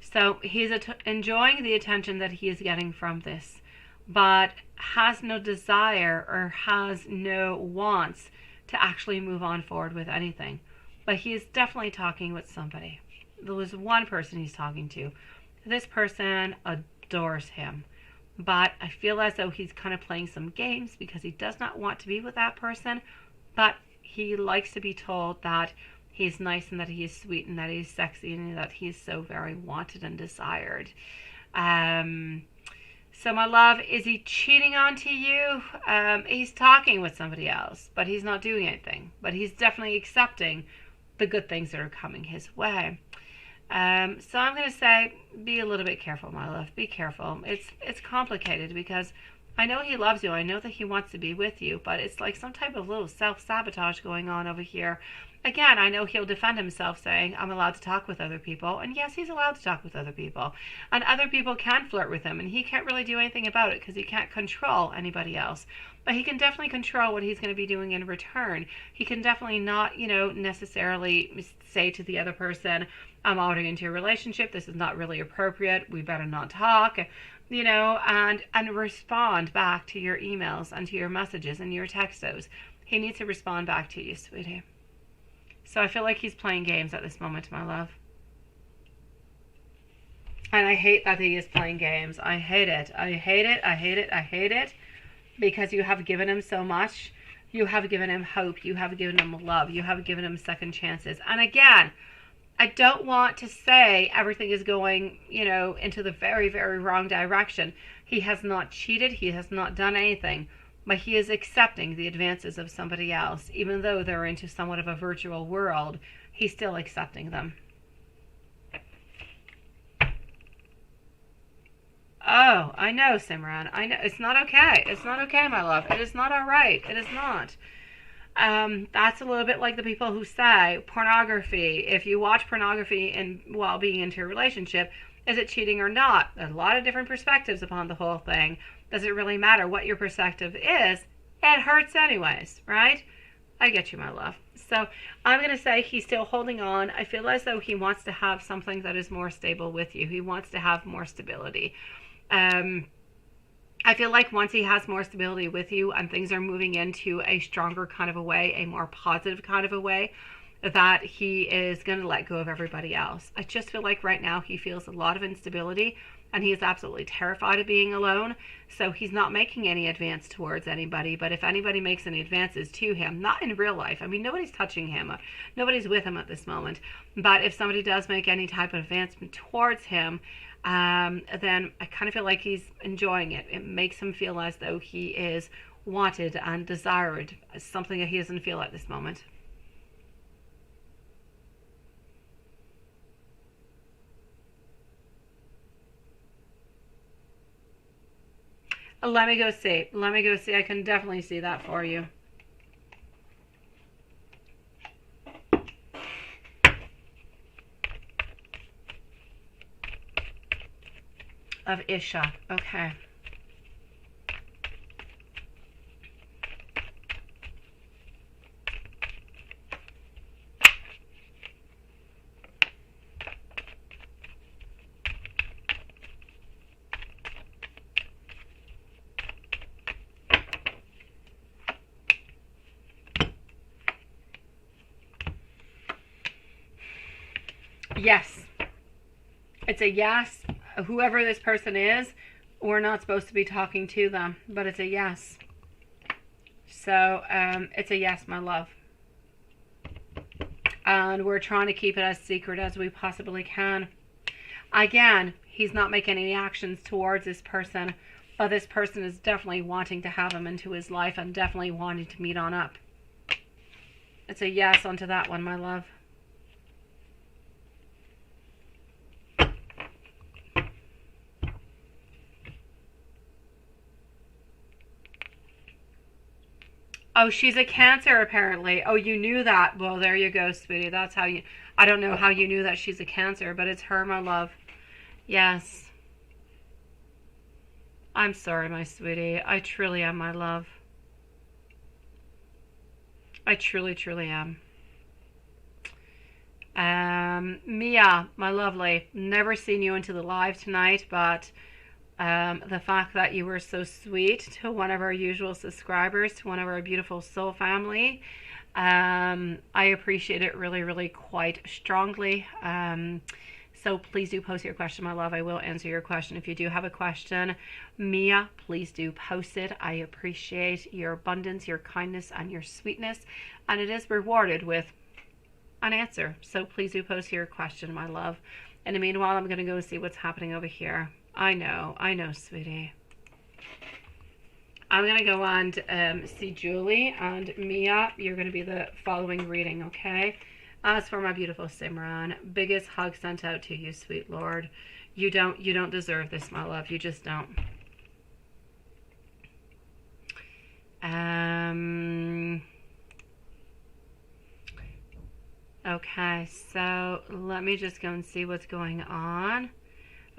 So he's enjoying the attention that he is getting from this, but has no desire or has no wants to actually move on forward with anything. But he is definitely talking with somebody. There was one person he's talking to. This person adores him. But I feel as though he's kind of playing some games because he does not want to be with that person. But he likes to be told that he's nice and that he's sweet and that he's sexy and that he's so very wanted and desired. So my love, is he cheating onto you? He's talking with somebody else, but he's not doing anything. But he's definitely accepting the good things that are coming his way. So I'm going to say, be a little bit careful, my love. Be careful. It's complicated because I know he loves you. I know that he wants to be with you, but it's like some type of little self-sabotage going on over here. Again, I know he'll defend himself saying, I'm allowed to talk with other people. And yes, he's allowed to talk with other people. And other people can flirt with him. And he can't really do anything about it because he can't control anybody else. But he can definitely control what he's going to be doing in return. He can definitely not, necessarily say to the other person, I'm entering into a relationship. This is not really appropriate. We better not talk, and respond back to your emails and to your messages and your textos. He needs to respond back to you, sweetie. So I feel like he's playing games at this moment, my love. And I hate that he is playing games. I hate it. I hate it. I hate it. I hate it. Because you have given him so much. You have given him hope. You have given him love. You have given him second chances. And again, I don't want to say everything is going, into the very, very wrong direction. He has not cheated. He has not done anything. But he is accepting the advances of somebody else. Even though they're into somewhat of a virtual world, he's still accepting them. Oh, I know, Simran. I know. It's not okay. It's not okay, my love. It is not all right. It is not. That's a little bit like the people who say pornography. If you watch pornography while being into a relationship, is it cheating or not? There's a lot of different perspectives upon the whole thing. Does it really matter what your perspective is? It hurts anyways, right? I get you, my love. So I'm going to say he's still holding on. I feel as though he wants to have something that is more stable with you. He wants to have more stability. I feel like once he has more stability with you and things are moving into a stronger kind of a way, a more positive kind of a way, that he is going to let go of everybody else. I just feel like right now he feels a lot of instability and he is absolutely terrified of being alone. So he's not making any advance towards anybody. But if anybody makes any advances to him, not in real life, I mean, nobody's touching him. Nobody's with him at this moment. But if somebody does make any type of advancement towards him, then I kind of feel like he's enjoying it. It makes him feel as though he is wanted and desired, something that he doesn't feel at this moment. Let me go see. Let me go see. I can definitely see that for you. Of Isha. Okay. Yes. It's a yes. Whoever this person is, we're not supposed to be talking to them, but it's a yes. So it's a yes, my love. And we're trying to keep it as secret as we possibly can. Again, he's not making any actions towards this person, but this person is definitely wanting to have him into his life and definitely wanting to meet on up. It's a yes onto that one, my love. Oh, she's a Cancer, apparently. Oh, you knew that. Well, there you go, sweetie. That's how you... I don't know how you knew that she's a Cancer, but it's her, my love. Yes. I'm sorry, my sweetie. I truly am, my love. I truly, truly am. Mia, my lovely. Never seen you into the live tonight, but... the fact that you were so sweet to one of our usual subscribers, to one of our beautiful soul family, I appreciate it really, really quite strongly. So please do post your question, my love. I will answer your question. If you do have a question, Mia, please do post it. I appreciate your abundance, your kindness, and your sweetness, and it is rewarded with an answer. So please do post your question, my love. In the meanwhile, I'm going to go see what's happening over here. I know, sweetie. I'm going to go on to see Julie, and Mia, you're going to be the following reading, okay? As for my beautiful Simran, biggest hug sent out to you, sweet Lord. You don't deserve this, my love. You just don't. Okay, so let me just go and see what's going on.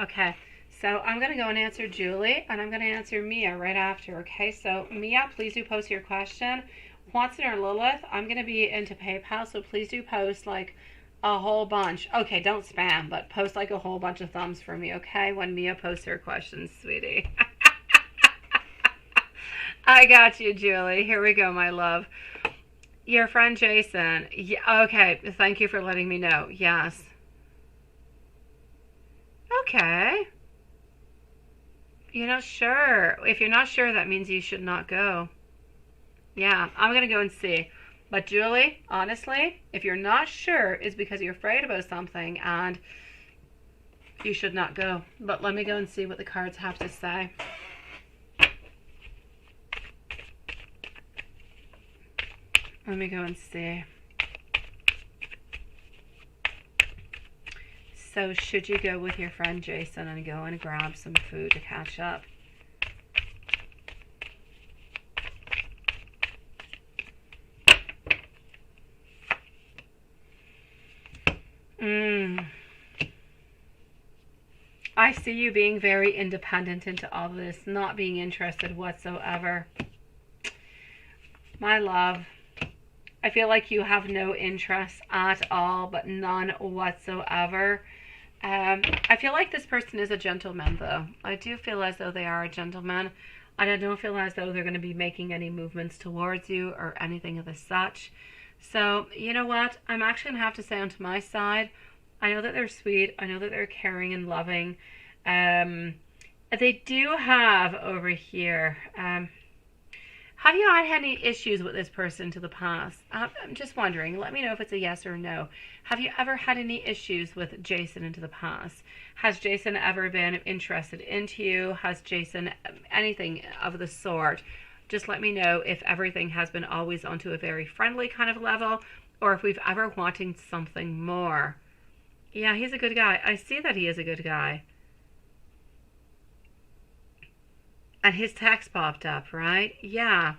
Okay. So I'm going to go and answer Julie, and I'm going to answer Mia right after, okay? So Mia, please do post your question. Watson or Lilith, I'm going to be into PayPal, so please do post like a whole bunch. Okay, don't spam, but post like a whole bunch of thumbs for me, okay? When Mia posts her questions, sweetie. I got you, Julie. Here we go, my love. Your friend Jason. Yeah, okay, thank you for letting me know. Yes. Okay. You're not sure. If you're not sure, that means you should not go. Yeah, I'm going to go and see. But Julie, honestly, if you're not sure, it's because you're afraid about something and you should not go. But let me go and see what the cards have to say. Let me go and see. So should you go with your friend Jason and go and grab some food to catch up? I see you being very independent into all of this, not being interested whatsoever. My love, I feel like you have no interest at all, but none whatsoever. I feel like this person is a gentleman, though. I do feel as though they are a gentleman, and I don't feel as though they're going to be making any movements towards you or anything of the such. So, you know what? I'm actually going to have to say onto my side, I know that they're sweet. I know that they're caring and loving. They do have over here... have you had any issues with this person to the past? I'm just wondering. Let me know if it's a yes or no. Have you ever had any issues with Jason into the past? Has Jason ever been interested into you? Has Jason anything of the sort? Just let me know if everything has been always onto a very friendly kind of level, or if we've ever wanted something more. Yeah, he's a good guy. I see that he is a good guy. And his text popped up, right? Yeah.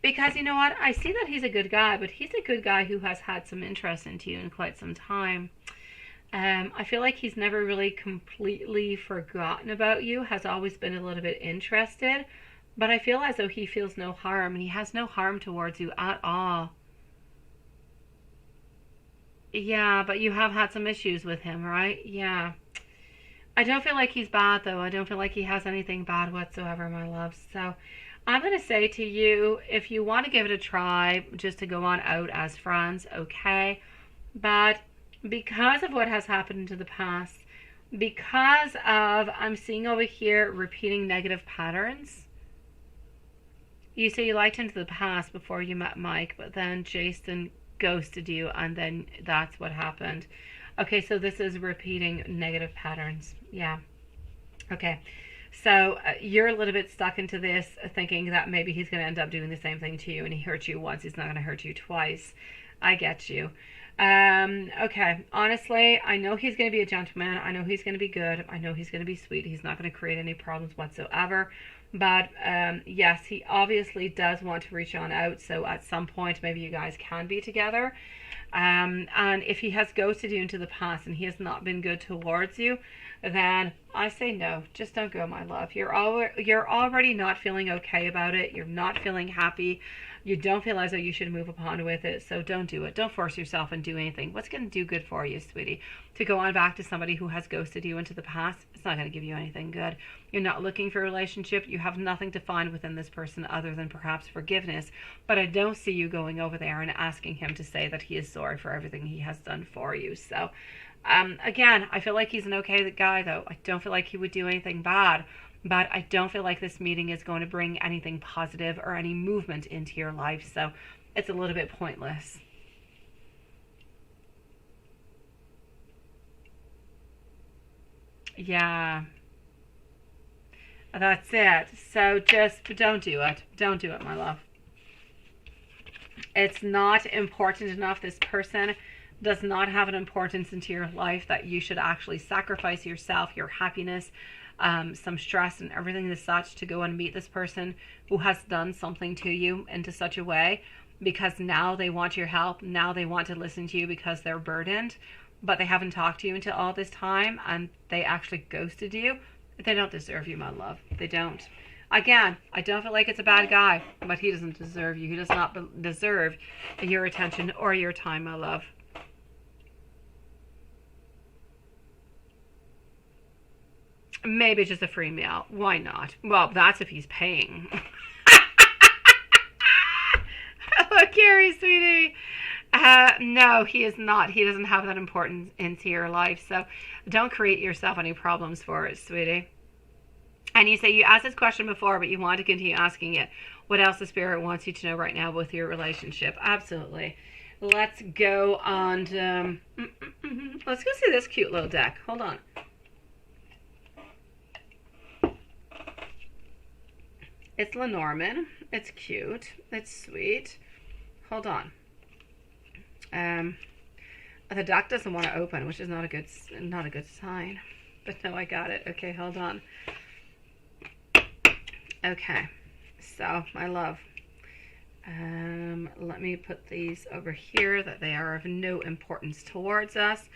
Because you know what? I see that he's a good guy, but he's a good guy who has had some interest into you in quite some time. I feel like he's never really completely forgotten about you, has always been a little bit interested, but I feel as though he feels no harm, and he has no harm towards you at all. Yeah, but you have had some issues with him, right? Yeah. I don't feel like he's bad, though. I don't feel like he has anything bad whatsoever, my love. So I'm going to say to you, if you want to give it a try, just to go on out as friends, okay? But because of what has happened in the past, because of, I'm seeing over here, repeating negative patterns, You say you liked into the past before you met Mike, but then Jason ghosted you, and then that's what happened. Okay, so this is repeating negative patterns. Yeah. Okay. So you're a little bit stuck into this, thinking that maybe he's going to end up doing the same thing to you, and he hurt you once, he's not going to hurt you twice. I get you. Okay, honestly, I know he's going to be a gentleman. I know he's going to be good. I know he's going to be sweet. He's not going to create any problems whatsoever. But yes, he obviously does want to reach on out. So at some point, maybe you guys can be together. And if he has ghosted you into the past and he has not been good towards you, then I say no. Just don't go, my love. You're already not feeling okay about it. You're not feeling happy. You don't feel as though you should move upon with it, so don't do it. Don't force yourself and do anything. What's going to do good for you, sweetie? To go on back to somebody who has ghosted you into the past, it's not going to give you anything good. You're not looking for a relationship. You have nothing to find within this person other than perhaps forgiveness, but I don't see you going over there and asking him to say that he is sorry for everything he has done for you. So, again, I feel like he's an okay guy, though. I don't feel like he would do anything bad. But I don't feel like this meeting is going to bring anything positive or any movement into your life. So it's a little bit pointless. Yeah. That's it. So just don't do it. Don't do it, my love. It's not important enough. This person does not have an importance into your life that you should actually sacrifice yourself, your happiness, some stress and everything as such to go and meet this person who has done something to you into such a way, because now they want your help. Now they want to listen to you because they're burdened, but they haven't talked to you until all this time and they actually ghosted you. They don't deserve you, my love. They don't. Again, I don't feel like it's a bad guy, but he doesn't deserve you. He does not deserve your attention or your time, my love. Maybe just a free meal. Why not? Well, that's if he's paying. Hello, Carrie, sweetie. No, he is not. He doesn't have that importance into your life. So don't create yourself any problems for it, sweetie. And you say you asked this question before, but you want to continue asking it. What else the spirit wants you to know right now with your relationship? Absolutely. Let's go on. Let's go see this cute little deck. Hold on. It's Lenormand. It's cute. It's sweet. Hold on. The deck doesn't want to open, which is not a good sign. But no, I got it. Okay, hold on. Okay, so my love, let me put these over here that they are of no importance towards us,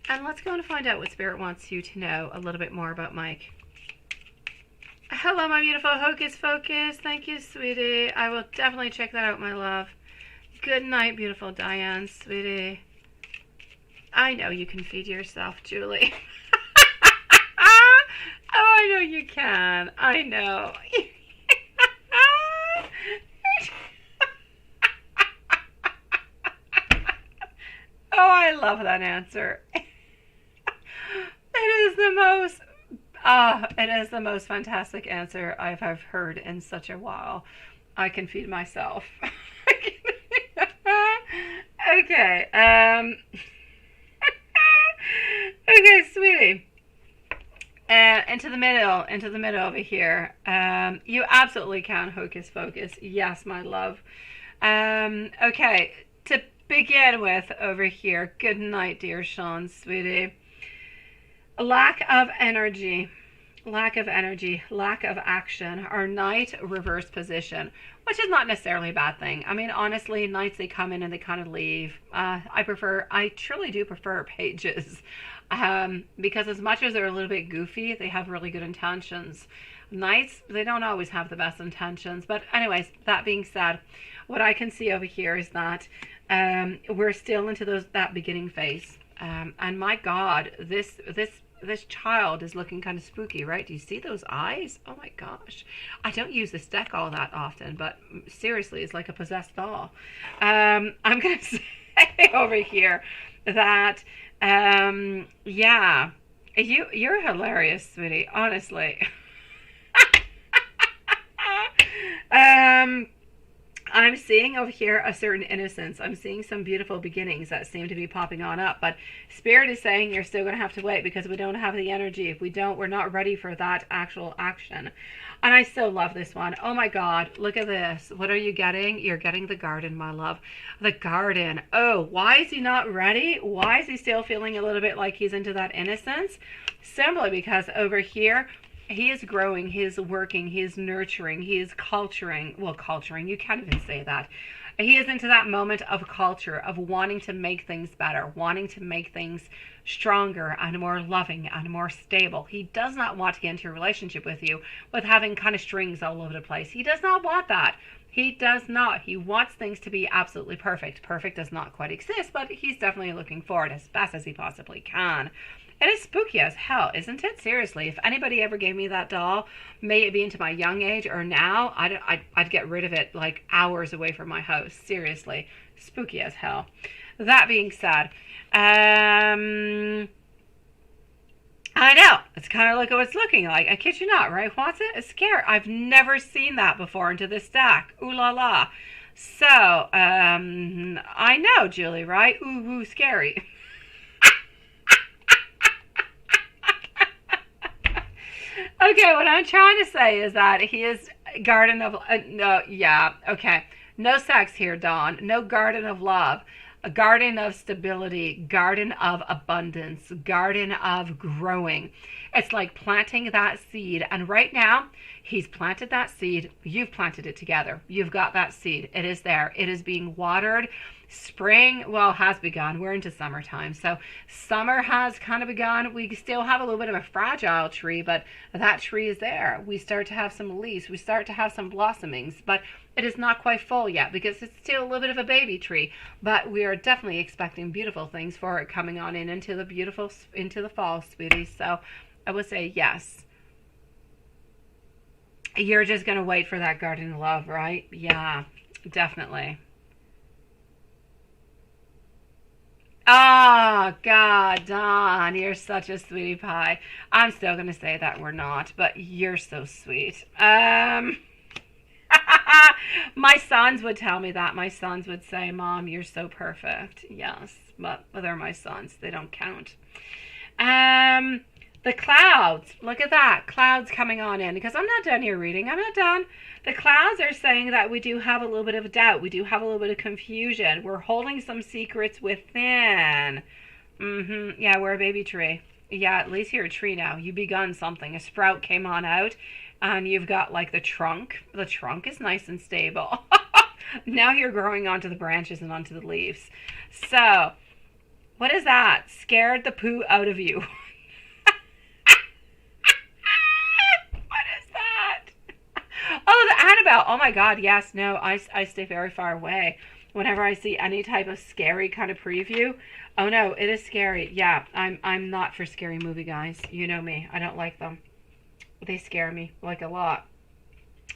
and let's go and find out what Spirit wants you to know a little bit more about Mike. Hello, my beautiful Hocus Focus. Thank you, sweetie. I will definitely check that out, my love. Good night, beautiful Diane, sweetie. I know you can feed yourself, Julie. Oh, I know you can. I know. Oh, I love that answer. It is the most fantastic answer I've heard in such a while. I can feed myself. Okay. Okay, sweetie. Into the middle over here. You absolutely can, Hocus Focus. Yes, my love. Okay, to begin with over here. Good night, dear Sean, sweetie. Lack of energy, lack of action, or Knight reverse position, which is not necessarily a bad thing. I mean, honestly, Knights, they come in and they kind of leave. I truly do prefer pages, because as much as they're a little bit goofy, they have really good intentions. Knights, they don't always have the best intentions. But anyways, that being said, what I can see over here is that we're still into that beginning phase. And my God, this child is looking kind of spooky, right? Do you see those eyes? Oh my gosh. I don't use this deck all that often, but seriously, it's like a possessed doll. I'm going to say over here that, yeah, you're hilarious, sweetie, honestly. I'm seeing over here a certain innocence. I'm seeing some beautiful beginnings that seem to be popping on up, but Spirit is saying you're still going to have to wait because we don't have the energy. If we don't, we're not ready for that actual action. And I still love this one. Oh my God, look at this. What are you getting? You're getting the garden, my love. The garden. Oh, why is he not ready? Why is he still feeling a little bit like he's into that innocence? Simply because over here, he is growing, he is working, he is nurturing, he is culturing. Well, culturing, you can't even say that. He is into that moment of culture, of wanting to make things better, wanting to make things stronger and more loving and more stable. He does not want to get into a relationship with you with having kind of strings all over the place. He does not want that. He does not. He wants things to be absolutely perfect. Perfect does not quite exist, but he's definitely looking for it as best as he possibly can. It is spooky as hell, isn't it? Seriously, if anybody ever gave me that doll, may it be into my young age or now, I'd get rid of it like hours away from my house. Seriously, spooky as hell. That being said, I know, it's kind of like what it's looking like. I kid you not, right? What's it? It's scary. I've never seen that before into this stack. Ooh la la. So, I know, Julie, right? Ooh, ooh, scary. Okay, what I'm trying to say is that he is garden of, no, yeah, okay. No sex here, Dawn. No garden of love. A garden of stability, garden of abundance, garden of growing. It's like planting that seed. And right now, he's planted that seed. You've planted it together. You've got that seed. It is there. It is being watered. Spring, well, has begun. We're into summertime. So summer has kind of begun. We still have a little bit of a fragile tree, but that tree is there. We start to have some leaves. We start to have some blossomings, but it is not quite full yet because it's still a little bit of a baby tree. But we are definitely expecting beautiful things for it coming on into the fall, sweetie. So I would say yes. You're just going to wait for that garden of love, right? Yeah, definitely. Oh, God, Dawn, you're such a sweetie pie. I'm still going to say that we're not, but you're so sweet. My sons would tell me that. My sons would say, Mom, you're so perfect. Yes, but they're my sons. They don't count. The clouds. Look at that. Clouds coming on in. Because I'm not done here reading. I'm not done. The clouds are saying that we do have a little bit of doubt. We do have a little bit of confusion. We're holding some secrets within. Yeah, we're a baby tree. Yeah, at least you're a tree now. You begun something. A sprout came on out. And you've got like the trunk. The trunk is nice and stable. Now you're growing onto the branches and onto the leaves. So, what is that? Scared the poo out of you. Oh, the Annabelle. Oh my God, yes. No, I stay very far away. Whenever I see any type of scary kind of preview, oh no, it is scary. Yeah, I'm not for scary movie guys. You know me. I don't like them. They scare me like a lot.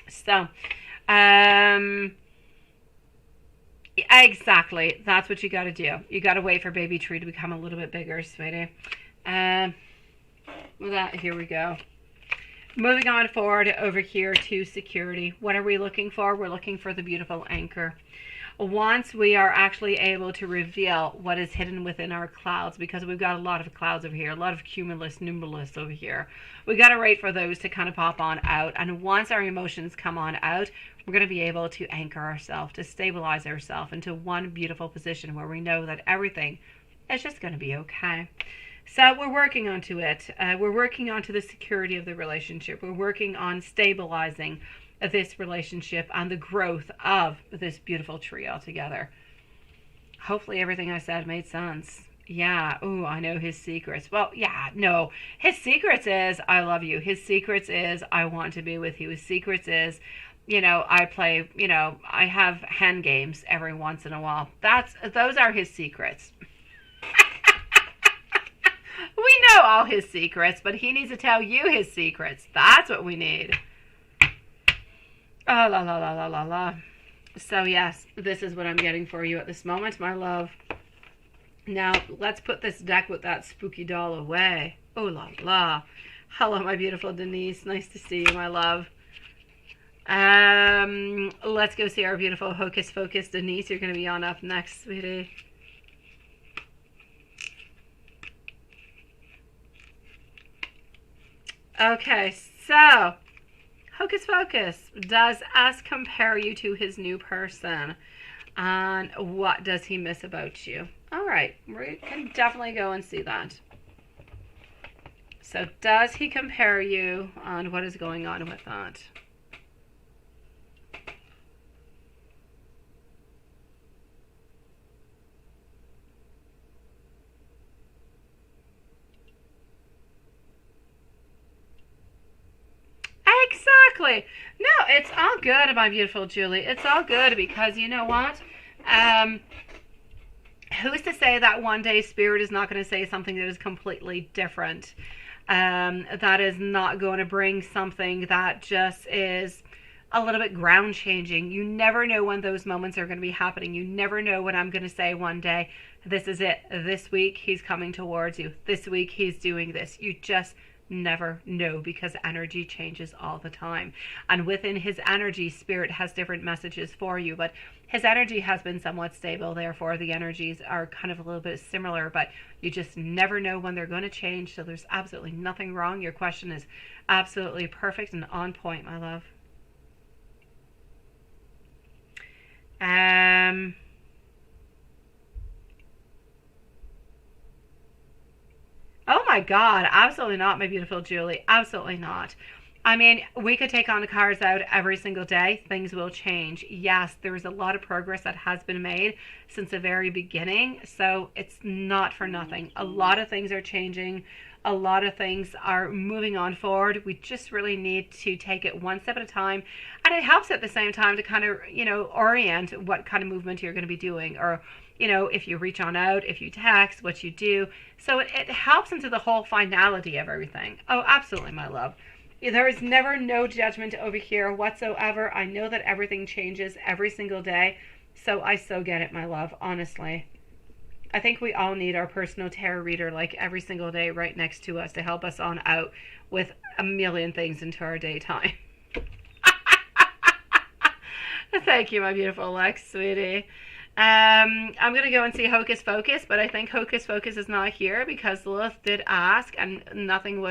So, exactly. That's what you got to do. You got to wait for baby tree to become a little bit bigger, sweetie. With that, here we go. Moving on forward over here to security. What are we looking for? We're looking for the beautiful anchor. Once we are actually able to reveal what is hidden within our clouds, because we've got a lot of clouds over here, a lot of cumulus, nimbulus over here. We got to wait for those to kind of pop on out. And once our emotions come on out, we're going to be able to anchor ourselves, to stabilize ourselves into one beautiful position where we know that everything is just going to be okay. So we're working onto it. We're working onto the security of the relationship. We're working on stabilizing this relationship and the growth of this beautiful tree altogether. Hopefully everything I said made sense. Yeah. Ooh, I know his secrets. Well, yeah, no. His secrets is, I love you. His secrets is, I want to be with you. His secrets is, I play, I have hen games every once in a while. Those are his secrets. We know all his secrets, but he needs to tell you his secrets. That's what we need. Oh, la, la, la, la, la, la. So, yes, this is what I'm getting for you at this moment, my love. Now, let's put this deck with that spooky doll away. Oh, la, la. Hello, my beautiful Denise. Nice to see you, my love. Let's go see our beautiful Hocus Focus. Denise, you're going to be on up next, sweetie. Okay, so Hocus Focus, does S compare you to his new person? And what does he miss about you? All right, we can definitely go and see that. So does he compare you, and what is going on with that? Exactly. No, it's all good, my beautiful Julie. It's all good because you know what? Who's to say that one day Spirit is not going to say something that is completely different? That is not going to bring something that just is a little bit ground changing. You never know when those moments are going to be happening. You never know when I'm going to say one day, this is it. This week he's coming towards you. This week he's doing this. You just never know because energy changes all the time. And within his energy, Spirit has different messages for you. But his energy has been somewhat stable. Therefore, the energies are kind of a little bit similar. But you just never know when they're going to change. So there's absolutely nothing wrong. Your question is absolutely perfect and on point, my love. Oh my God, absolutely not, my beautiful Julie. Absolutely not. I mean, we could take on the cards out every single day. Things will change. Yes, there is a lot of progress that has been made since the very beginning. So it's not for nothing. A lot of things are changing. A lot of things are moving on forward. We just really need to take it one step at a time. And it helps at the same time to kind of, orient what kind of movement you're going to be doing. Or, if you reach on out, if you text, what you do. So it helps into the whole finality of everything. Oh, absolutely, my love. There is never no judgment over here whatsoever. I know that everything changes every single day. So I so get it, my love, honestly. I think we all need our personal tarot reader like every single day right next to us to help us on out with a million things into our daytime. Thank you, my beautiful Lex, sweetie. I'm going to go and see Hocus Focus, but I think Hocus Focus is not here because Lilith did ask and nothing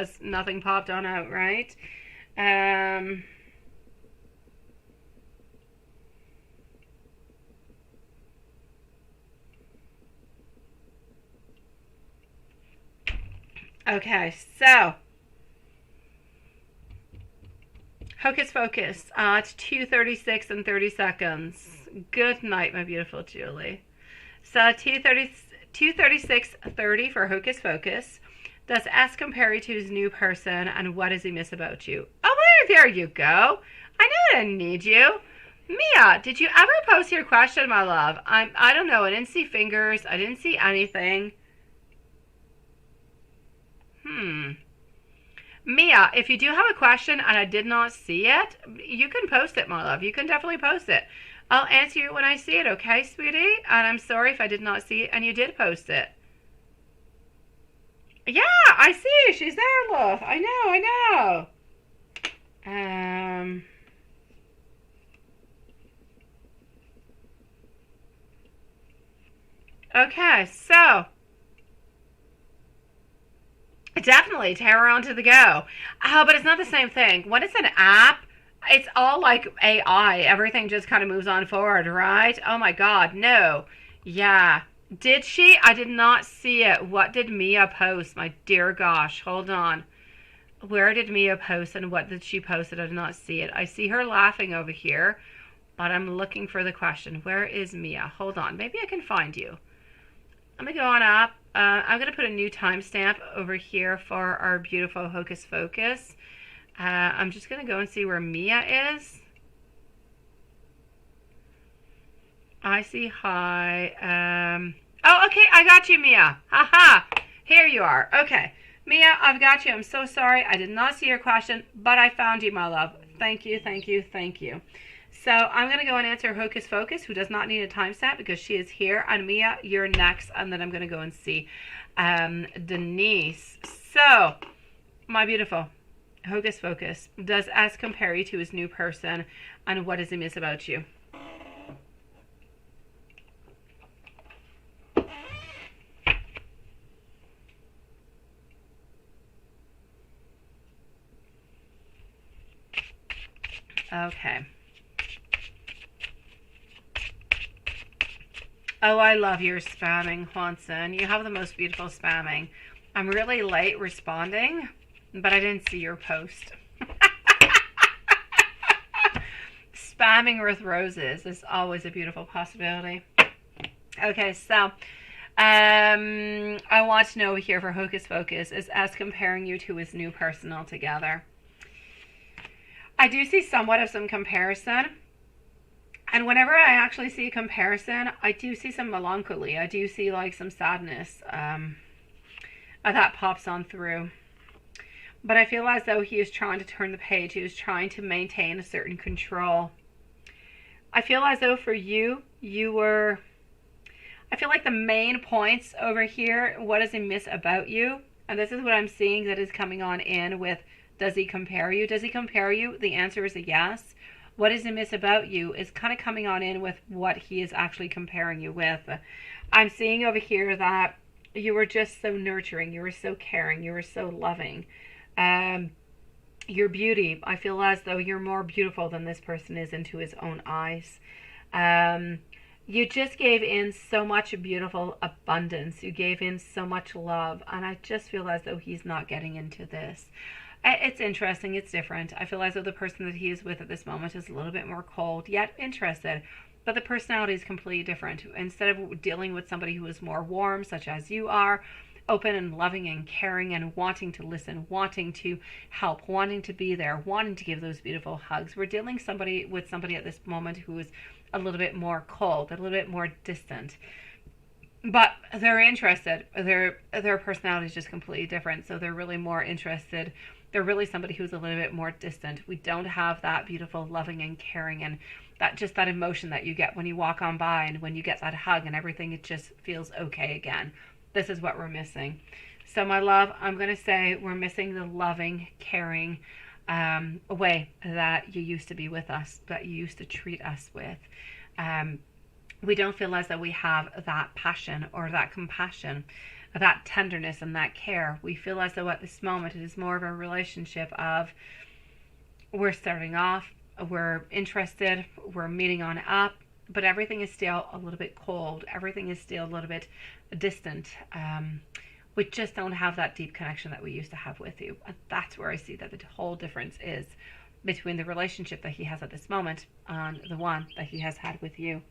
popped on out, right? Okay, so Hocus Focus, it's 2:36 and 30 seconds. Good night, my beautiful Julie. So 2:36:30 for Hocus Focus. Does S compare you to his new person, and what does he miss about you? Oh, well, there you go. I knew I didn't need you. Mia, did you ever post your question, my love? I don't know. I didn't see fingers. I didn't see anything. Mia, if you do have a question and I did not see it, you can post it, my love. You can definitely post it. I'll answer you when I see it, okay, sweetie? And I'm sorry if I did not see it and you did post it. Yeah, I see. She's there, love. I know. Okay, so definitely tarot onto the go. Oh, but it's not the same thing. When it's an app, it's all like AI. Everything just kind of moves on forward, right? Oh my God, no. Yeah. Did she? I did not see it. What did Mia post? My dear gosh, hold on. Where did Mia post and what did she post? I did not see it. I see her laughing over here, but I'm looking for the question. Where is Mia? Hold on. Maybe I can find you. I'm going to go on up. I'm going to put a new timestamp over here for our beautiful Hocus Focus. I'm just going to go and see where Mia is. I see hi. Oh, okay. I got you, Mia. Haha. Here you are. Okay. Mia, I've got you. I'm so sorry. I did not see your question, but I found you, my love. Thank you. So I'm going to go and answer Hocus Focus, who does not need a timestamp because she is here. And Mia, you're next. And then I'm going to go and see Denise. So, my beautiful, Hocus Focus, does S compare you to his new person, and what does he miss about you? Okay. Oh, I love your spamming, Juanson. You have the most beautiful spamming. I'm really late responding, but I didn't see your post. Spamming with roses is always a beautiful possibility. Okay, so I want to know here for Hocus Focus, is S comparing you to his new person altogether? I do see somewhat of some comparison. And whenever I actually see a comparison, I do see some melancholy. I do see like some sadness that pops on through. But I feel as though he is trying to turn the page. He is trying to maintain a certain control. I feel as though for you, I feel like the main points over here, what does he miss about you? And this is what I'm seeing that is coming on in with, does he compare you? Does he compare you? The answer is a yes. What does he miss about you is kind of coming on in with what he is actually comparing you with. I'm seeing over here that you were just so nurturing. You were so caring. You were so loving. Your beauty, I feel as though you're more beautiful than this person is into his own eyes. You just gave in so much beautiful abundance. You gave in so much love. And I just feel as though he's not getting into this. It's interesting. It's different. I feel as though the person that he is with at this moment is a little bit more cold, yet interested. But the personality is completely different. Instead of dealing with somebody who is more warm, such as you are, open and loving and caring and wanting to listen, wanting to help, wanting to be there, wanting to give those beautiful hugs. We're dealing with somebody at this moment who is a little bit more cold, a little bit more distant. But they're interested. Their personality is just completely different. So they're really more interested. They're really somebody who's a little bit more distant. We don't have that beautiful loving and caring and that emotion that you get when you walk on by and when you get that hug and everything, it just feels okay again. This is what we're missing. So my love, I'm going to say we're missing the loving, caring way that you used to be with us, that you used to treat us with. We don't feel as though we have that passion or that compassion, that tenderness and that care. We feel as though at this moment it is more of a relationship of we're starting off, we're interested, we're meeting on up, but everything is still a little bit cold. Everything is still a little bit distant. We just don't have that deep connection that we used to have with you. And that's where I see that the whole difference is between the relationship that he has at this moment and the one that he has had with you.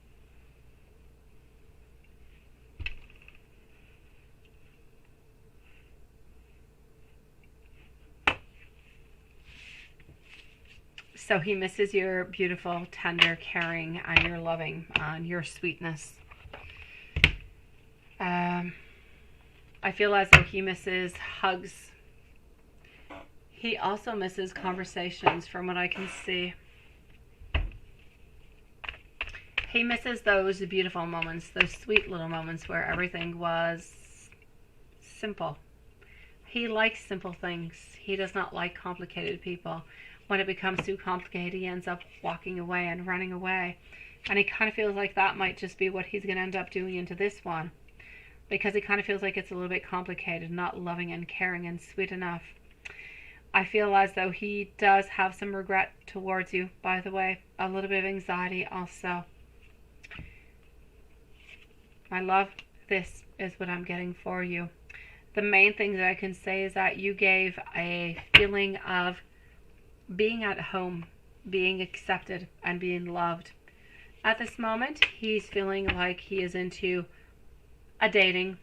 So he misses your beautiful, tender, caring, and your loving, and your sweetness. I feel as though he misses hugs. He also misses conversations, from what I can see. He misses those beautiful moments, those sweet little moments where everything was simple. He likes simple things. He does not like complicated people. When it becomes too complicated, he ends up walking away and running away. And he kind of feels like that might just be what he's going to end up doing into this one. Because he kind of feels like it's a little bit complicated, not loving and caring and sweet enough. I feel as though he does have some regret towards you, by the way. A little bit of anxiety also. My love, this is what I'm getting for you. The main thing that I can say is that you gave a feeling of being at home, being accepted, and being loved. At this moment, he's feeling like he is into a dating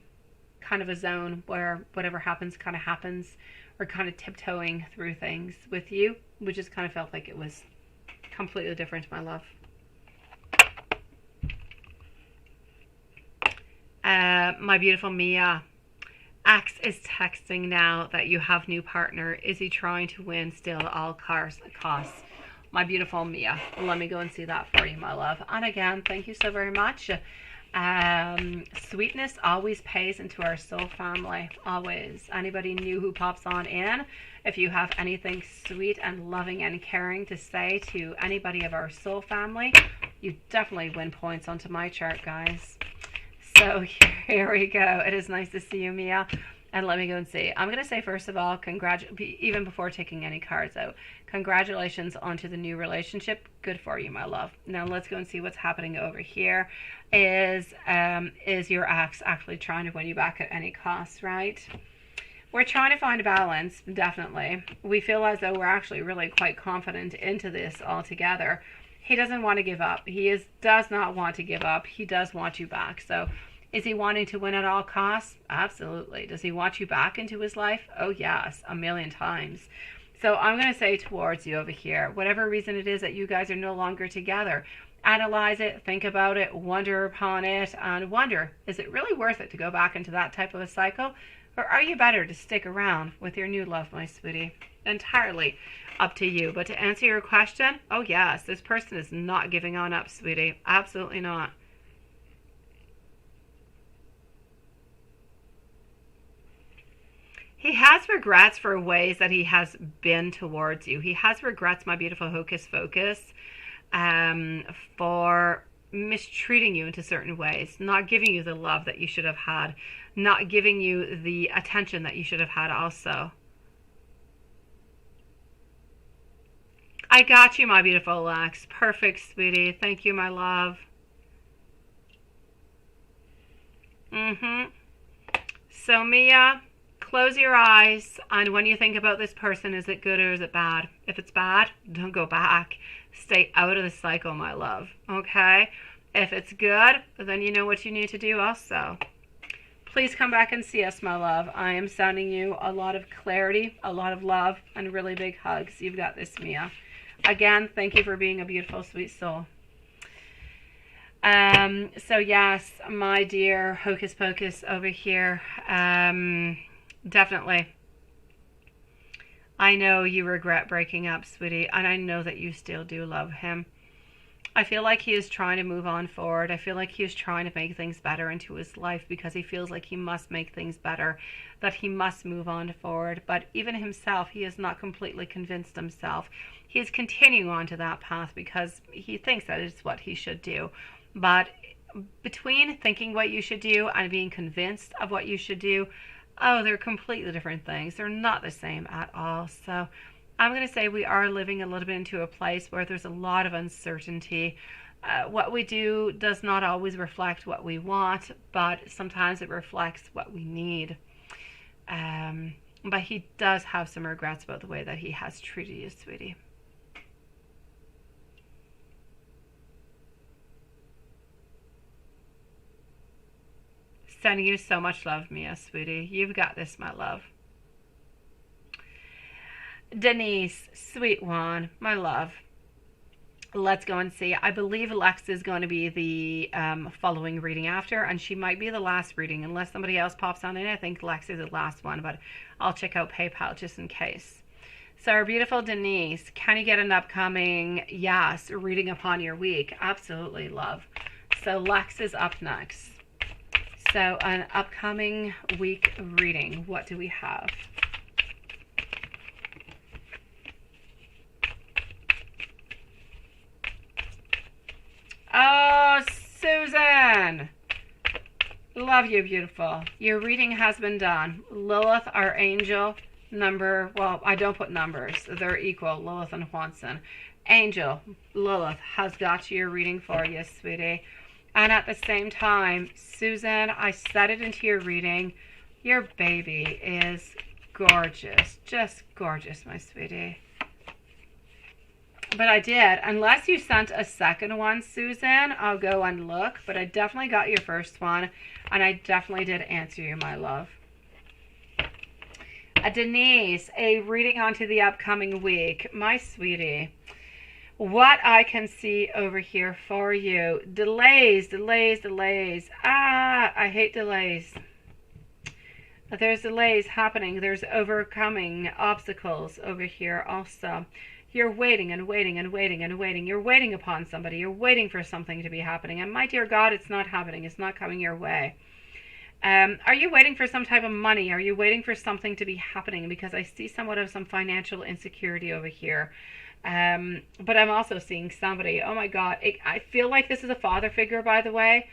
kind of a zone where whatever happens kind of happens, or kind of tiptoeing through things with you. We just kind of felt like it was completely different, my love. My beautiful Mia. X is texting now that you have new partner. Is he trying to win still at all costs? My beautiful Mia. Let me go and see that for you, my love. And again, thank you so very much. Sweetness always pays into our soul family, always. Anybody new who pops on in, if you have anything sweet and loving and caring to say to anybody of our soul family, you definitely win points onto my chart, guys. So here we go. It is nice to see you, Mia. And let me go and see. I'm going to say, first of all, even before taking any cards out, congratulations onto the new relationship. Good for you, my love. Now let's go and see what's happening over here. Is your ex actually trying to win you back at any cost, right? We're trying to find a balance, definitely. We feel as though we're actually really quite confident into this altogether. He doesn't want to give up. He does not want to give up. He does want you back. So is he wanting to win at all costs? Absolutely. Does he want you back into his life? Oh, yes, a million times. So I'm going to say towards you over here, whatever reason it is that you guys are no longer together, analyze it, think about it, wonder upon it, and wonder, is it really worth it to go back into that type of a cycle? Or are you better to stick around with your new love, my sweetie? Entirely up to you. But to answer your question, oh yes, this person is not giving on up, sweetie. Absolutely not. He has regrets for ways that he has been towards you. He has regrets, my beautiful hocus focus, for mistreating you into certain ways, not giving you the love that you should have had, not giving you the attention that you should have had also. I got you, my beautiful Lex. Perfect, sweetie. Thank you, my love. So, Mia, close your eyes, and when you think about this person, is it good or is it bad? If it's bad, don't go back. Stay out of the cycle, my love, okay? If it's good, then you know what you need to do also. Please come back and see us, my love. I am sending you a lot of clarity, a lot of love, and really big hugs. You've got this, Mia. Again, thank you for being a beautiful, sweet soul. So yes, my dear hocus pocus over here, definitely. I know you regret breaking up, sweetie, and I know that you still do love him. I feel like he is trying to move on forward. I feel like he is trying to make things better into his life because he feels like he must make things better, that he must move on forward. But even himself, he is not completely convinced himself. He is continuing on to that path because he thinks that is what he should do. But between thinking what you should do and being convinced of what you should do, oh, they're completely different things. They're not the same at all. So I'm going to say we are living a little bit into a place where there's a lot of uncertainty. What we do does not always reflect what we want, but sometimes it reflects what we need. But he does have some regrets about the way that he has treated you, sweetie. Sending you so much love, Mia, sweetie. You've got this, my love. Denise, sweet one, my love. Let's go and see. I believe Lex is going to be the following reading after, and she might be the last reading unless somebody else pops on in. I think Lex is the last one, but I'll check out PayPal just in case. So our beautiful Denise, can you get an upcoming, yes, reading upon your week? Absolutely, love. So Lex is up next. So an upcoming week reading, what do we have? Oh, Susan! Love you, beautiful. Your reading has been done. Lilith, our angel, number, well, I don't put numbers. They're equal, Lilith and Juanson. Angel, Lilith, has got your reading for you, sweetie. And at the same time, Susan, I set it into your reading. Your baby is gorgeous. Just gorgeous, my sweetie. But I did. Unless you sent a second one, Susan, I'll go and look. But I definitely got your first one. And I definitely did answer you, my love. Denise, a reading onto the upcoming week. My sweetie. What I can see over here for you. Delays, delays, delays. Ah, I hate delays. There's delays happening. There's overcoming obstacles over here also. You're waiting and waiting and waiting and waiting. You're waiting upon somebody. You're waiting for something to be happening. And my dear God, it's not happening. It's not coming your way. Are you waiting for some type of money? Are you waiting for something to be happening? Because I see somewhat of some financial insecurity over here. But I'm also seeing somebody. Oh my God. I feel like this is a father figure, by the way.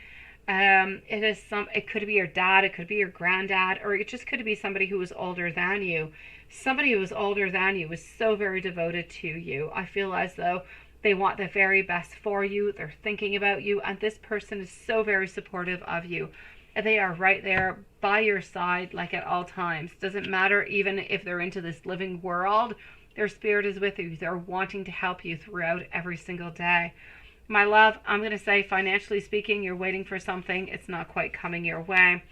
It could be your dad, it could be your granddad, or it just could be somebody who was older than you. Somebody who was older than you is so very devoted to you. I feel as though they want the very best for you. They're thinking about you, and this person is so very supportive of you. They are right there by your side, like at all times. Doesn't matter even if they're into this living world. Their spirit is with you. They're wanting to help you throughout every single day. My love, I'm going to say, financially speaking, you're waiting for something. It's not quite coming your way.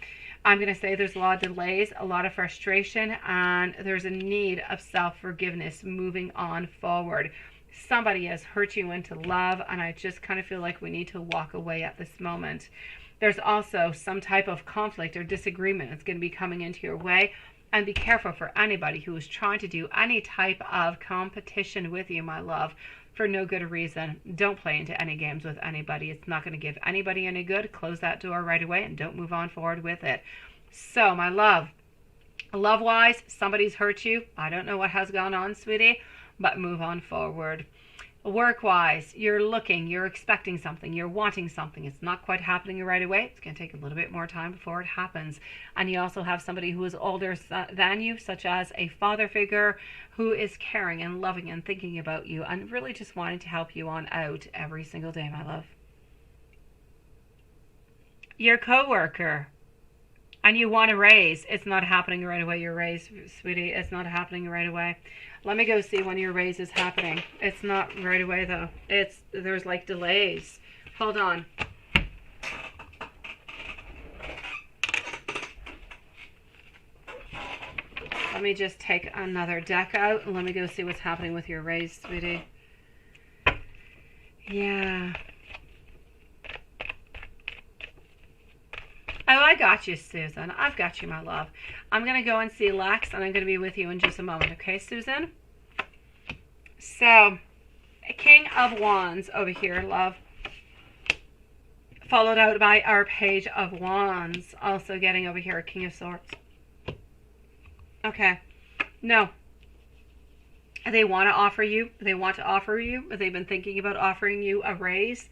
I'm going to say there's a lot of delays, a lot of frustration, and there's a need of self-forgiveness moving on forward. Somebody has hurt you into love, and I just kind of feel like we need to walk away at this moment. There's also some type of conflict or disagreement that's going to be coming into your way. And be careful for anybody who is trying to do any type of competition with you, my love, for no good reason. Don't play into any games with anybody. It's not going to give anybody any good. Close that door right away and don't move on forward with it. So, my love, love-wise, somebody's hurt you. I don't know what has gone on, sweetie, but move on forward. Work-wise, you're looking, you're expecting something, you're wanting something. It's not quite happening right away. It's going to take a little bit more time before it happens. And you also have somebody who is older than you, such as a father figure who is caring and loving and thinking about you and really just wanting to help you on out every single day, my love. Your coworker, and you want a raise. It's not happening right away, your raise, sweetie. It's not happening right away. Let me go see when your raise is happening. It's not right away, though. There's like delays. Hold on. Let me just take another deck out and let me go see what's happening with your raise, sweetie. Yeah. Oh, I got you, Susan. I've got you, my love. I'm going to go and see Lex, and I'm going to be with you in just a moment. Okay, Susan? So, King of Wands over here, love. Followed out by our Page of Wands. Also getting over here a King of Swords. Okay. No. They want to offer you. They want to offer you. They've been thinking about offering you a raise.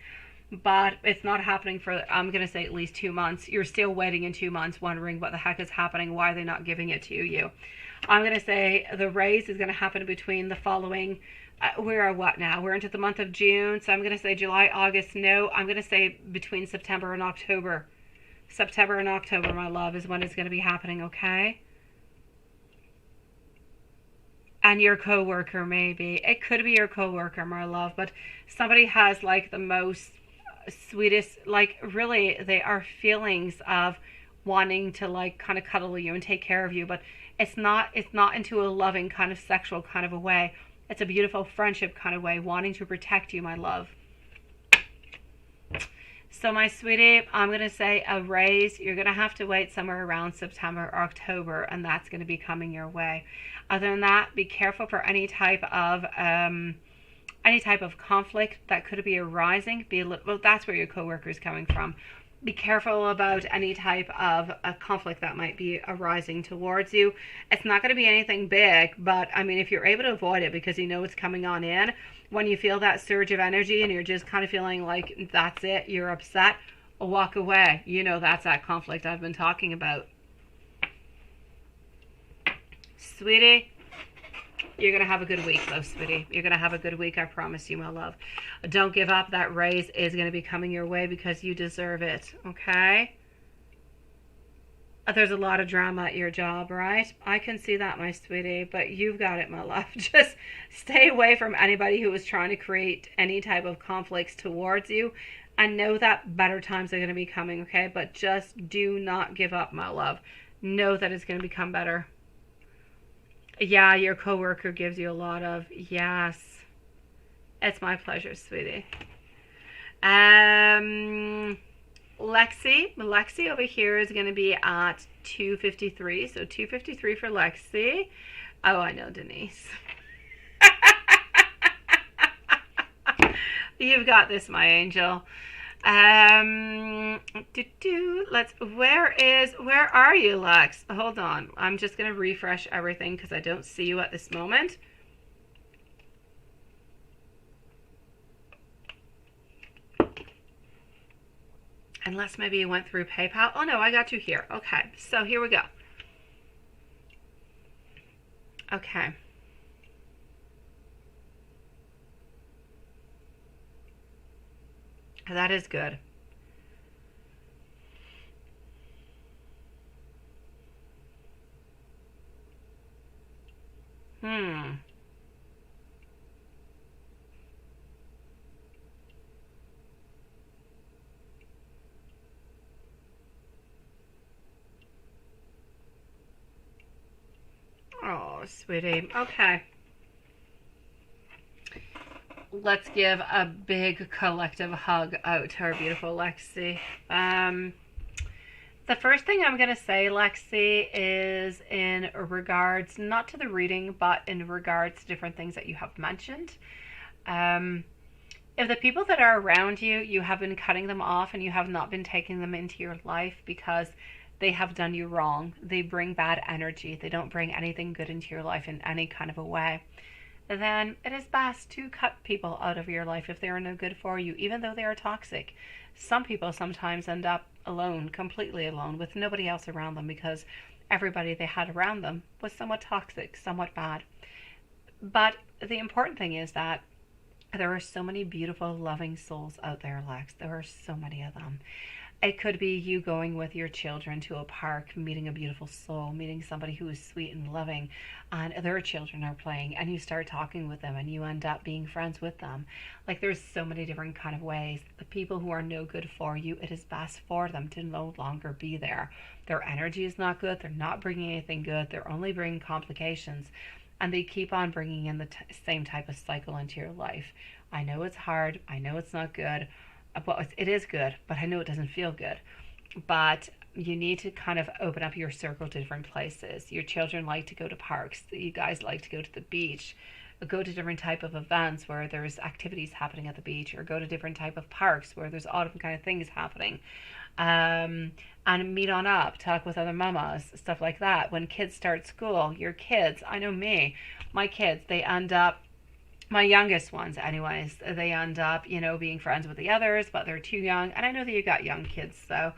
But it's not happening for, I'm going to say, at least 2 months. You're still waiting in 2 months, wondering what the heck is happening. Why are they not giving it to you? I'm going to say the raise is going to happen between the following, we're what now? We're into the month of June. So I'm going to say July, August. No, I'm going to say between September and October. September and October, my love, is when it's going to be happening, okay? And your coworker, maybe. It could be your coworker, my love. But somebody has like the most sweetest, like really they are feelings of wanting to like kind of cuddle you and take care of you, but it's not into a loving kind of sexual kind of a way. It's a beautiful friendship kind of way, wanting to protect you, my love. So my sweetie, I'm going to say a raise. You're going to have to wait somewhere around September or October, and that's going to be coming your way. Other than that, be careful for any type of conflict that could be arising. Well, that's where your coworker is coming from. Be careful about any type of a conflict that might be arising towards you. It's not going to be anything big, but I mean, if you're able to avoid it because you know it's coming on in, when you feel that surge of energy and you're just kind of feeling like that's it, you're upset, walk away. You know that's that conflict I've been talking about. Sweetie, you're going to have a good week, though, sweetie. You're going to have a good week, I promise you, my love. Don't give up. That raise is going to be coming your way because you deserve it, okay? There's a lot of drama at your job, right? I can see that, my sweetie, but you've got it, my love. Just stay away from anybody who is trying to create any type of conflicts towards you. And know that better times are going to be coming, okay? But just do not give up, my love. Know that it's going to become better. Yeah, your coworker gives you a lot of, yes. It's my pleasure, sweetie. Lexi over here is going to be at 253. So 253 for Lexi. Oh, I know, Denise. You've got this, my angel. Where are you, Lex? Hold on. I'm just going to refresh everything because I don't see you at this moment. Unless maybe you went through PayPal. Oh no, I got you here. Okay, so here we go. Okay. That is good. Oh, sweetie. Okay. Let's give a big collective hug out to our beautiful Lexi. The first thing I'm going to say, Lexi, is in regards, not to the reading, but in regards to different things that you have mentioned. If the people that are around you, you have been cutting them off and you have not been taking them into your life because they have done you wrong. They bring bad energy. They don't bring anything good into your life in any kind of a way. Then it is best to cut people out of your life if they are no good for you, even though they are toxic. Some people sometimes end up alone, completely alone, with nobody else around them because everybody they had around them was somewhat toxic, somewhat bad. But the important thing is that there are so many beautiful, loving souls out there, Lex. There are so many of them. It could be you going with your children to a park, meeting a beautiful soul, meeting somebody who is sweet and loving, and their children are playing, and you start talking with them, and you end up being friends with them. Like, there's so many different kind of ways. The people who are no good for you, it is best for them to no longer be there. Their energy is not good. They're not bringing anything good. They're only bringing complications, and they keep on bringing in the same type of cycle into your life. I know it's hard. I know it's not good. Well, it is good, but I know it doesn't feel good. But you need to kind of open up your circle to different places. Your children like to go to parks. You guys like to go to the beach. Go to different type of events where there's activities happening at the beach, or go to different type of parks where there's all different kind of things happening. And meet on up, talk with other mamas, stuff like that. When kids start school, your kids, I know me, my kids, they end up, my youngest ones anyways, they end up, being friends with the others, but they're too young. And I know that you got young kids, so,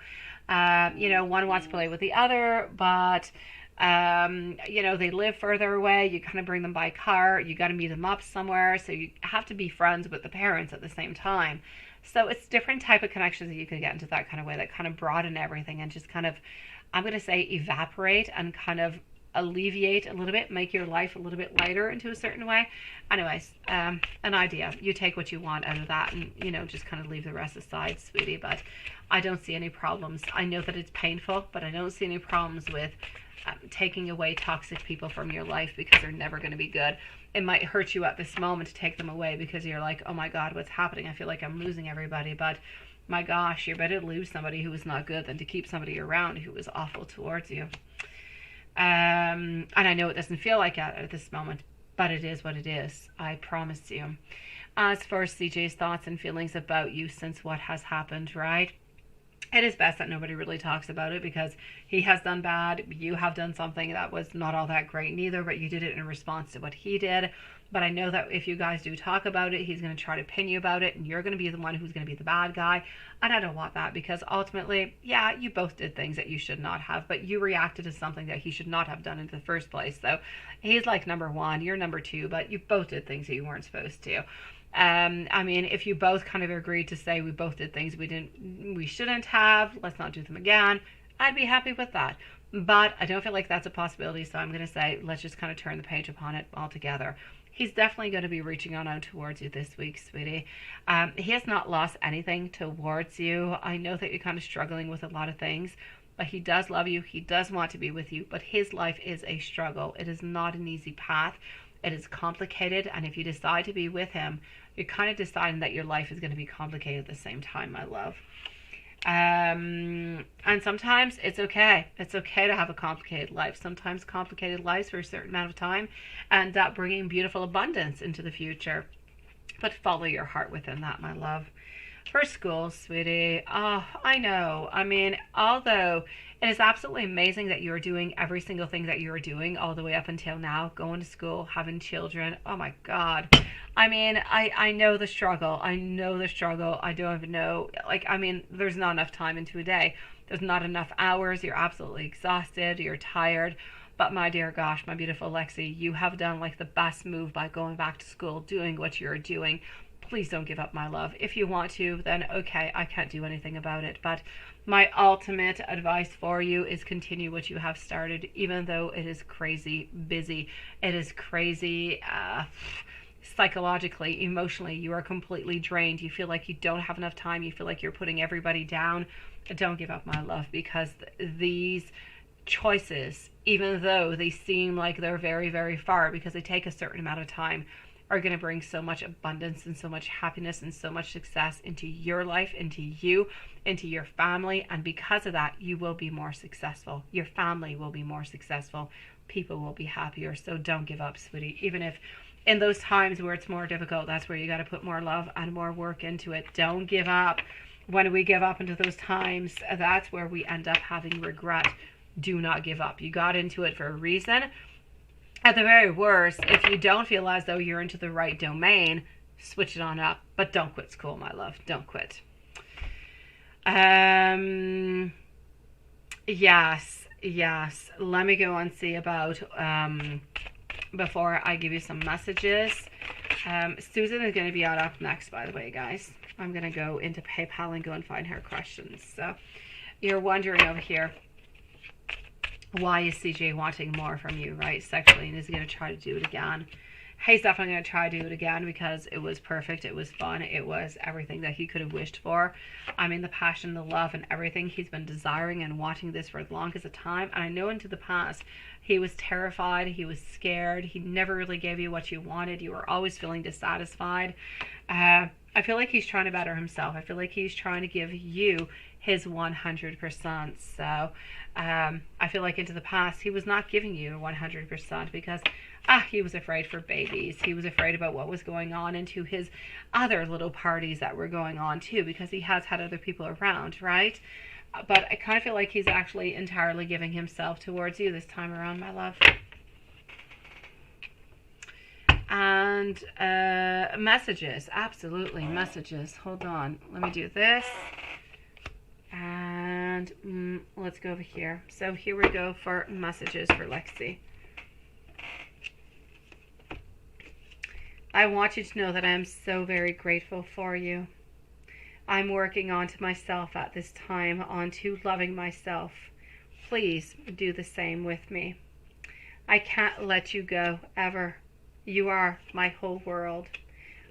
one wants to play with the other, but, they live further away. You kind of bring them by car. You got to meet them up somewhere. So you have to be friends with the parents at the same time. So it's different type of connections that you can get into that kind of way, that kind of broaden everything and just kind of, I'm going to say, evaporate and kind of alleviate a little bit, make your life a little bit lighter into a certain way. Anyways, an idea. You take what you want out of that and, just kind of leave the rest aside, sweetie. But I don't see any problems. I know that it's painful, but I don't see any problems with taking away toxic people from your life because they're never going to be good. It might hurt you at this moment to take them away because you're like, oh my God, what's happening? I feel like I'm losing everybody. But my gosh, you're better to lose somebody who is not good than to keep somebody around who is awful towards you. And I know it doesn't feel like that at this moment, but it is what it is. I promise you. As for CJ's thoughts and feelings about you since what has happened, right? It is best that nobody really talks about it because he has done bad. You have done something that was not all that great neither, but you did it in response to what he did. But I know that if you guys do talk about it, he's going to try to pin you about it, and you're going to be the one who's going to be the bad guy. And I don't want that because ultimately, yeah, you both did things that you should not have, but you reacted to something that he should not have done in the first place. So he's like number one, you're number two, but you both did things that you weren't supposed to. I mean, if you both kind of agreed to say we both did things we shouldn't have, let's not do them again, I'd be happy with that. But I don't feel like that's a possibility, so I'm going to say let's just kind of turn the page upon it altogether. He's definitely going to be reaching on out towards you this week, sweetie. He has not lost anything towards you. I know that you're kind of struggling with a lot of things, but he does love you. He does want to be with you, but his life is a struggle. It is not an easy path. It is complicated, and if you decide to be with him, you're kind of deciding that your life is going to be complicated at the same time, my love. And sometimes it's okay. It's okay to have a complicated life. Sometimes complicated lives for a certain amount of time end up bringing beautiful abundance into the future. but follow your heart within that, my love. For school, sweetie, oh, I know. I mean, although it is absolutely amazing that you are doing every single thing that you are doing all the way up until now, going to school, having children. Oh my God. I mean, I know the struggle. I know the struggle. I don't even know. Like, I mean, there's not enough time into a day. There's not enough hours. You're absolutely exhausted. You're tired. But my dear gosh, my beautiful Lexi, you have done like the best move by going back to school, doing what you're doing. Please don't give up, my love. If you want to, then okay, I can't do anything about it. But my ultimate advice for you is continue what you have started, even though it is crazy busy. It is crazy psychologically, emotionally. You are completely drained. You feel like you don't have enough time. You feel like you're putting everybody down. Don't give up, my love, because these choices, even though they seem like they're very, very far because they take a certain amount of time, are going to bring so much abundance and so much happiness and so much success into your life, into you, into your family. And because of that, you will be more successful. Your family will be more successful. People will be happier. So don't give up, sweetie. Even if in those times where it's more difficult, that's where you got to put more love and more work into it. Don't give up. When we give up into those times, that's where we end up having regret. Do not give up. You got into it for a reason. At the very worst, if you don't feel as though you're into the right domain, switch it on up. But don't quit school, my love. Don't quit. Yes. Let me go and see about, before I give you some messages. Susan is going to be out up next, by the way, guys. I'm going to go into PayPal and go and find her questions. So you're wondering over here, why is CJ wanting more from you, right? Sexually, and is he going to try to do it again? He's definitely going to try to do it again because it was perfect. It was fun. It was everything that he could have wished for. I mean, the passion, the love, and everything. He's been desiring and wanting this for as long as a time. And I know into the past, he was terrified. He was scared. He never really gave you what you wanted. You were always feeling dissatisfied. I feel like he's trying to better himself. I feel like he's trying to give you his 100%. So I feel like into the past, he was not giving you 100% because he was afraid for babies. He was afraid about what was going on into his other little parties that were going on too, because he has had other people around, right? But I kind of feel like he's actually entirely giving himself towards you this time around, my love. And messages, absolutely, messages. Hold on, let me do this. And let's go over here. So here we go for messages for Lexi. I want you to know that I am so very grateful for you. I'm working onto myself at this time, onto loving myself. Please do the same with me. I can't let you go, ever. You are my whole world.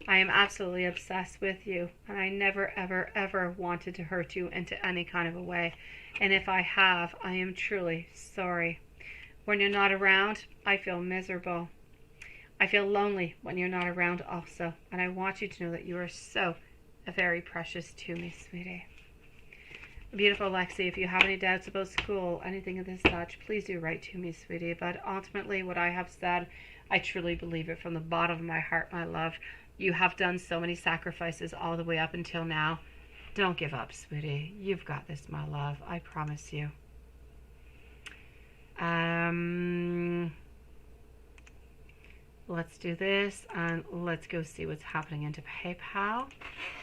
I am absolutely obsessed with you, and I never, ever, ever wanted to hurt you into any kind of a way. And if I have, I am truly sorry. When you're not around, I feel miserable. I feel lonely when you're not around also, and I want you to know that you are so very precious to me, sweetie. Beautiful Lexi, if you have any doubts about school, anything of this such, please do write to me, sweetie. But ultimately, what I have said, I truly believe it from the bottom of my heart, my love. You have done so many sacrifices all the way up until now. Don't give up, sweetie. You've got this, my love. I promise you. Let's do this, and let's go see what's happening into PayPal.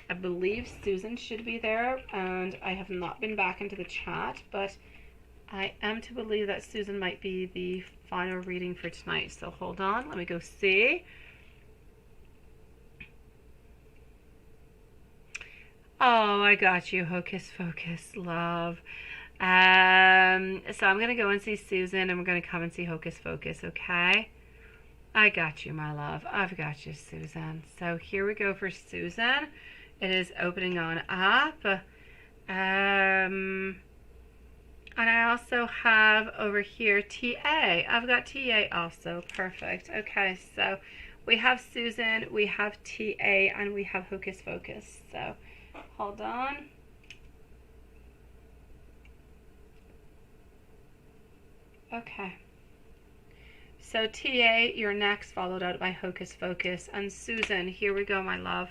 I believe Susan should be there, and I have not been back into the chat, but I am to believe that Susan might be the final reading for tonight. So hold on, let me go see. Oh, I got you, Hocus Pocus, love. So I'm going to go and see Susan, and we're going to come and see Hocus Pocus, okay? I got you, my love. I've got you, Susan. So here we go for Susan. It is opening on up. And I also have over here TA. I've got TA also. Perfect. Okay, so we have Susan, we have TA, and we have Hocus Pocus. So hold on. Okay. So TA, you're next, followed out by Hocus Focus. And Susan, here we go, my love.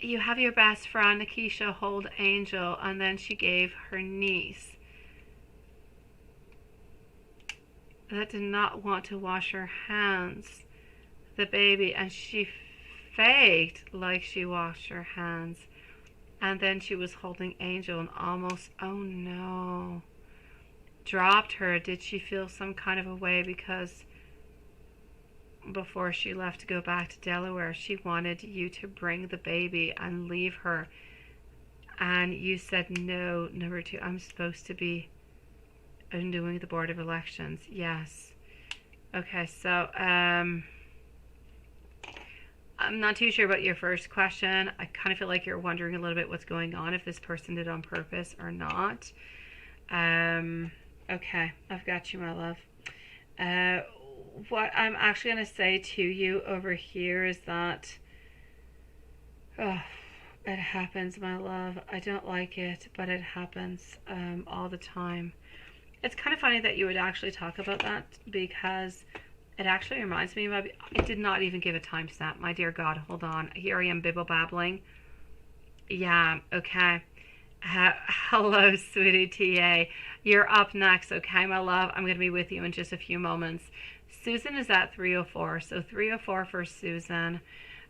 You have your best friend, Nikisha, hold Angel, and then she gave her niece that did not want to wash her hands the baby, and she faked like she washed her hands, and then she was holding Angel and almost, oh no, dropped her. Did she feel some kind of a way because before she left to go back to Delaware, she wanted you to bring the baby and leave her, and you said no? Number 2, I'm supposed to be undoing the Board of Elections. Yes. Okay, so I'm not too sure about your first question. I kind of feel like you're wondering a little bit what's going on, if this person did on purpose or not. Okay, I've got you, my love. What I'm actually going to say to you over here is that, oh, it happens, my love. I don't like it, but it happens all the time. It's kind of funny that you would actually talk about that, because it actually reminds me of, I did not even give a timestamp. My dear God, hold on. Here I am bibble babbling. Yeah, okay. Hello, sweetie TA. You're up next, okay, my love? I'm going to be with you in just a few moments. Susan is at 304, so 304 for Susan.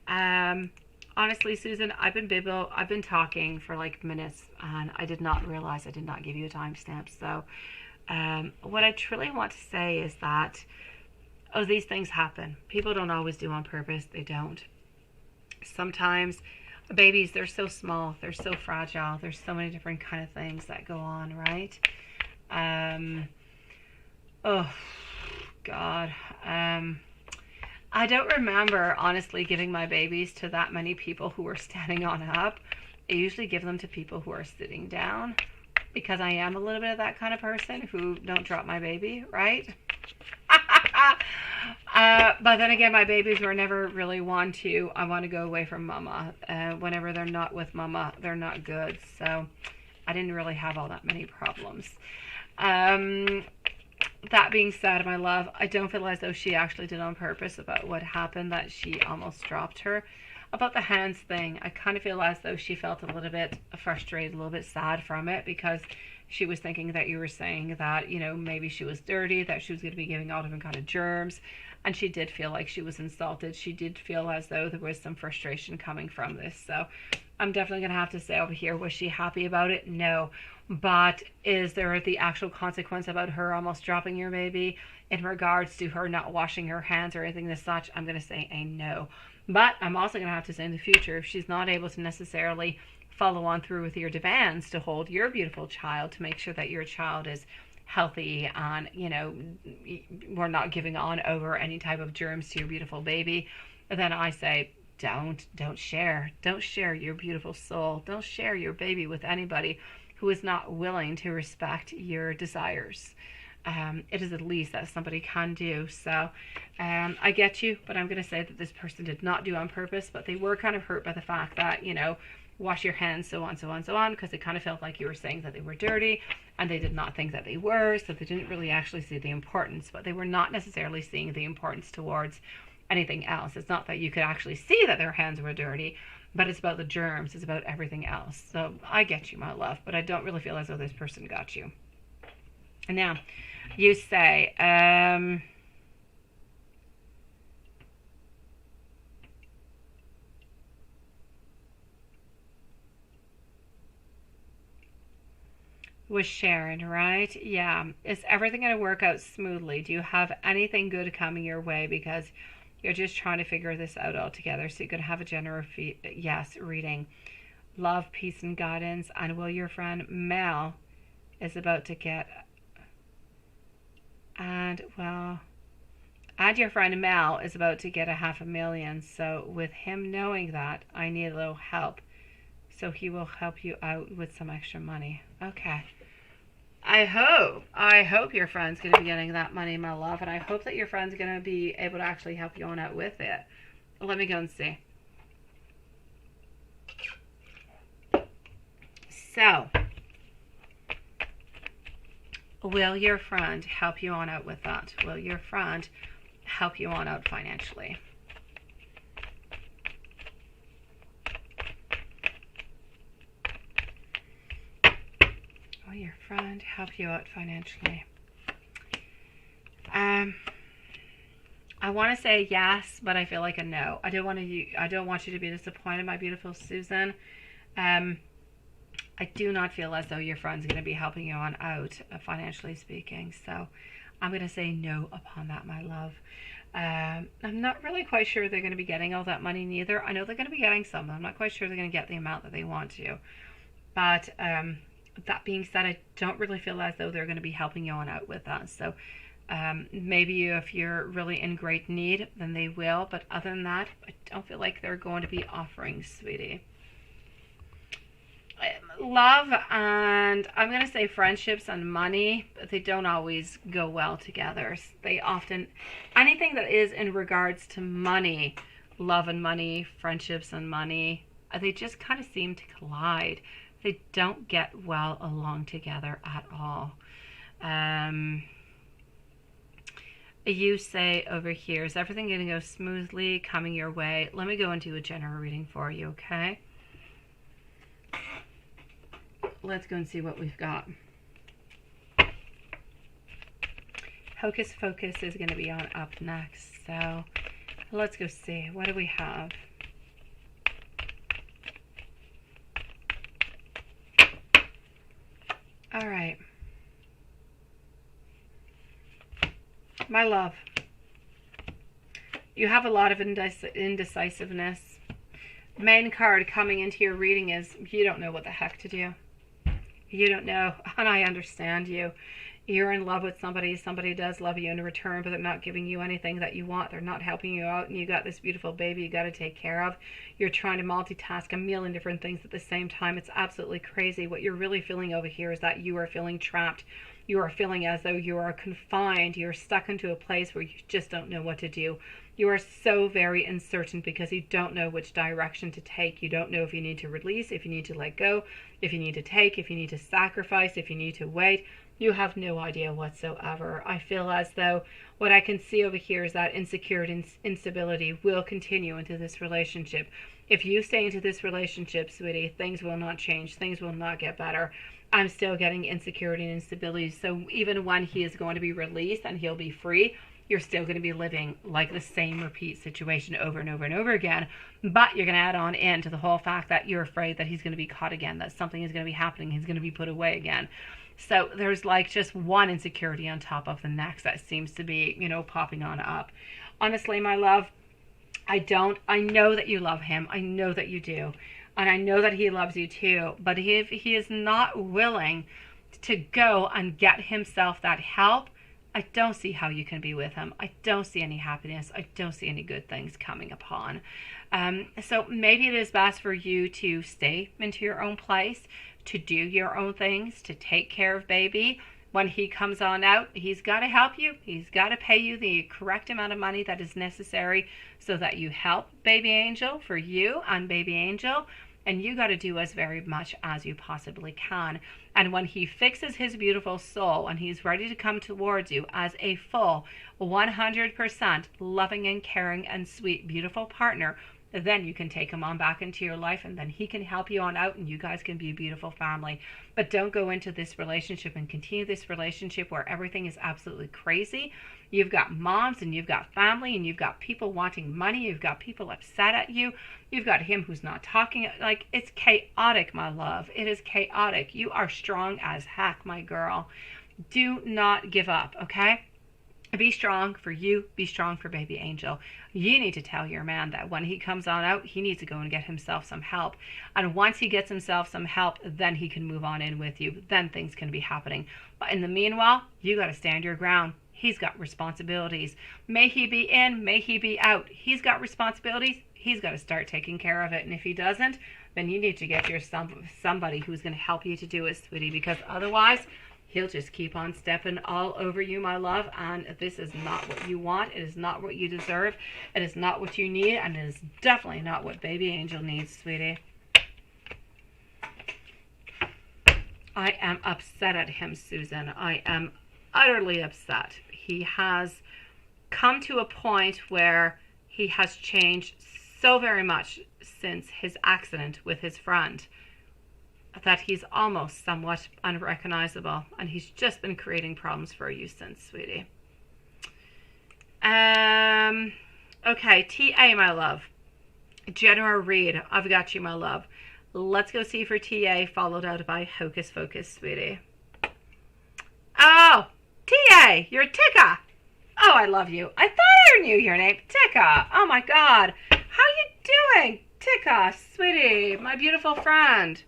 Honestly, Susan, I've been talking for like minutes, and I did not realize I did not give you a timestamp. So what I truly want to say is that, oh, these things happen. People don't always do on purpose. They don't. Sometimes babies, they're so small, they're so fragile, there's so many different kind of things that go on, right? Oh God, I don't remember honestly giving my babies to that many people who were standing on up. I usually give them to people who are sitting down, because I am a little bit of that kind of person who don't drop my baby, right? But then again, my babies were never really one to, I want to go away from mama. Whenever they're not with mama, they're not good. So I didn't really have all that many problems. That being said, my love, I don't feel as though she actually did on purpose about what happened, that she almost dropped her. About the hands thing, I kind of feel as though she felt a little bit frustrated, a little bit sad from it, because she was thinking that you were saying that, you know, maybe she was dirty, that she was going to be giving all different kind of germs, and she did feel like she was insulted. She did feel as though there was some frustration coming from this. So I'm definitely going to have to say over here, was she happy about it? No. But is there the actual consequence about her almost dropping your baby in regards to her not washing her hands or anything as such? I'm going to say a no. But I'm also going to have to say in the future, if she's not able to necessarily follow on through with your demands to hold your beautiful child, to make sure that your child is healthy and, you know, we're not giving on over any type of germs to your beautiful baby, then I say don't share your beautiful soul. Don't share your baby with anybody who is not willing to respect your desires. It is the least that somebody can do. So I get you, but I'm going to say that this person did not do on purpose, but they were kind of hurt by the fact that, you know, wash your hands, so on, so on, so on, because they kind of felt like you were saying that they were dirty, and they did not think that they were, so they didn't really actually see the importance, but they were not necessarily seeing the importance towards anything else. It's not that you could actually see that their hands were dirty, but it's about the germs, it's about everything else. So I get you, my love, but I don't really feel as though this person got you. And now, you say, with Sharon, right? Yeah. Is everything going to work out smoothly? Do you have anything good coming your way? Because you're just trying to figure this out all together. So you're going to have a general yes reading. Love, peace, and guidance. And will your friend Mel is about to get... And, well... And your friend Mel is about to get $500,000. So with him knowing that, I need a little help. So he will help you out with some extra money. Okay. I hope your friend's going to be getting that money, my love. And I hope that your friend's going to be able to actually help you on out with it. Let me go and see. So, Will your friend help you on out with that? Will your friend help you on out financially? Will your friend help you out financially? I want to say yes, but I feel like a no. I don't want you to be disappointed, my beautiful Susan. I do not feel as though your friend's going to be helping you on out, financially speaking. So I'm going to say no upon that, my love. I'm not really quite sure they're going to be getting all that money neither. I know they're going to be getting some. I'm not quite sure they're going to get the amount that they want to. But that being said, I don't really feel as though they're going to be helping you on out with that. So maybe if you're really in great need, then they will. But other than that, I don't feel like they're going to be offering, sweetie. Love and I'm going to say friendships and money, but they don't always go well together. They often, anything that is in regards to money, love and money, friendships and money, they just kind of seem to collide. They don't get well along together at all. You say over here, is everything going to go smoothly, coming your way? Let me go into a general reading for you, okay? Let's go and see what we've got. Hocus Focus is going to be on up next. So let's go see. What do we have? All right. My love, you have a lot of indecisiveness. Main card coming into your reading is you don't know what the heck to do. You don't know, and I understand you. You're in love with somebody. Somebody does love you in return, but they're not giving you anything that you want. They're not helping you out, and you got this beautiful baby you got to take care of. You're trying to multitask a million different things at the same time. It's absolutely crazy. What you're really feeling over here is that you are feeling trapped. You are feeling as though you are confined. You're stuck into a place where you just don't know what to do. You are so very uncertain because you don't know which direction to take. You don't know if you need to release, if you need to let go, if you need to take, if you need to sacrifice, if you need to wait. You have no idea whatsoever. I feel as though what I can see over here is that insecurity and instability will continue into this relationship. If you stay into this relationship, sweetie, things will not change. Things will not get better. I'm still getting insecurity and instability. So even when he is going to be released and he'll be free, you're still going to be living like the same repeat situation over and over and over again. But you're going to add on into the whole fact that you're afraid that he's going to be caught again, that something is going to be happening, he's going to be put away again. So there's like just one insecurity on top of the next that seems to be, you know, popping on up. Honestly, my love, I know that you love him. I know that you do. And I know that he loves you too. But if he is not willing to go and get himself that help, I don't see how you can be with him. I don't see any happiness. I don't see any good things coming upon. So maybe it is best for you to stay into your own place, to do your own things, to take care of baby. When he comes on out, he's got to help you. He's got to pay you the correct amount of money that is necessary so that you help baby angel for you and baby angel. And you got to do as very much as you possibly can. And when he fixes his beautiful soul and he's ready to come towards you as a full 100% loving and caring and sweet, beautiful partner, then you can take him on back into your life, and then he can help you on out, and you guys can be a beautiful family. But don't go into this relationship and continue this relationship where everything is absolutely crazy. You've got moms, and you've got family, and you've got people wanting money. You've got people upset at you. You've got him who's not talking. Like, it's chaotic, my love. It is chaotic. You are strong as heck, my girl. Do not give up, okay? Be strong for you. Be strong for baby angel. You need to tell your man that when he comes on out, he needs to go and get himself some help. And once he gets himself some help, then he can move on in with you. Then things can be happening. But in the meanwhile, you got to stand your ground. He's got responsibilities. May he be in, may he be out. He's got responsibilities. He's got to start taking care of it. And if he doesn't, then you need to get your somebody who's going to help you to do it, sweetie, because otherwise he'll just keep on stepping all over you, my love, and this is not what you want. It is not what you deserve. It is not what you need, and it is definitely not what baby angel needs, sweetie. I am upset at him, Susan. I am utterly upset. He has come to a point where he has changed so very much since his accident with his friend that he's almost somewhat unrecognizable, and he's just been creating problems for you since, sweetie. Okay, TA, my love. General read. I've got you, my love. Let's go see for TA, followed out by Hocus Focus, sweetie. Oh, TA, you're Tika. Oh, I love you. I thought I knew your name. Tika. Oh, my God. How you doing? Tika, sweetie, my beautiful friend.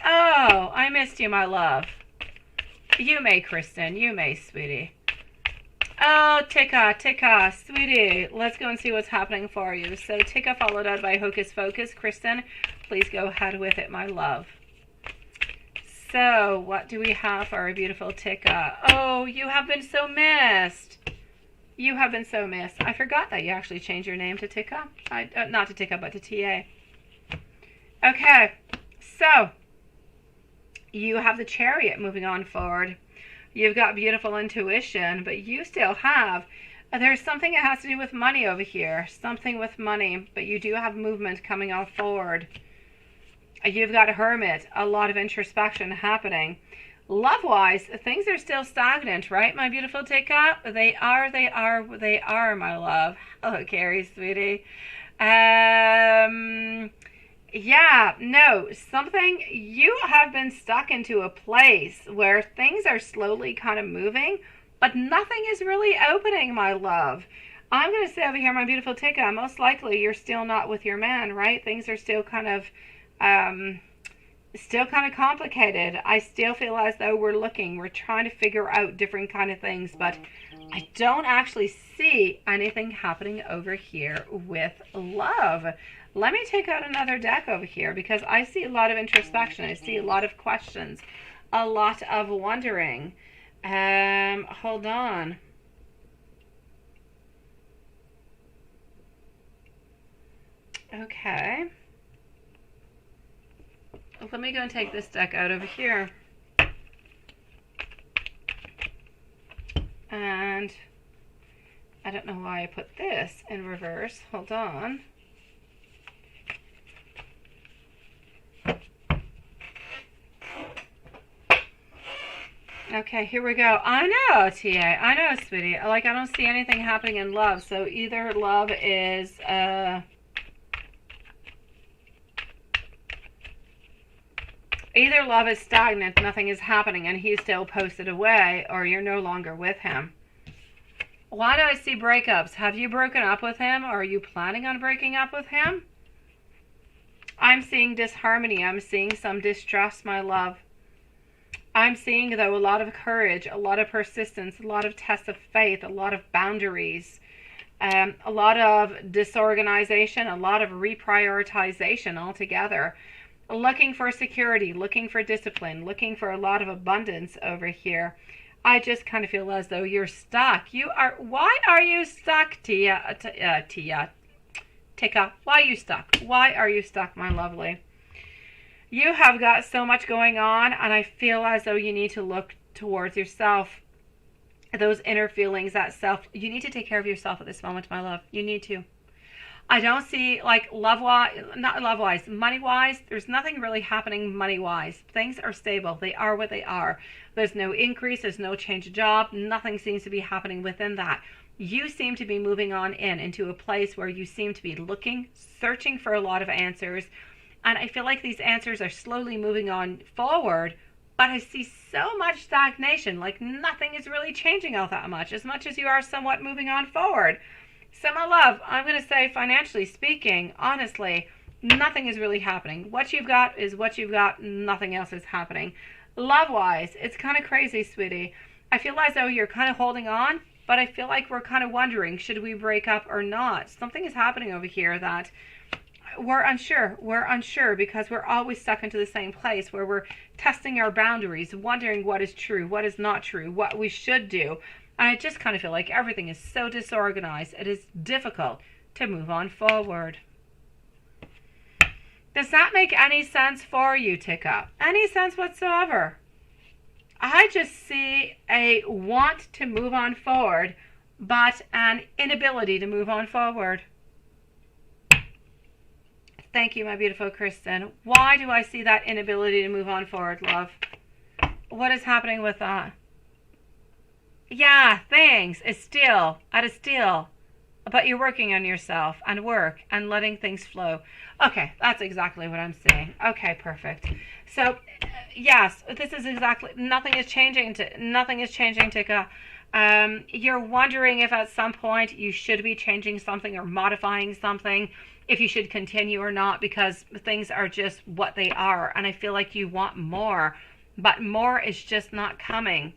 Oh, I missed you, my love. You may, Kristen. You may, sweetie. Oh, Tika, sweetie. Let's go and see what's happening for you. So, Tika followed out by Hocus Focus. Kristen, please go ahead with it, my love. So, what do we have for our beautiful Tika? Oh, you have been so missed. You have been so missed. I forgot that you actually changed your name to Tika. Not to Tika, but to TA. Okay, so you have the Chariot moving on forward. You've got beautiful intuition, but you still have, there's something that has to do with money over here. Something with money, but you do have movement coming on forward. You've got a Hermit, a lot of introspection happening. Love-wise, things are still stagnant, right, my beautiful Tika? They are, my love. Hello, Carrie, sweetie. Yeah, no, something, you have been stuck into a place where things are slowly kind of moving, but nothing is really opening, my love. I'm going to say over here, my beautiful Tika, most likely you're still not with your man, right? Things are still kind of complicated. I still feel as though we're trying to figure out different kind of things, but I don't actually see anything happening over here with love. Let me take out another deck over here, because I see a lot of introspection. I see a lot of questions, a lot of wondering. Hold on. Okay. Let me go and take this deck out over here. And I don't know why I put this in reverse. Hold on. Okay, here we go. I know, TA. I know, sweetie. Like, I don't see anything happening in love. So either love is stagnant, nothing is happening, and he's still posted away, or you're no longer with him. Why do I see breakups? Have you broken up with him, or are you planning on breaking up with him? I'm seeing disharmony. I'm seeing some distrust, my love. I'm seeing, though, a lot of courage, a lot of persistence, a lot of tests of faith, a lot of boundaries, a lot of disorganization, a lot of reprioritization altogether. Looking for security, looking for discipline, looking for a lot of abundance over here. I just kind of feel as though you're stuck. Why are you stuck, Tika? Why are you stuck? Why are you stuck, my lovely? You have got so much going on, and I feel as though you need to look towards yourself. Those inner feelings, that self. You need to take care of yourself at this moment, my love. You need to. I don't see, like, love-wise, money-wise, there's nothing really happening money-wise. Things are stable. They are what they are. There's no increase. There's no change of job. Nothing seems to be happening within that. You seem to be moving on into a place where you seem to be looking, searching for a lot of answers. And I feel like these answers are slowly moving on forward, but I see so much stagnation, like nothing is really changing all that much as you are somewhat moving on forward. So, my love, I'm going to say, financially speaking, honestly, nothing is really happening. What you've got is what you've got. Nothing else is happening. Love-wise, it's kind of crazy, sweetie. I feel as though you're kind of holding on, but I feel like we're kind of wondering, should we break up or not? Something is happening over here that we're unsure. We're unsure because we're always stuck into the same place where we're testing our boundaries, wondering what is true, what is not true, what we should do. And I just kind of feel like everything is so disorganized. It is difficult to move on forward. Does that make any sense for you, Tika? Any sense whatsoever? I just see a want to move on forward, but an inability to move on forward. Thank you, my beautiful Kristen. Why do I see that inability to move on forward, love? What is happening with that? Yeah, things is still at a still. But you're working on yourself and work and letting things flow. Okay, that's exactly what I'm saying. Okay, perfect. So, yes, this is exactly, nothing is changing, Tika. You're wondering if at some point you should be changing something or modifying something, if you should continue or not, because things are just what they are. And I feel like you want more, but more is just not coming.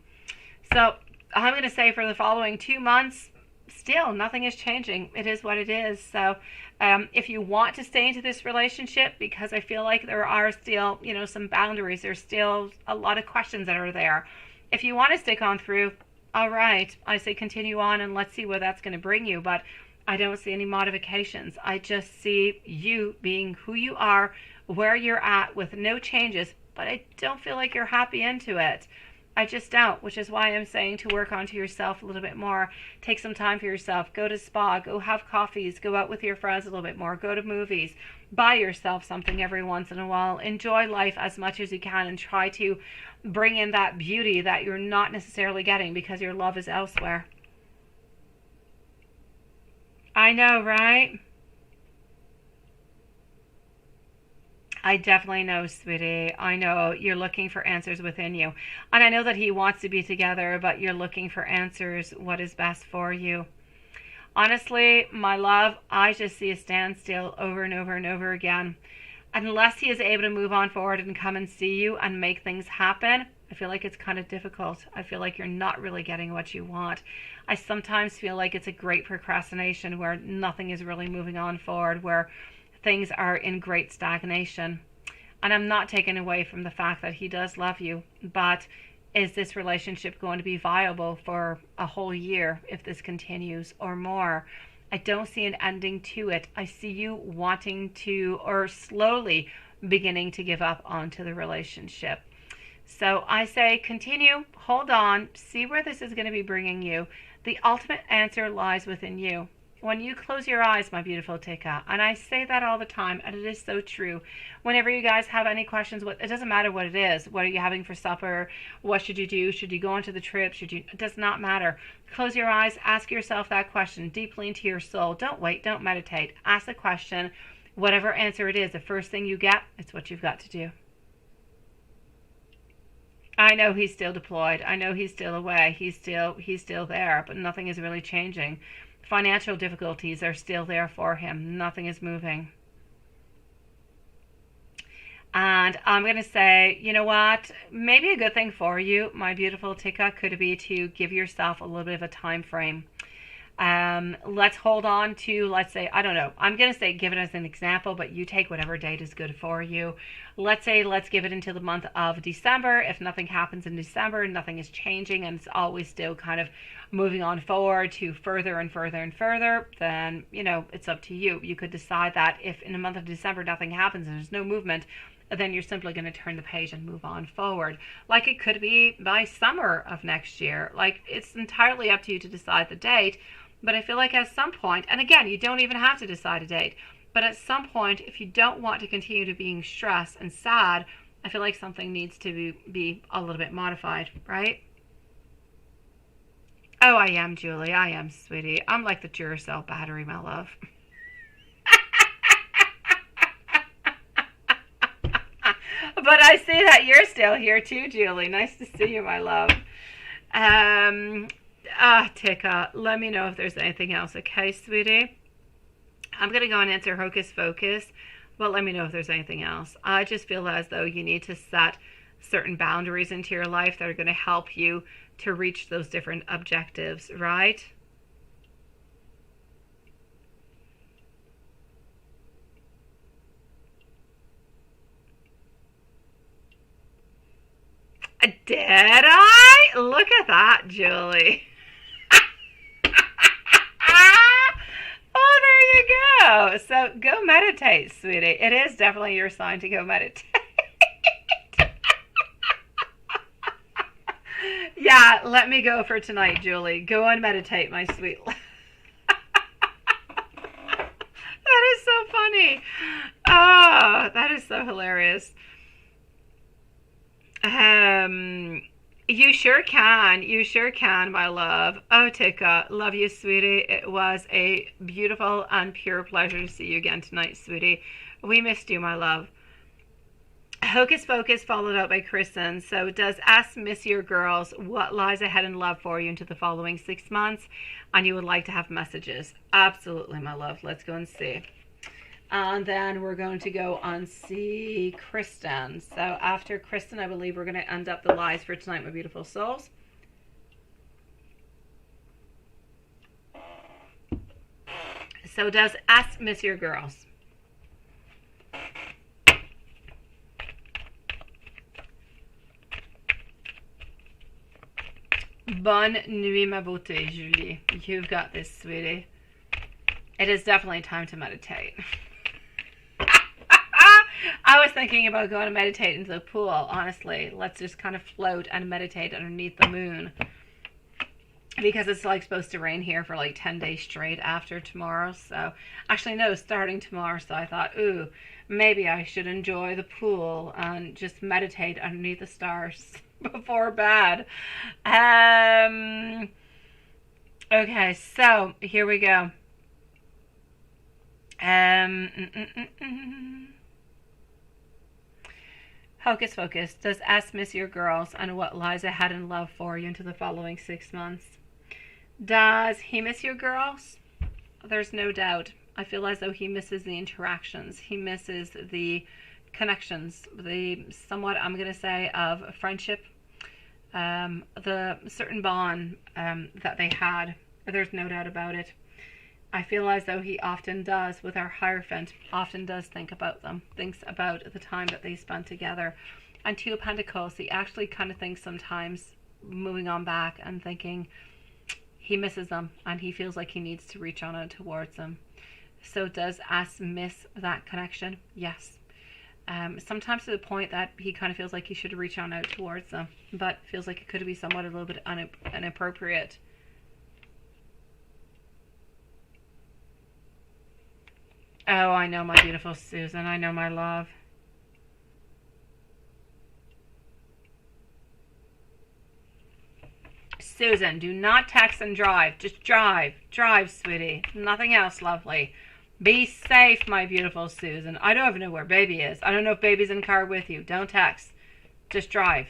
So I'm going to say for the following 2 months, still nothing is changing. It is what it is. So if you want to stay into this relationship, because I feel like there are still, some boundaries, there's still a lot of questions that are there. If you want to stick on through, all right, I say continue on and let's see where that's going to bring you. But I don't see any modifications. I just see you being who you are, where you're at with no changes, but I don't feel like you're happy into it. I just don't, which is why I'm saying to work onto yourself a little bit more. Take some time for yourself. Go to spa, go have coffees, go out with your friends a little bit more, go to movies, buy yourself something every once in a while. Enjoy life as much as you can and try to bring in that beauty that you're not necessarily getting because your love is elsewhere. I know, right? I definitely know, sweetie. I know you're looking for answers within you. And I know that he wants to be together, but you're looking for answers, what is best for you. Honestly, my love, I just see a standstill over and over and over again. Unless he is able to move on forward and come and see you and make things happen, I feel like it's kind of difficult. I feel like you're not really getting what you want. I sometimes feel like it's a great procrastination where nothing is really moving on forward, where things are in great stagnation. And I'm not taking away from the fact that he does love you, but is this relationship going to be viable for a whole year if this continues or more? I don't see an ending to it. I see you wanting to, or slowly beginning to give up onto the relationship. So I say continue, hold on, see where this is going to be bringing you. The ultimate answer lies within you. When you close your eyes, my beautiful Tika, and I say that all the time, and it is so true. Whenever you guys have any questions, it doesn't matter what it is. What are you having for supper? What should you do? Should you go on to the trip? It does not matter. Close your eyes, ask yourself that question deeply into your soul. Don't wait, don't meditate. Ask the question. Whatever answer it is, the first thing you get, it's what you've got to do. I know he's still deployed. I know he's still away. He's still there, but nothing is really changing. Financial difficulties are still there for him. Nothing is moving. And I'm going to say, you know what? Maybe a good thing for you, my beautiful Tika, could be to give yourself a little bit of a time frame. Let's hold on to, let's say, I don't know. I'm going to say give it as an example, but you take whatever date is good for you. Let's say let's give it until the month of December. If nothing happens in December, nothing is changing, and it's always still kind of moving on forward to further and further and further, then, it's up to you. You could decide that if in the month of December nothing happens and there's no movement, then you're simply going to turn the page and move on forward. Like it could be by summer of next year. Like it's entirely up to you to decide the date. But I feel like at some point, and again, you don't even have to decide a date, but at some point, if you don't want to continue to being stressed and sad, I feel like something needs to be a little bit modified, right? Oh, I am, Julie. I am, sweetie. I'm like the Duracell battery, my love. But I see that you're still here too, Julie. Nice to see you, my love. Tika, let me know if there's anything else, okay, sweetie? I'm going to go and answer Hocus Focus, but let me know if there's anything else. I just feel as though you need to set certain boundaries into your life that are going to help you to reach those different objectives, right? Did I? Look at that, Julie. Oh, there you go. Oh, so go meditate, sweetie. It is definitely your sign to go meditate. Yeah, let me go for tonight, Julie. Go and meditate, my sweet. That is so funny. Oh, that is so hilarious. You sure can. You sure can, my love. Oh, Tika, love you, sweetie. It was a beautiful and pure pleasure to see you again tonight, sweetie. We missed you, my love. Hocus Pocus followed out by Kristen. So does S miss your girls? What lies ahead in love for you into the following 6 months? And you would like to have messages. Absolutely, my love. Let's go and see. And then we're going to go and see Kristen. So after Kristen, I believe we're going to end up the lies for tonight, my beautiful souls. So does S miss your girls? Bonne nuit, ma beauté, Julie. You've got this, sweetie. It is definitely time to meditate. I was thinking about going to meditate into the pool, honestly. Let's just kind of float and meditate underneath the moon. Because it's like supposed to rain here for like 10 days straight after tomorrow. So, actually no, starting tomorrow. So I thought, ooh, maybe I should enjoy the pool and just meditate underneath the stars before bed. Okay, so here we go. Hocus Pocus, does S miss your girls and what lies ahead in love for you into the following 6 months? Does he miss your girls? There's no doubt. I feel as though he misses the interactions. He misses the connections, the somewhat, I'm going to say, of friendship, the certain bond that they had. There's no doubt about it. I feel as though he often does, with our Hierophant, often does think about them, thinks about the time that they spent together. And Two of Pentacles, he actually kind of thinks sometimes, moving on back and thinking he misses them and he feels like he needs to reach on out towards them. So does S miss that connection? Yes. Sometimes to the point that he kind of feels like he should reach on out towards them, but feels like it could be somewhat a little bit inappropriate. Oh, I know, my beautiful Susan. I know, my love. Susan, do not text and drive. Just drive. Drive, sweetie. Nothing else, lovely. Be safe, my beautiful Susan. I don't even know where baby is. I don't know if baby's in the car with you. Don't text. Just drive.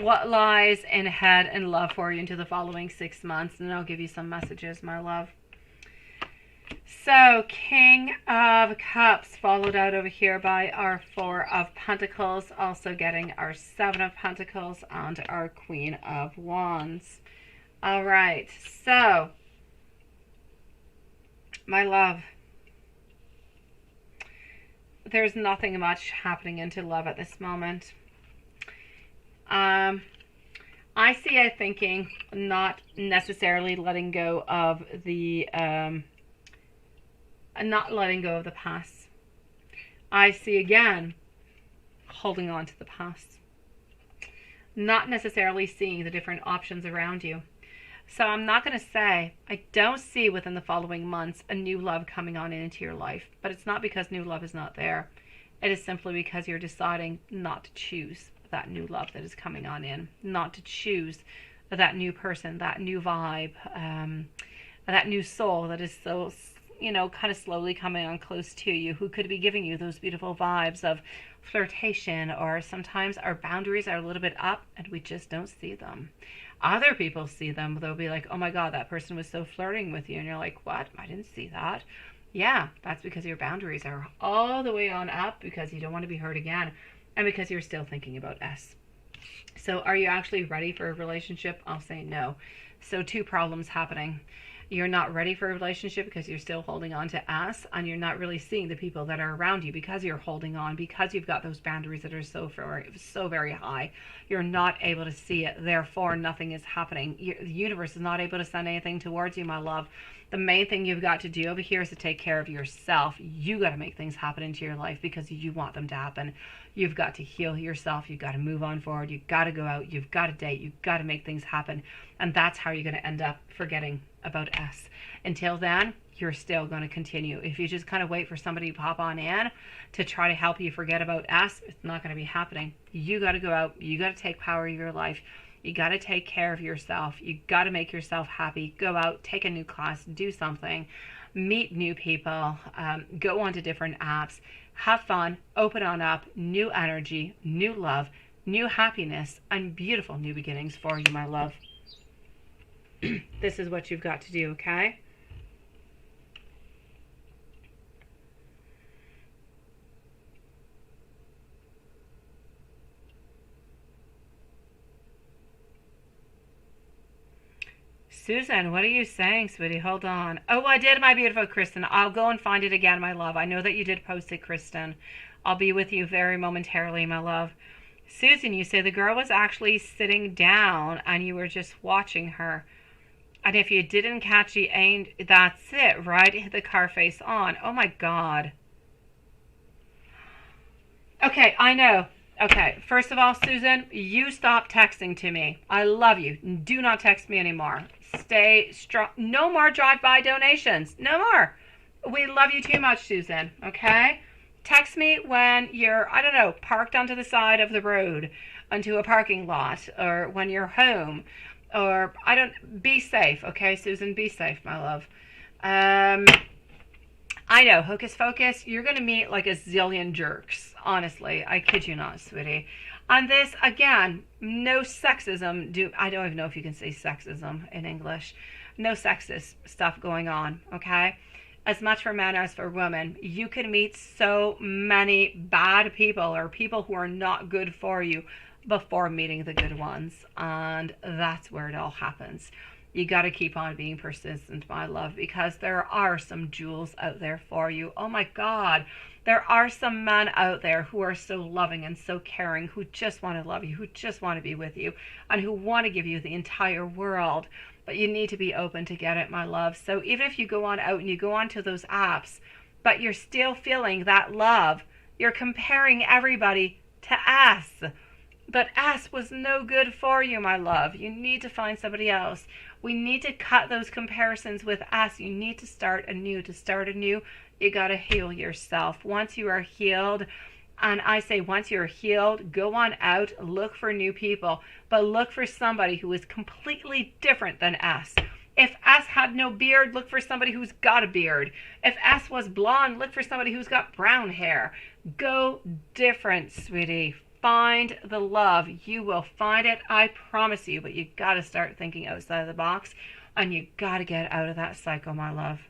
What lies in ahead in love for you into the following 6 months? And I'll give you some messages, my love. So, King of Cups followed out over here by our Four of Pentacles. Also getting our Seven of Pentacles and our Queen of Wands. All right. So, my love, there's nothing much happening into love at this moment. I see a thinking, not necessarily letting go of the, not letting go of the past. I see again, holding on to the past. Not necessarily seeing the different options around you. So I'm not going to say, I don't see within the following months a new love coming on into your life. But it's not because new love is not there. It is simply because you're deciding not to choose that new love that is coming on in, not to choose that new person, that new vibe, that new soul that is so, you know, kind of slowly coming on close to you, who could be giving you those beautiful vibes of flirtation, or sometimes our boundaries are a little bit up and we just don't see them. Other people see them. They'll be like, oh my God, that person was so flirting with you. And you're like, what? I didn't see that. Yeah, that's because your boundaries are all the way on up because you don't want to be hurt again. And because you're still thinking about S. So are you actually ready for a relationship? I'll say no. So two problems happening. You're not ready for a relationship because you're still holding on to us, and you're not really seeing the people that are around you because you're holding on, because you've got those boundaries that are so very high. You're not able to see it. Therefore, nothing is happening. The universe is not able to send anything towards you, my love. The main thing you've got to do over here is to take care of yourself. You got to make things happen into your life because you want them to happen. You've got to heal yourself. You've got to move on forward. You've got to go out. You've got to date. You've got to make things happen. And that's how you're going to end up forgetting about us. Until then, you're still going to continue. If you just kind of wait for somebody to pop on in to try to help you forget about us, it's not going to be happening. You got to go out. You got to take power of your life. You got to take care of yourself. You got to make yourself happy. Go out, take a new class, do something, meet new people, go onto different apps, have fun, open on up, new energy, new love, new happiness, and beautiful new beginnings for you, my love. This is what you've got to do, okay? Susan, what are you saying, sweetie? Hold on. Oh, I did, my beautiful Kristen. I'll go and find it again, my love. I know that you did post it, Kristen. I'll be with you very momentarily, my love. Susan, you say the girl was actually sitting down and you were just watching her. And if you didn't catch the end, that's it, right? Hit the car face on. Oh, my God. Okay, I know. Okay, first of all, Susan, you stop texting to me. I love you. Do not text me anymore. Stay strong. No more drive-by donations. No more. We love you too much, Susan, okay? Text me when you're, I don't know, parked onto the side of the road onto a parking lot, or when you're home, or be safe, okay, Susan? Be safe, my love. I know, Hocus Pocus, you're going to meet like a zillion jerks. Honestly, I kid you not, sweetie. On this, again, no sexism. I don't even know if you can say sexism in English. No sexist stuff going on, okay? As much for men as for women. You can meet so many bad people or people who are not good for you before meeting the good ones. And that's where it all happens. You got to keep on being persistent, my love, because there are some jewels out there for you. Oh my God. There are some men out there who are so loving and so caring, who just want to love you, who just want to be with you, and who want to give you the entire world. But you need to be open to get it, my love. So even if you go on out and you go onto those apps, but you're still feeling that love, you're comparing everybody to us. But us was no good for you, my love. You need to find somebody else. We need to cut those comparisons with us. You need to start anew. To start anew, you got to heal yourself. Once you are healed, and I say once you're healed, go on out, look for new people, but look for somebody who is completely different than us. If us had no beard, look for somebody who's got a beard. If us was blonde, look for somebody who's got brown hair. Go different, sweetie. Find the love. You will find it, I promise you, but you got to start thinking outside of the box, and you got to get out of that cycle, my love.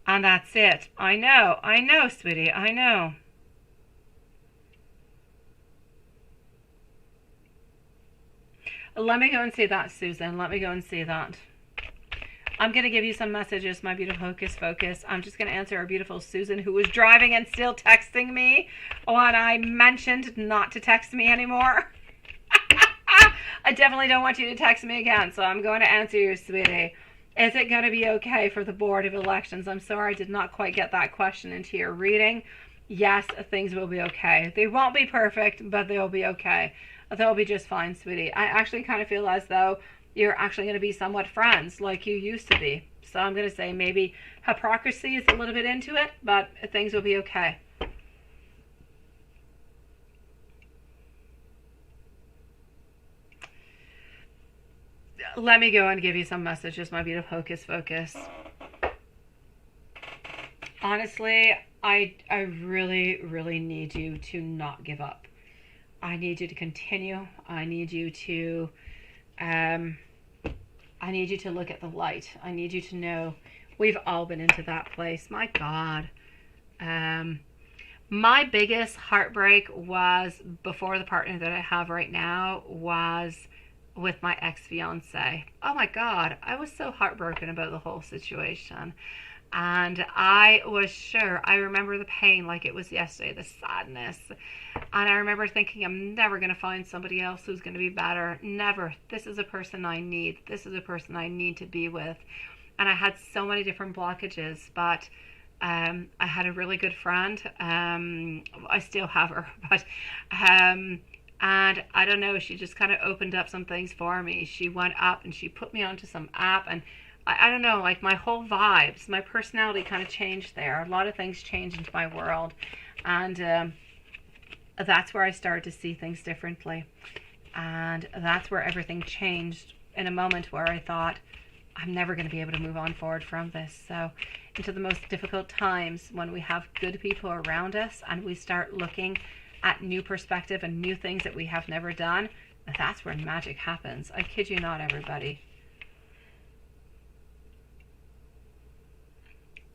And that's it. I know, sweetie, I know. Let me go and see that, Susan. Let me go and see that. I'm going to give you some messages, my beautiful Hocus Focus. I'm just going to answer our beautiful Susan, who was driving and still texting me when I mentioned not to text me anymore. I definitely don't want you to text me again, so I'm going to answer you, sweetie. Is it going to be okay for the Board of Elections? I'm sorry I did not quite get that question into your reading. Yes, things will be okay. They won't be perfect, but they'll be okay. They'll be just fine, sweetie. I actually kind of feel as though you're actually going to be somewhat friends like you used to be. So I'm going to say maybe hypocrisy is a little bit into it, but things will be okay. Let me go and give you some messages, my beautiful Hocus Focus. Honestly, I really, really need you to not give up. I need you to continue. I need you to look at the light. I need you to know we've all been into that place. My God. My biggest heartbreak was before the partner that I have right now was with my ex-fiance. Oh my God, I was so heartbroken about the whole situation. And I was sure, I remember the pain like it was yesterday, the sadness. And I remember thinking, I'm never going to find somebody else who's going to be better. Never. This is a person I need. This is a person I need to be with. And I had so many different blockages, but I had a really good friend. I still have her, but and I don't know, she just kind of opened up some things for me. She went up and she put me onto some app, and I don't know, like my whole vibes, my personality kind of changed there. A lot of things changed into my world, and that's where I started to see things differently. And that's where everything changed in a moment where I thought, I'm never going to be able to move on forward from this. So into the most difficult times, when we have good people around us and we start looking at new perspective and new things that we have never done, that's where magic happens. I kid you not, everybody.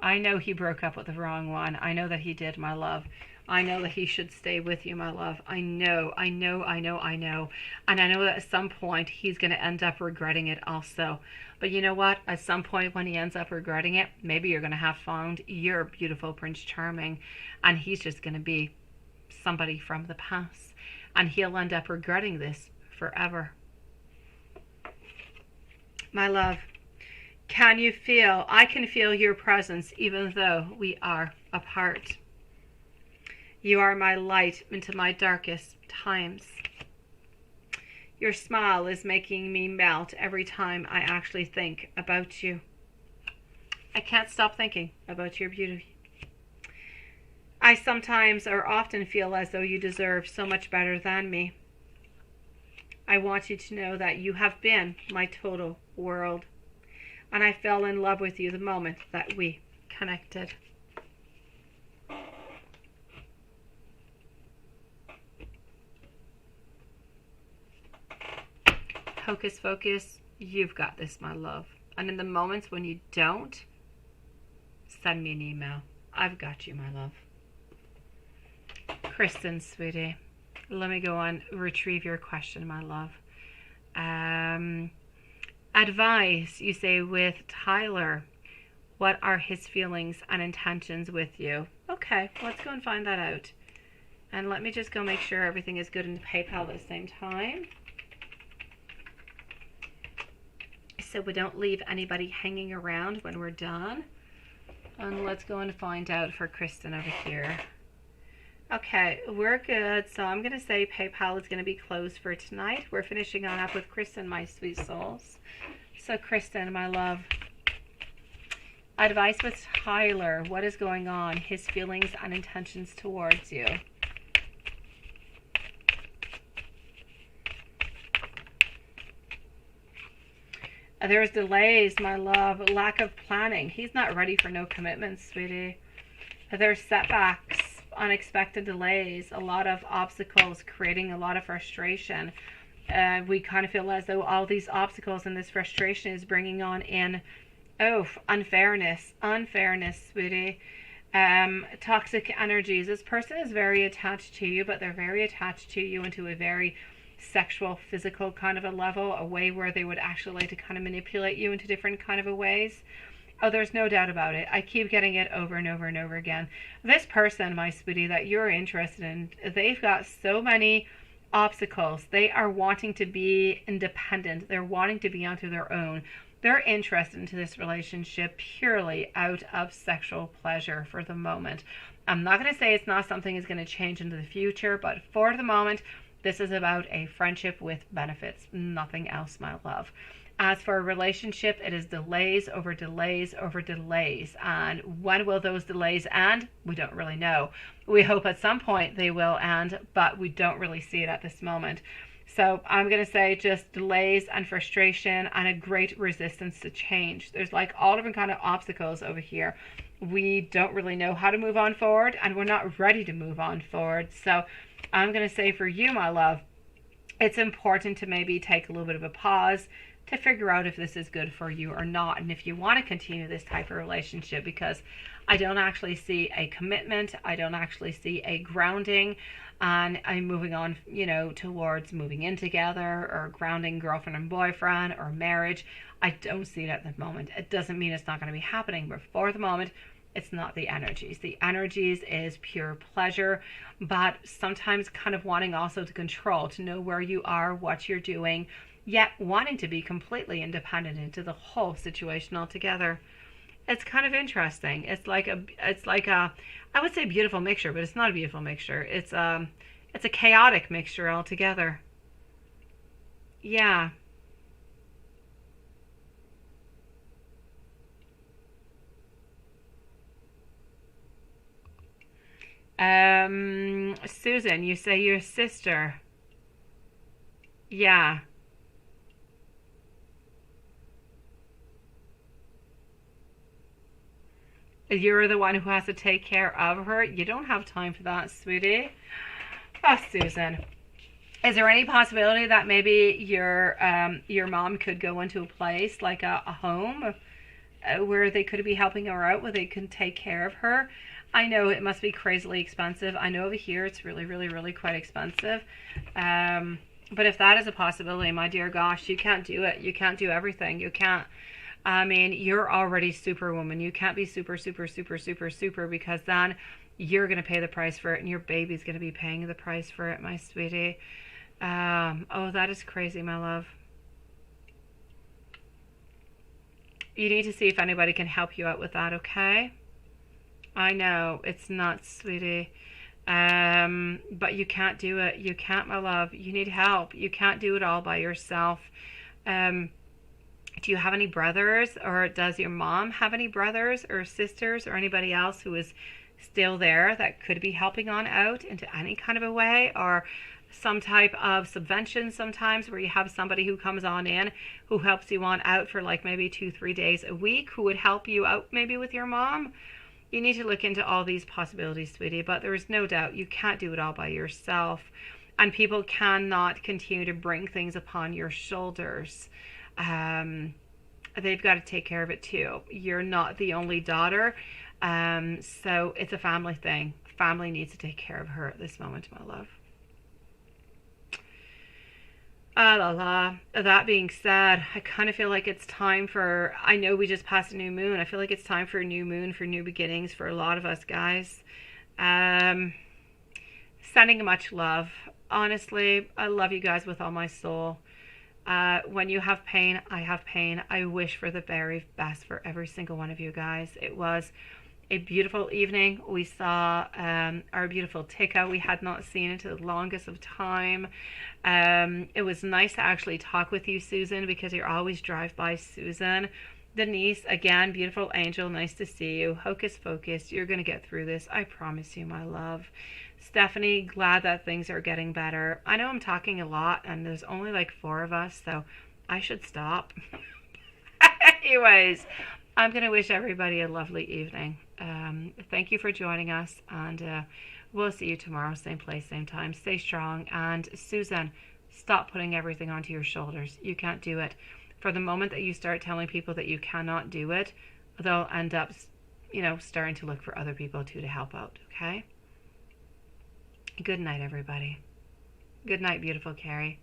I know he broke up with the wrong one. I know that he did, my love. I know that he should stay with you, my love. I know. And I know that at some point he's going to end up regretting it also. But you know what? At some point when he ends up regretting it, maybe you're going to have found your beautiful Prince Charming, and he's just going to be somebody from the past. And he'll end up regretting this forever. My love, can you feel? I can feel your presence even though we are apart. You are my light into my darkest times. Your smile is making me melt every time I actually think about you. I can't stop thinking about your beauty. I sometimes or often feel as though you deserve so much better than me. I want you to know that you have been my total world, and I fell in love with you the moment that we connected. Hocus pocus, you've got this, my love. And in the moments when you don't, send me an email. I've got you, my love. Kristen, sweetie, let me go on, retrieve your question, my love. Advice, you say, with Tyler. What are his feelings and intentions with you? Okay, let's go and find that out. And let me just go make sure everything is good in PayPal at the same time, so we don't leave anybody hanging around when we're done. And let's go and find out for Kristen over here. Okay, we're good. So I'm going to say PayPal is going to be closed for tonight. We're finishing on up with Kristen, my sweet souls. So Kristen, my love, advice with Tyler. What is going on? His feelings and intentions towards you. There's delays, my love. Lack of planning. He's not ready for no commitments, sweetie. There's setbacks, unexpected delays, a lot of obstacles, creating a lot of frustration. We kind of feel as though all these obstacles and this frustration is bringing on in, unfairness, sweetie. Toxic energies. This person is very attached to you, but they're very attached to you into a very sexual, physical kind of a level, a way where they would actually like to kind of manipulate you into different kind of a ways. Oh, there's no doubt about it. I keep getting it over and over and over again. This person, my sweetie, that you're interested in, they've got so many obstacles. They are wanting to be independent. They're wanting to be onto their own. They're interested into this relationship purely out of sexual pleasure for the moment. I'm not going to say it's not something that's going to change into the future, but for the moment, this is about a friendship with benefits, nothing else, my love. As for a relationship, it is delays over delays over delays. And when will those delays end? We don't really know. We hope at some point they will end, but we don't really see it at this moment. So I'm going to say just delays and frustration and a great resistance to change. There's like all different kind of obstacles over here. We don't really know how to move on forward, and we're not ready to move on forward. So I'm going to say for you, my love, it's important to maybe take a little bit of a pause to figure out if this is good for you or not, and if you want to continue this type of relationship, because I don't actually see a commitment. I don't actually see a grounding. and I'm moving on, towards moving in together or grounding girlfriend and boyfriend or marriage. I don't see it at the moment. It doesn't mean it's not going to be happening, but for the moment, it's not the energies. The energies is pure pleasure, but sometimes kind of wanting also to control, to know where you are, what you're doing, yet wanting to be completely independent into the whole situation altogether. It's kind of interesting. It's like a I would say beautiful mixture, but it's not a beautiful mixture. It's a chaotic mixture altogether. Yeah. Susan, you say your sister. Yeah. You're the one who has to take care of her. You don't have time for that, sweetie. Oh, Susan. Is there any possibility that maybe your mom could go into a place like a home where they could be helping her out, where they can take care of her? I know it must be crazily expensive. I know over here it's really, really, really quite expensive. But if that is a possibility, my dear gosh, you can't do it. You can't do everything. You can't. I mean, you're already superwoman. You can't be super, super, super, super, super, because then you're going to pay the price for it and your baby's going to be paying the price for it, my sweetie. Oh, that is crazy, my love. You need to see if anybody can help you out with that, okay? I know, it's nuts, sweetie. But you can't do it. You can't, my love. You need help. You can't do it all by yourself. Do you have any brothers, or does your mom have any brothers or sisters or anybody else who is still there that could be helping on out into any kind of a way, or some type of subvention sometimes where you have somebody who comes on in who helps you on out for like maybe 2-3 days a week, who would help you out maybe with your mom? You need to look into all these possibilities, sweetie, but there is no doubt you can't do it all by yourself, and people cannot continue to bring things upon your shoulders. They've got to take care of it too. You're not the only daughter, so it's a family thing. Family needs to take care of her at this moment, my love. Ah, la la. That being said, I kind of feel like it's time for, I know we just passed a new moon. I feel like it's time for a new moon, for new beginnings for a lot of us, guys. Um, Sending much love. Honestly, I love you guys with all my soul. When you have pain, I have pain. I wish for the very best for every single one of you guys. It was a beautiful evening. We saw our beautiful Tika. We had not seen it the longest of time. It was nice to actually talk with you, Susan, because you're always drive by Susan. Denise, again, beautiful angel, nice to see you. Hocus Pocus, you're going to get through this. I promise you, my love. Stephanie, glad that things are getting better. I know I'm talking a lot, and there's only like 4 of us, so I should stop. Anyways, I'm going to wish everybody a lovely evening. Thank you for joining us, and we'll see you tomorrow, same place, same time. Stay strong, and Susan, stop putting everything onto your shoulders. You can't do it. For the moment that you start telling people that you cannot do it, they'll end up, starting to look for other people too to help out, okay? Good night, everybody. Good night, beautiful Carrie.